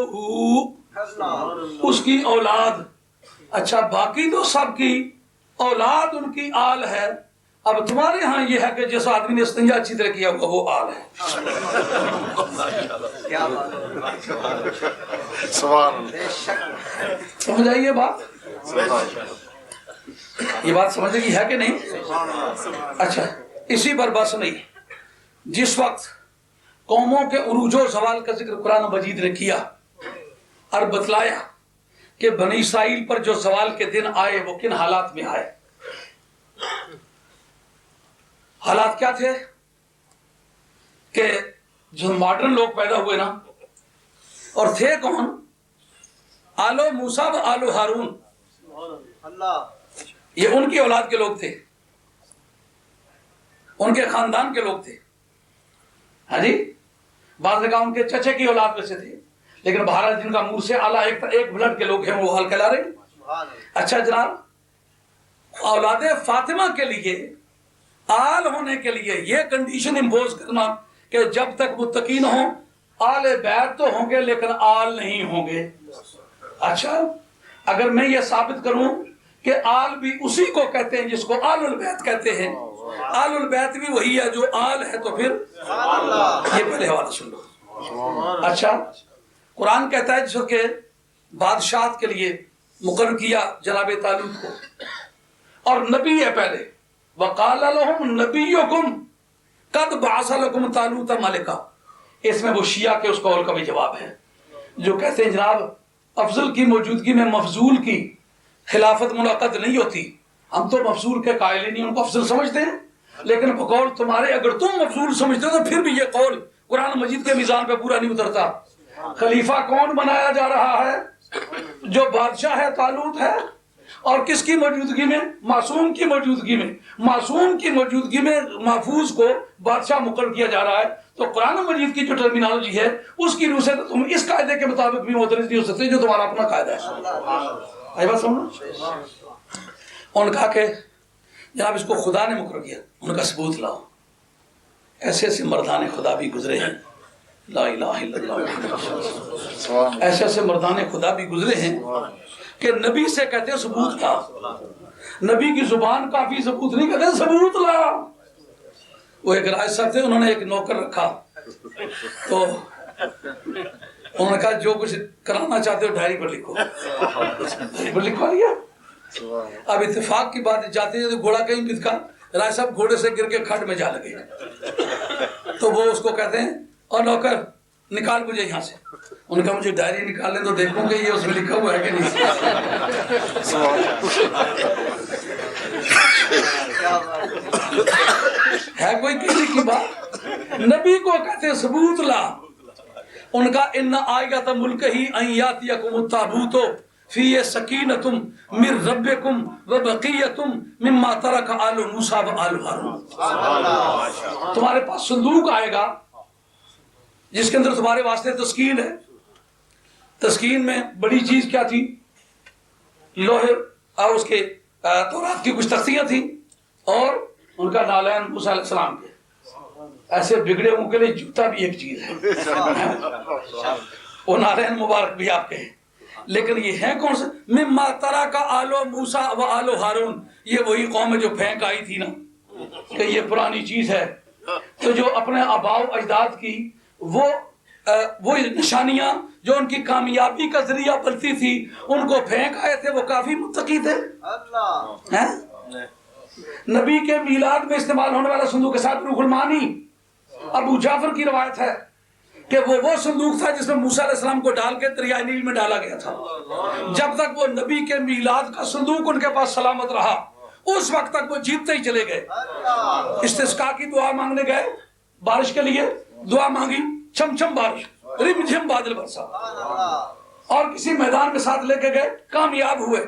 اس کی اولاد. اچھا باقی تو سب کی اولاد ان کی آل ہے. اب تمہارے ہاں یہ ہے کہ جس آدمی نے استنجا اچھی طرح کیا ہوگا وہ آل ہے. سمجھ آئی یہ بات؟ یہ بات سمجھنے کی ہے کہ نہیں؟ اچھا اسی پر بس نہیں. جس وقت قوموں کے عروج و زوال کا ذکر قرآن مجید نے کیا اور بتلایا کہ بنی اسرائیل پر جو زوال کے دن آئے وہ کن حالات میں آئے. حالات کیا تھے کہ جو ماڈرن لوگ پیدا ہوئے نا، اور تھے کون؟ آلو موسیٰ و آلو ہارون، یہ ان کی اولاد کے لوگ تھے، ان کے خاندان کے لوگ تھے. ہاں جی، بعض نے کہا ان کے چچے کی اولاد میں سے تھے، لیکن بہرحال جن کا منہ سے اعلیٰ ایک بلڈ کے لوگ ہیں وہ حال کہلا رہے. اچھا جناب، اولاد فاطمہ کے لیے آل ہونے کے لیے یہ کنڈیشن امپوز کرنا کہ جب تک متقین ہوں آل بیت تو ہوں گے لیکن آل نہیں ہوں گے. اچھا اگر میں یہ ثابت کروں کہ آل بھی اسی کو کہتے ہیں جس کو آل البیت کہتے ہیں، آل البیت بھی وہی ہے جو آل ہے، تو پھر یہ پہلے حوالہ سن لو. اچھا قرآن کہتا ہے جس کے بادشاہت کے لیے مقرر کیا جناب طالوت کو، اور نبی ہے پہلے. وقال لهم نبیکم قد بعث لکم طالوت ملکا. اس میں وہ شیعہ کے اس قول کا بھی جواب ہے جو کہتے ہیں جناب افضل کی موجودگی میں مفضول کی خلافت منعقد نہیں ہوتی. ہم تو مفضول کے قائل ہی نہیں، ان کو افضل سمجھتے ہیں، لیکن قول تمہارے اگر تم مفضول سمجھتے ہو تو پھر بھی یہ قول قرآن مجید کے میزان پہ پورا نہیں اترتا. خلیفہ کون بنایا جا رہا ہے؟ جو بادشاہ ہے طالوت ہے، اور کس کی موجودگی میں؟ معصوم کی موجودگی میں. معصوم کی موجودگی میں محفوظ کو بادشاہ مقرر کیا جا رہا ہے. تو قرآن مجید کی جو ٹرمینالوجی ہے اس کی روح سے تو تم اس قاعدے کے مطابق بھی معترض نہیں ہو سکتے جو تمہارا اپنا قاعدہ ہے. آئی بات سمجھنا؟ انہوں نے کہا کہ جناب اس کو خدا نے مقرر کیا. ان کا ثبوت لاؤ. ایسے ایسے مردان خدا بھی گزرے ہیں، لا الہ الا اللہ، ایسے ایسے مردان خدا بھی گزرے ہیں کہ نبی سے کہتے ہیں ثبوت لا. نبی کی زبان کافی ثبوت نہیں، کہتے ہیں ثبوت لا. وہ ایک راج صاحب تھے، انہوں نے ایک نوکر رکھا، تو انہوں نے کہا جو کچھ کرانا چاہتے ہو ڈائری پر لکھو. ڈائری پر لکھوا لیا. اب اتفاق کی بات جاتے ہیں تو گھوڑا کہیں بتکا, رائے صاحب گھوڑے سے گر کے کھڈ میں جا لگے. تو وہ اس کو کہتے ہیں اور نوکر نکال مجھے یہاں سے. انہوں نے کہا مجھے ڈائری نکالیں تو دیکھوں کہ یہ اس میں لکھا ہوا ہے کہ نہیں. ہے کوئی کسی کی بات؟ نبی کو کہتے ہیں ثبوت لا. ان کا ان آیت ملک ہی ان یاتیکم التابوت فی سکینۃ من ربکم وبقیۃ مما ترک آل موسیٰ و آل ہارون. تمہارے پاس صندوق آئے گا جس کے اندر تمہارے واسطے تسکین ہے. تسکین میں بڑی چیز کیا تھی؟ لوہے اور اس کے تورات کی کچھ تختیاں تھیں اور ان کا نالین موسیٰ علیہ السلام کے. ایسے بگڑے ہوں کے لیے جوتا بھی ایک چیز ہے, وہ نالین مبارک بھی آپ کے ہیں. لیکن یہ ہے کون سے؟ مما ترک آل موسیٰ و آل ہارون. یہ وہی قوم ہے جو پھینک آئی تھی نا کہ یہ پرانی چیز ہے. تو جو اپنے آباء و اجداد کی وہ نشانیاں جو ان کی کامیابی کا ذریعہ بنتی تھی ان کو پھینک آئے تھے, وہ کافی متقی تھے. نبی کے میلاد میں استعمال ہونے والا صندوق ساتھ روح المانی, ابو جعفر کی روایت ہے کہ وہ صندوق تھا جس میں موسیٰ علیہ السلام کو ڈال کے دریائے نیل میں ڈالا گیا تھا. جب تک وہ نبی کے میلاد کا صندوق ان کے پاس سلامت رہا اس وقت تک وہ جیتتے ہی چلے گئے. استسقاء کی دعا مانگنے گئے, بارش کے لیے دعا مانگی, چھم چھم بارش, رم جھم بادل برسا, اور کسی میدان میں ساتھ لے کے گئے, کامیاب ہوئے.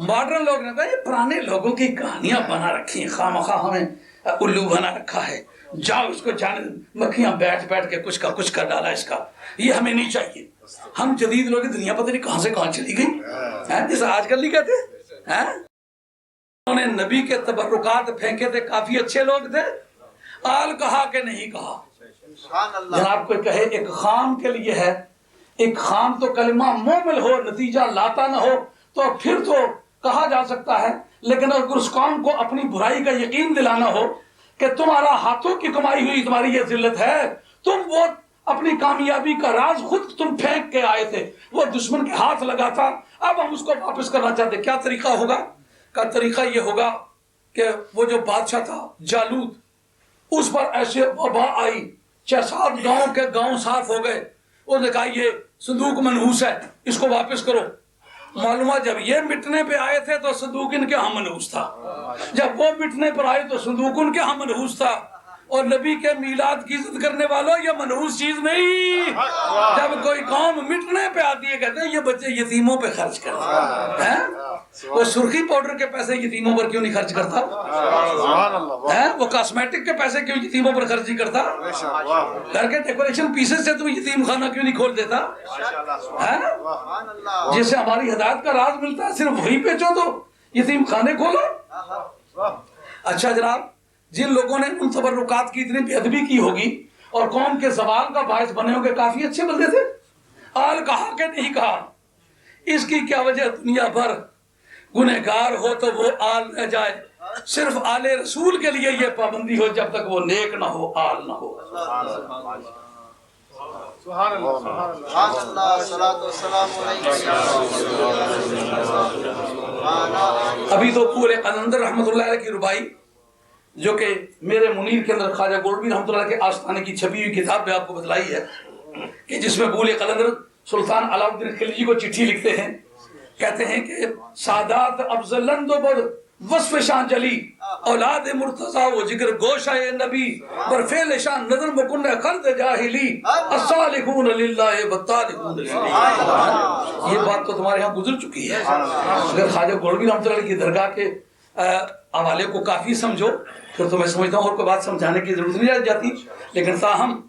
ماڈرن لوگ نے کہا یہ پرانے لوگوں کی کہانیاں بنا رکھی ہیں, خواہ مخواہ ہمیں الو بنا رکھا ہے, جاؤ اس کو جانے, مکھیاں بیٹھ بیٹھ کے کچھ کا کچھ کر ڈالا اس کا, یہ ہمیں نہیں چاہیے. ہم جدید لوگ دنیا پتہ نہیں کہاں سے کہاں چلی گئی, جیسے آج کل نہیں کہتے. انہوں نے نبی کے تبرکات پھینکے تھے, کافی اچھے لوگ تھے. آل کہا کہ نہیں کہا. جناب کوئی کہے ایک خام کے لیے ہے, ایک خام تو کلمہ مومل ہو نتیجہ لاتا نہ ہو تو پھر تو کہا جا سکتا ہے. لیکن اگر اس قوم کو اپنی برائی کا یقین دلانا ہو کہ تمہارا ہاتھوں کی کمائی ہوئی تمہاری یہ ذلت ہے, تم وہ اپنی کامیابی کا راز خود تم پھینک کے آئے تھے, وہ دشمن کے ہاتھ لگا تھا, اب ہم اس کو واپس کرنا چاہتے. کیا طریقہ ہوگا؟ کا طریقہ یہ ہوگا کہ وہ جو بادشاہ تھا جالوت, اس پر ایسے وبا آئی, 6-7 گاؤں کے گاؤں صاف ہو گئے. انہوں نے کہا یہ صندوق منحوس ہے, اس کو واپس کرو. معلومات جب یہ مٹنے پہ آئے تھے تو صندوق ان کے ہاں منحوس تھا, جب وہ مٹنے پر آئے تو صندوق ان کے ہاں منحوس تھا. اور نبی کے میلاد کی عزت کرنے والوں یہ منحوس چیز نہیں. جب کوئی قوم مٹنے پہ آتی ہے کہتے ہیں یہ بچے یتیموں پہ خرچ کرتے ہیں. وہ سرخی پاؤڈر کے پیسے یتیموں پر کیوں نہیں خرچ کرتا؟ وہ کاسمیٹک کے پیسے کیوں یتیموں پر خرچ نہیں کرتا؟ گھر کے ڈیکوریشن پیسز سے تم یتیم خانہ کیوں نہیں کھول دیتا؟ جسے ہماری ہدایت کا راز ملتا ہے صرف وہی بیچو تو یتیم خانے کھولو. اچھا جناب, جن لوگوں نے ان تبرکات کی اتنی بے ادبی کی ہوگی اور قوم کے زوال کا باعث بنے ہوں گے, کافی اچھے بندے تھے. آل کہا کہ نہیں کہا, اس کی کیا وجہ؟ دنیا بھر گنہگار ہو تو وہ آل نہ جائے, صرف آل رسول کے لیے یہ پابندی ہو جب تک وہ نیک نہ ہو آل نہ ہو. ابھی تو پورے قلندر رحمۃ اللہ علیہ کی ربائی جو کہ میرے منیر کے اندر خواجہ گولڈوی رحمۃ اللہ کے آستانے کی چھپی ہوئی کتاب میں آپ کو بتلائی ہے کہ جس میں بول قلندر سلطان علاء الدین خلجی کو چٹھی لکھتے ہیں, کہتے ہیں کہ سادات افضلند و بد وصف شان جلی اولاد مرتضی و جگر گوشہ نبی برفعل شان نظر مکن خرد جاہلی الصالحون للہ والطالحون للہ. یہ بات تو تمہارے ہاں گزر چکی ہے. اگر خواجہ گولڈوی رحمۃ اللہ کی درگاہ کے حوالے کو کافی سمجھو پھر تو میں سمجھتا ہوں اور کوئی بات سمجھانے کی ضرورت نہیں رہ جاتی. لیکن تاہم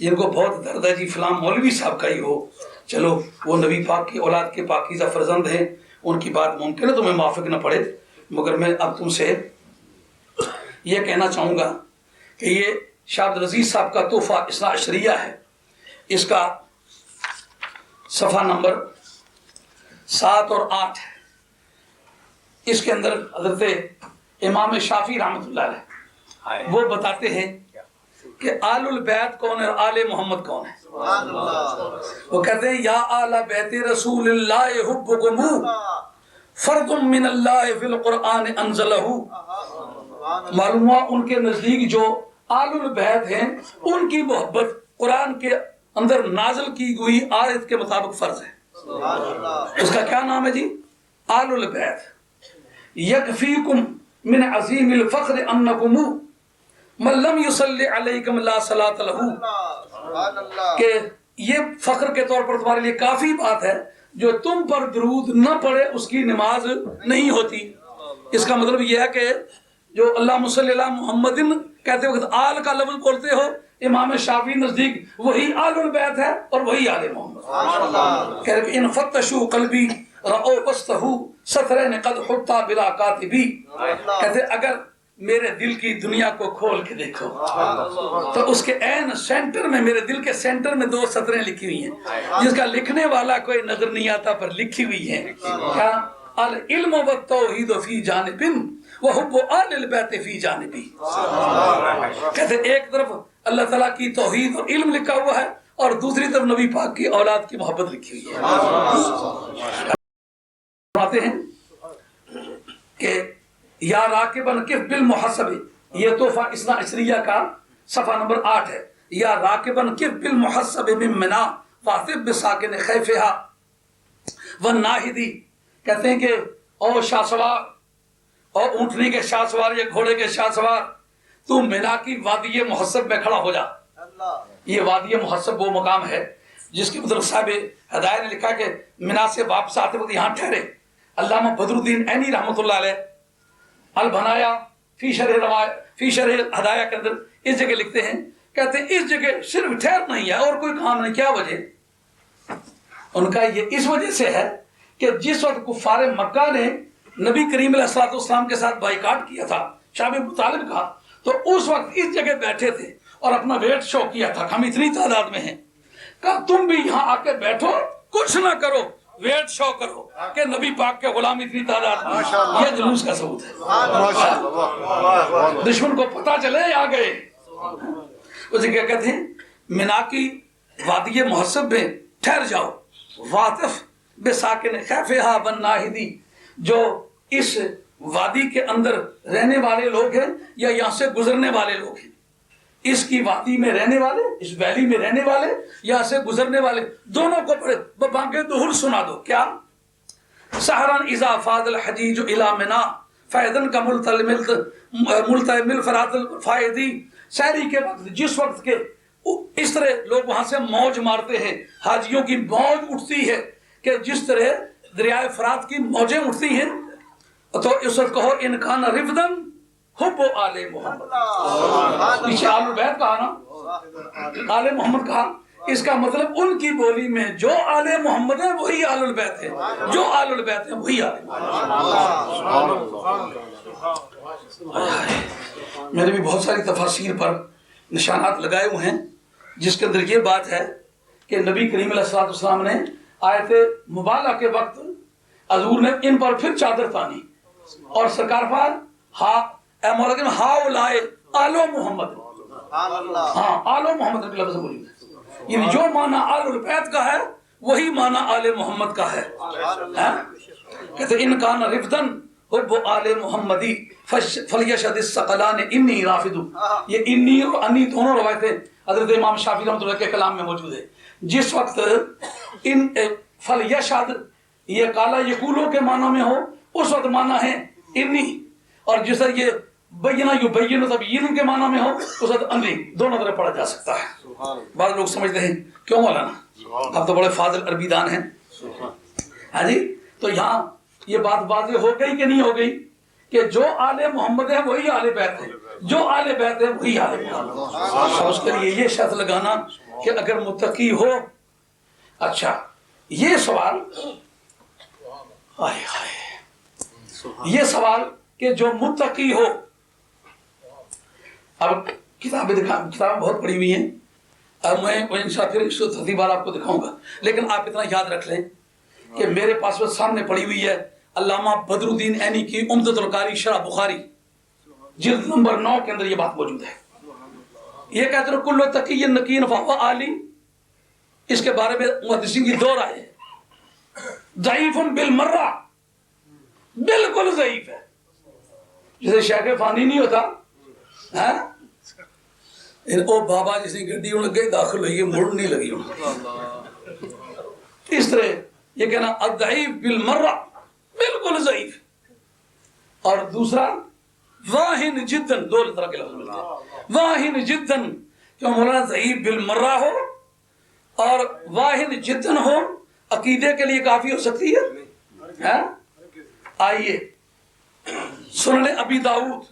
ان کو بہت درد ہے جی فلاں مولوی صاحب کا ہی ہو, چلو وہ نبی پاک کی اولاد کے پاکیزہ فرزند ہیں, ان کی بات ممکن ہے تمہیں موافق نہ پڑے, مگر میں اب تم سے یہ کہنا چاہوں گا کہ یہ شاہ عبد العزیز صاحب کا تحفہ اثنا عشریہ ہے, اس کا صفحہ نمبر 7 اور 8 ہے. اس کے اندر حضرت امام شافعی رحمۃ اللہ علیہ وہ بتاتے ہیں کہ آل البیت کون ہے اور آل محمد کون ہے. وہ کہتے ہیں یا آل بیت رسول اللہ حبکم فرد من اللہ فی القرآن انزلہ. معلوم ہوا ان کے نزدیک جو آل البیت ہیں ان کی محبت قرآن کے اندر نازل کی گئی آیت کے مطابق فرض ہے. اس کا کیا نام ہے جی؟ آل البیت. یکفیکم من عظیم الفخر انکم من لم یصلی علیکم لا صلاۃ لہ. کہ یہ فخر کے طور پر تمہارے لیے کافی بات ہے جو تم پر درود نہ پڑھے اس کی نماز نہیں ہوتی. اس کا مطلب یہ ہے کہ جو اللہم صلی علی محمد کہتے وقت آل کا لفظ بولتے ہو امام شافعی نزدیک وہی آل البیت ہے اور وہی آل محمد. کہہ رہے کہ ان فتشوا قلبی رأوا وسطہ سطرین قد حطا بلا کاتبی. کہتے اگر میرے دل کی دنیا کو کھول کے دیکھو تو اس کے عین سینٹر میں میرے دل کے سینٹر میں 2 سطریں لکھی ہوئی ہیں جس کا لکھنے والا کوئی نظر نہیں آتا پر لکھی ہوئی ہیں. کیا؟ العلم والتوحید فی جانب وحب آل البیت فی جانبی. کہتے ایک طرف اللہ تعالیٰ کی توحید اور علم لکھا ہوا ہے اور دوسری طرف نبی پاک کی اولاد کی محبت لکھی ہوئی ہے. باتیں ہیں کہ یا راکبن کف بالمحسب، یہ تحفہ اثنا عشریہ کا صفحہ نمبر 8 ہے. یا راکبن کف بالمحسب من منا فاطب بساکن خیفہا والناہدی. کہتے ہیں کہ او شاہ سوار، او اونٹنی کے شاہ سوار یا گھوڑے کے شاہ سوار، تو منا کی وادی محسب میں کھڑا ہو جا. یہ وادی محسب وہ مقام ہے جس کے مطلب صاحب ہدایت نے لکھا کہ منا سے واپس آتے وقت یہاں ٹھہرے. علامہ بدر الدین عینی رحمۃ اللہ علیہ البنایا فی شرح ہدایہ کے اندر اس جگہ لکھتے ہیں، کہتے ہیں اس جگہ صرف ٹھہر نہیں ہے اور کوئی کام نہیں. کیا وجہ؟ ان کا یہ اس وجہ سے ہے کہ جس وقت کفار مکہ نے نبی کریم علیہ الصلوۃ والسلام کے ساتھ بائیکاٹ کیا تھا شعب ابو طالب کا، تو اس وقت اس جگہ بیٹھے تھے اور اپنا ویٹ شو کیا تھا کہ ہم اتنی تعداد میں ہیں. کہا تم بھی یہاں آ کے بیٹھو، کچھ نہ کرو، ویٹ شو کرو کہ نبی پاک کے غلام اتنی تعداد میں. یہ جلوس کا ثبوت ہے. دشمن کو پتا چلے آ گئے. اسے کیا کہتے ہیں؟ منا کی وادی محسب میں ٹھہر جاؤ. واطف بساکن خیفہا والناہدی، جو اس وادی کے اندر رہنے والے لوگ ہیں یا یہاں سے گزرنے والے لوگ ہیں، اس کی وادی میں رہنے والے، اس ویلی میں رہنے والے، یہاں سے گزرنے والے، دونوں کو پڑھے بانگ دہل سنا دو. کیا؟ سحرن اذا فاض الحجیج الی منا فیدن کا ملتمل فرات الفائدی. سحری کے وقت جس وقت کے اس طرح لوگ وہاں سے موج مارتے ہیں، حاجیوں کی موج اٹھتی ہے کہ جس طرح دریائے فرات کی موجیں اٹھتی ہیں، تو اس وقت کہو انکان رفدن حب آل محمد. پیچھے آل البیت کہا نا، آل محمد کہا. اس کا مطلب ان کی بولی میں جو آل محمد ہے وہی آل البیت ہے، جو آل البیت ہے وہی آل محمد. میں نے بھی بہت ساری تفاسیر پر نشانات لگائے ہوئے ہیں جس کے اندر یہ بات ہے کہ نبی کریم علیہ الصلوۃ والسلام نے آیت مبالغہ کے وقت حضور نے ان پر پھر چادر تانی اور سرکار پر اے مولا ہاؤلائے آلو محمد، ہاں آلو محمد کا لفظ موجود ہے. یعنی جو معنی آل البیت کا ہے وہی معنی آل محمد کا ہے. کہتے ان کان رفدن حب آل محمدی فلیشہد الثقلان انی رافد. یہ انی اور انی دونوں روایتیں حضرت امام شافعی رحمۃ اللہ کے کلام میں موجود ہے. جس وقت ان فلیشہد یہ کالا یقولوں کے معنی میں ہو اس وقت معنی ہے انی، اور جس وقت یہ بینہ یبین تبیین کے معنی میں ہو اس وقت انی، دونوں طرح پڑھا جا سکتا ہے. بعض لوگ سمجھتے ہیں کیوں مولانا آپ تو بڑے فاضل عربی دان ہیں، ہاں جی، تو یہاں یہ بات واضح ہو گئی کہ نہیں ہو گئی کہ جو آل محمد ہے وہی آل بیت ہے، جو آل بیت ہے وہی آل محمد. اس کے لیے یہ شرط لگانا کہ اگر متقی ہو. اچھا یہ سوال یہ سوال کہ جو متقی ہو، اب کتابیں بہت پڑھی ہوئی ہیں، اب میں انشاءاللہ پھر اس کو ترتیب بار آپ کو دکھاؤں گا، لیکن آپ اتنا یاد رکھ لیں کہ میرے پاس وہ سامنے پڑھی ہوئی ہے علامہ بدر الدین عینی کی عمدۃ القاری شرح بخاری جلد نمبر 9 کے اندر یہ بات موجود ہے. یہ کہتے ہیں کلو تقی نقین فہو عالی، اس کے بارے میں محدثین کی دو رائے ہیں۔ ضعیف بالمرہ، بالکل ضعیف ہے، جیسے شیخ فانی نہیں ہوتا او بابا جس نے گڈی ان گئی داخل ہوئی مڑ نہیں لگی ان، اس طرح یہ کہنا الضعیف بالمرہ بالکل ضعیف۔ اور دوسرا واہن جدن، دو طرح کے لفظ ملتے ہیں، واہن جدن، کیوں مولانا ضعیف بالمرہ ہو اور واہن جدن ہو عقیدے کے لیے کافی ہو سکتی ہے؟ آئیے سنن ابی داؤد،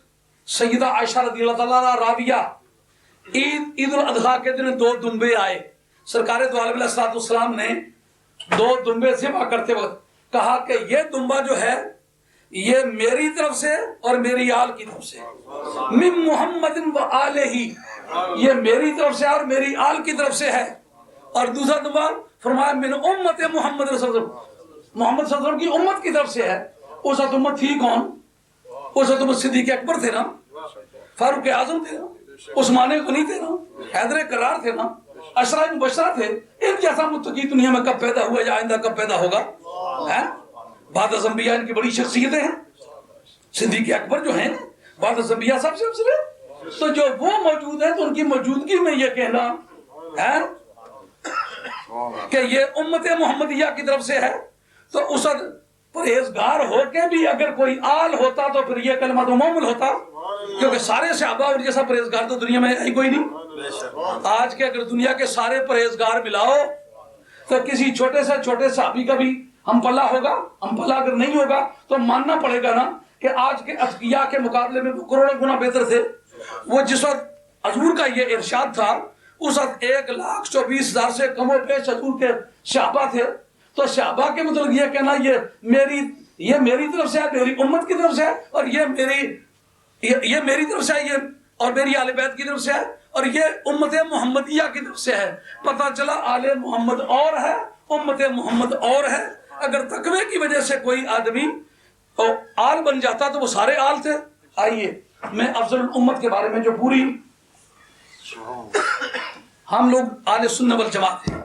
سیدہ عائشہ رضی اللہ تعالیٰ عنہا راویہ، عید الاضحیٰ کے دن دو دمبے آئے، سرکار دو عالم علیہ السلام نے دو دمبے ذبح کرتے وقت کہا کہ یہ دمبا جو ہے یہ میری طرف سے اور میری آل کی طرف سے، من محمد و آلہ، یہ میری طرف سے اور میری آل کی طرف سے ہے۔ اور دوسرا دمبا فرمایا من امت محمد رسول اللہ، محمد صلی اللہ علیہ وسلم کی امت کی طرف سے ہے۔ اس وقت امت تھی کون؟ اس وقت امت صدیق اکبر تھے نا، فاروق اعظم تھے نا، عثمان غنی تھے نا، حیدر کرار تھے نا، عشرہ مبشرہ تھے۔ ان جیسا متقی دنیا میں کب پیدا ہوا یا آئندہ کب پیدا ہوگا؟ بعد از انبیاء ان کی بڑی شخصیتیں ہیں، صدیق اکبر جو ہیں بعد از انبیاء سب سے افضل ہے۔ تو جو وہ موجود ہیں تو ان کی موجودگی میں یہ کہنا ہے کہ یہ امت محمدیہ کی طرف سے ہے، تو اس وقت پرہیزگار ہو کے بھی اگر کوئی آل ہوتا تو پھر یہ کلمہ تو معمول ہوتا، کیونکہ سارے صحابہ اور جیسا پرہیزگار تو دنیا میں ہے کوئی نہیں۔ آج کے اگر دنیا کے سارے پرہیزگار ملاؤ تو کسی چھوٹے سے چھوٹے صحابی کا بھی ہم پلہ ہوگا، ہم پلہ اگر نہیں ہوگا تو ماننا پڑے گا نا کہ آج کے اتقیاء کے مقابلے میں وہ کروڑوں گنا بہتر تھے۔ وہ جس وقت حضور کا یہ ارشاد تھا اس وقت 1,24,000 سے کم و بیش حضور کے صحابہ تھے، تو صحابہ کے مطلب یہ کہنا یہ میری طرف سے ہے، میری امت کی طرف سے ہے، اور یہ میری طرف سے ہے، یہ اور میری آل بیت کی طرف سے ہے، اور یہ امت محمدیہ کی طرف سے ہے۔ پتہ چلا آل محمد اور ہے، امت محمد اور ہے۔ اگر تقوی کی وجہ سے کوئی آدمی آل بن جاتا تو وہ سارے آل تھے۔ آئیے میں افضل الامت کے بارے میں جو پوری، ہم لوگ آل سنت والجماعت ہیں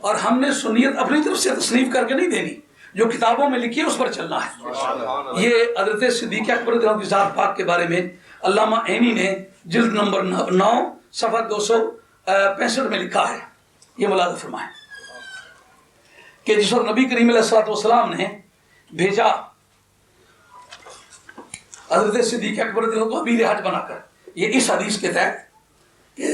اور ہم نے سنیت اپنی طرف سے تصنیف کر کے نہیں دینی، جو کتابوں میں لکھی ہے اس پر چلنا ہے۔ یہ حضرت صدیق اکبر رضی اللہ عنہ کی ذات پاک کے بارے میں علامہ عینی نے جلد نمبر 9 صفحہ 265 میں لکھا ہے۔ یہ ملاحظہ فرمائیں کہ جس وقت نبی کریم علیہ السلام نے بھیجا حضرت صدیق اکبر رضی اللہ عنہ کو امیر حج بنا کر، یہ اس حدیث کے تحت کہ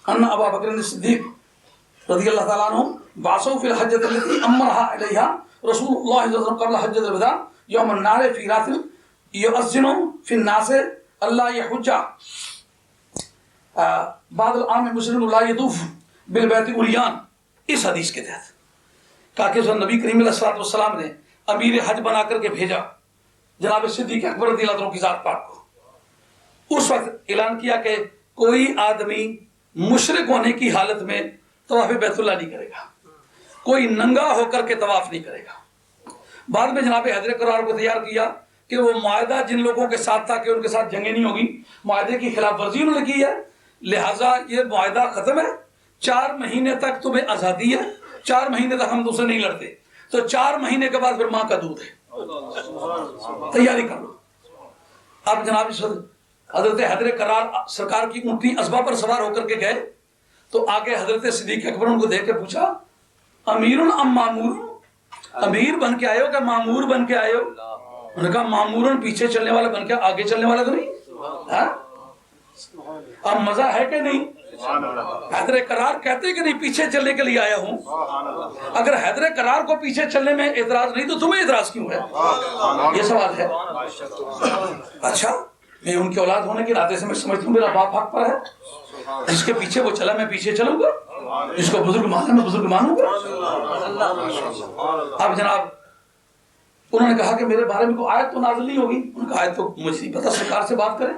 ان ابا بکر صدیق رضی اللہ تعالیٰ عنہ باسو فی الحجۃ التي امرها الیہا رسول اللہ صلی اللہ علیہ وسلم قبل حجۃ الوداع یوم النار فی رات یؤذن فی الناس اللہ یحج بعد العام مسلم لا یطوف بالبیت عریان، اس حدیث کے تحت کہا کہ نبی کریم علیہ السلام نے امیر حج بنا کر کے بھیجا جناب صدیق اکبر رضی اللہ عنہ کی ذات پاک کو۔ اس وقت اعلان کیا کہ کوئی آدمی مشرک ہونے کی حالت میں طواف بیت اللہ نہیں کرے گا، کوئی ننگا ہو کر کے طواف نہیں کرے گا۔ بعد میں جناب حیدر کرار کو تیار کیا کہ وہ معاہدہ جن لوگوں کے ساتھ تھا کہ ان کے ساتھ جنگیں نہیں ہوگی، معاہدے کی خلاف ورزی انہوں نے کی ہے، لہٰذا یہ معاہدہ ختم ہے، 4 مہینے تک تمہیں آزادی ہے، 4 مہینے تک ہم دوسرے نہیں لڑتے، تو 4 مہینے کے بعد پھر ماں کا دودھ ہے، تیاری کر لو۔ اب جناب حضرت حیدر کرار سرکار کی اونٹنی ازبا پر سوار ہو کر کے گئے تو آگے حضرت صدیق اکبر ان کو دیکھ کے پوچھا امیر ام معمور، امیر بن کے آئے ہو کہ معمور بن کے آئے ہو؟ انہوں نے کہا معمورن پیچھے چلنے والا بن کے، آگے چلنے والا تو نہیں۔ اب مزہ ہے کہ نہیں؟ حیدر کرار کہتے کہ نہیں پیچھے چلنے کے لیے آیا ہوں۔ اگر حیدر کرار کو پیچھے چلنے میں اعتراض نہیں تو تمہیں اعتراض کیوں ہے؟ یہ سوال ہے۔ اچھا میں ان کی اولاد ہونے کے ناطے سے میں سمجھتا ہوں میرا باپ حق پر ہے، جس کے پیچھے وہ چلا میں پیچھے چلوں گا، جس کو بزرگ مانا میں بزرگ مانوں گا۔ اب جناب انہوں نے کہا کہ میرے بارے میں کوئی آیت تو نازل نہیں ہوگی؟ انہوں نے کہا آیت تو مجھے نہیں پتا، سرکار سے بات کریں۔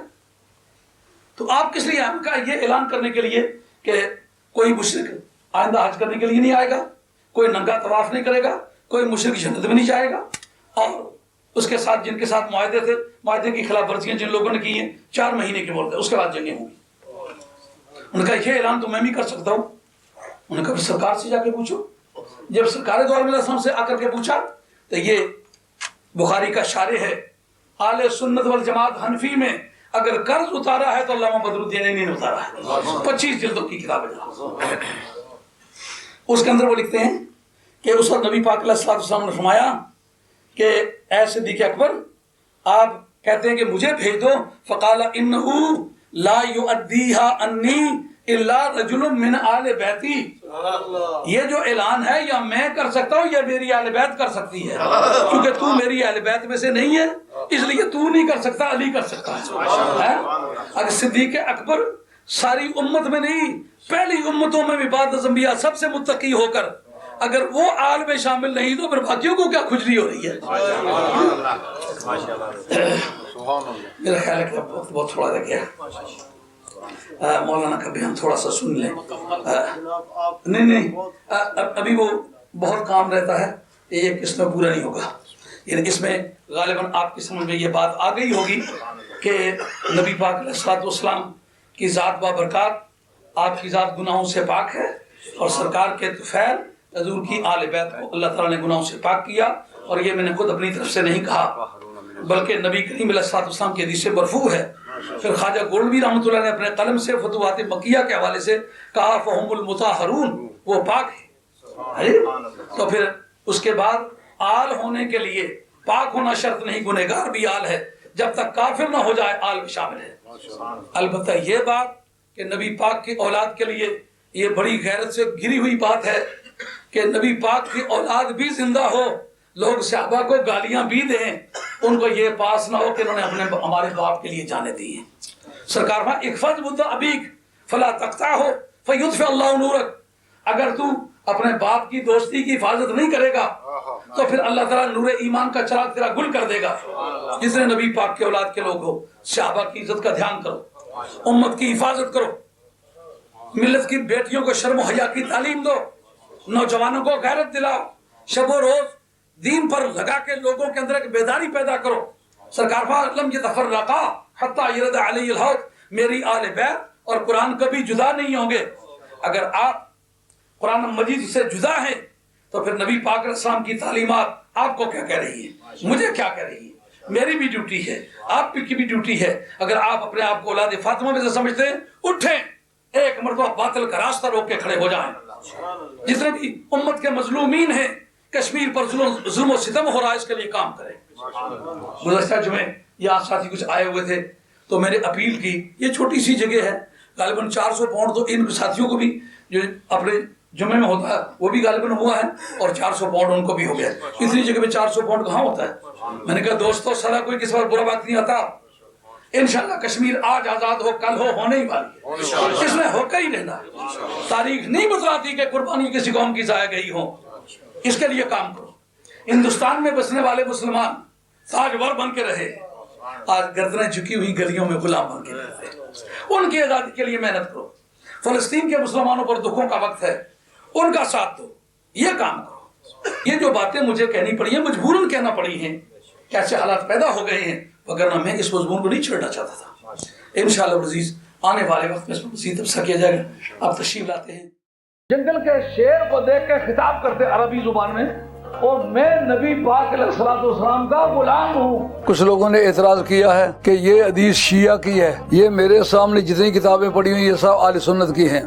تو آپ کس لیے ہم کا یہ اعلان کرنے کے لیے کہ کوئی مشرک آئندہ حج کرنے کے لیے نہیں آئے گا، کوئی ننگا طواف نہیں کرے گا، کوئی مشرک جنت میں نہیں جائے گا، اور اس کے ساتھ جن کے ساتھ معاہدے تھے، معاہدے کی خلاف ورزیاں جن لوگوں نے کی ہیں 4 مہینے کی مہلت ہے، اس کے بعد جنگیں ہوں گی۔ انہوں نے کہا یہ اعلان تو میں بھی کر سکتا ہوں. انہوں نے کہا سرکار سے جا کے پوچھو. جب سرکار دو عالم علیہ السلام سے آ کر کے پوچھا تو یہ بخاری کا شارح ہے اہل سنت والجماعت حنفی میں اگر قرض اتارا ہے تو علامہ بدر الدین عینی نے اتارا ہے. 25 جلدوں کی کتاب ہے. اس کے اندر وہ لکھتے ہیں کہ اس وقت نبی پاک علیہ الصلوۃ والسلام نے فرمایا کہ اے صدیق اکبر آپ کہتے ہیں کہ مجھے بھیج دو. فقال انہ لا یؤدیھا انی الا رجل من آل بیتی. یہ جو اعلان ہے یا میں کر سکتا ہوں یا میری اہل بیت کر سکتی ہے, کیونکہ تو میری اہل بیت میں سے نہیں ہے اس لیے تو نہیں کر سکتا, علی کر سکتا ہے. اگر صدیق اکبر ساری امت میں نہیں پہلی امتوں میں بھی بعد انبیاء سب سے متقی ہو کر اگر وہ آل میں شامل نہیں تو پھر باقیوں کو کیا کھجلی ہو رہی ہے. میرا خیال ہے کہ وقت بہت تھوڑا رہ گیا. مولانا کا بیان تھوڑا سا سن لیں. نہیں ابھی وہ بہت کام رہتا ہے, ایک اس میں پورا نہیں ہوگا. یعنی اس میں غالباً آپ کی سمجھ میں یہ بات آ گئی ہوگی کہ نبی پاک علیہ الصلوۃ والسلام کی ذات بابرکات, آپ کی ذات گناہوں سے پاک ہے اور سرکار کے طفیل حضور کی آل بیت کو اللہ تعالیٰ نے گناہوں سے پاک کیا. اور یہ میں نے خود اپنی طرف سے نہیں کہا بلکہ نبی کریم علیہ الصلوۃ والسلام کی حدیث سے مرفوع ہے. پھر خواجہ گولڈوی رحمۃ اللہ نے اپنے قلم سے فتوحات مکیہ کے حوالے سے کہا فہم المطہرون, وہ پاک ہے. تو پھر اس کے بعد آل ہونے کے لیے پاک ہونا شرط نہیں, گنہگار بھی آل ہے, جب تک کافر نہ ہو جائے آل میں شامل ہے. البتہ یہ بات کہ نبی پاک کی اولاد کے لیے یہ بڑی غیرت سے گری ہوئی بات ہے کہ نبی پاک کی اولاد بھی زندہ ہو, لوگ صحابہ کو گالیاں بھی دیں, ان کو یہ پاس نہ ہو کہ انہوں نے ہمارے باپ کے لیے جانے دی ہیں. سرکار فرمایا احفظ بد ابیک فلا تقطعہ فیطفئ اللہ نورک. اگر تو اپنے باپ کی دوستی کی حفاظت نہیں کرے گا تو پھر اللہ تعالیٰ نور ایمان کا چراغ تیرا گل کر دے گا. جس نے نبی پاک کے اولاد کے لوگ ہو, صحابہ کی عزت کا دھیان کرو, امت کی حفاظت کرو, ملت کی بیٹیوں کو شرم و حیا کی تعلیم دو, نوجوانوں کو غیرت دلاؤ, شب و روز دین پر لگا کے لوگوں کے اندر ایک بیداری پیدا کرو. سرکار لم یتفرقا حتی یرد علی الحوض, میری آل بیت اور قرآن کبھی جدا نہیں ہوں گے. اگر آپ قرآن مجید سے جدا ہیں تو پھر نبی پاک علیہ السلام کی تعلیمات آپ کو کیا کہہ رہی ہیں, مجھے کیا کہہ رہی ہے. میری بھی ڈیوٹی ہے, آپ کی بھی ڈیوٹی ہے. اگر آپ اپنے آپ کو اولاد فاطمہ میں سے سمجھتے ہیں, اٹھیں, ایک مرتبہ باطل کا راستہ روک کے کھڑے ہو جائیں. جتنے بھی امت کے مظلومین ہیں, کشمیر پر ظلم و ستم ہو رہا ہے, اس کے لیے کام کریں. گزشتہ جمعے یہاں ساتھی کچھ آئے ہوئے تھے تو میں نے اپیل کی, یہ چھوٹی سی جگہ ہے, غالباً 400 پاؤنڈ تو ان ساتھیوں کو بھی جو اپنے جمعے میں ہوتا ہے وہ بھی غالباً ہوا ہے اور 400 پاؤنڈ ان کو بھی ہو گیا. اتنی جگہ میں 400 پاؤنڈ کہاں ہوتا ہے. میں نے کہا دوستو سدا کوئی کس پر برا بات نہیں آتا. انشاءاللہ کشمیر آج آزاد ہو, کل ہو, ہونے ہی والی ہے, اس میں ہو کے ہی رہنا. تاریخ نہیں بتلاتی کہ قربانی کسی قوم کی ضائع گئی ہو. اس کے لیے کام کرو. ہندوستان میں بسنے والے مسلمان تاجور بن کے رہے, آج گردنیں جھکی ہوئی گلیوں میں غلام بن کے رہے. ان کی آزادی کے لیے محنت کرو. فلسطین کے مسلمانوں پر دکھوں کا وقت ہے, ان کا ساتھ دو, یہ کام کرو. یہ جو باتیں مجھے کہنی پڑی ہیں, مجبوراً کہنا پڑی ہیں, کیسے حالات پیدا ہو گئے ہیں, وگرنہ میں اس مضمون کو نہیں چھیڑنا چاہتا تھا. انشاءاللہ عزیز آنے والے وقت میں اس پر مزید تبصرہ کیا جائے گا. آپ تشریف لاتے ہیں. جنگل کے شیر کو دیکھ کے خطاب کرتے عربی زبان میں, اور میں نبی پاک علیہ الصلوۃ والسلام کا غلام ہوں. کچھ لوگوں نے اعتراض کیا ہے کہ یہ حدیث شیعہ کی ہے. یہ میرے سامنے جتنی کتابیں پڑھی ہوئی یہ سب اہل سنت کی ہیں.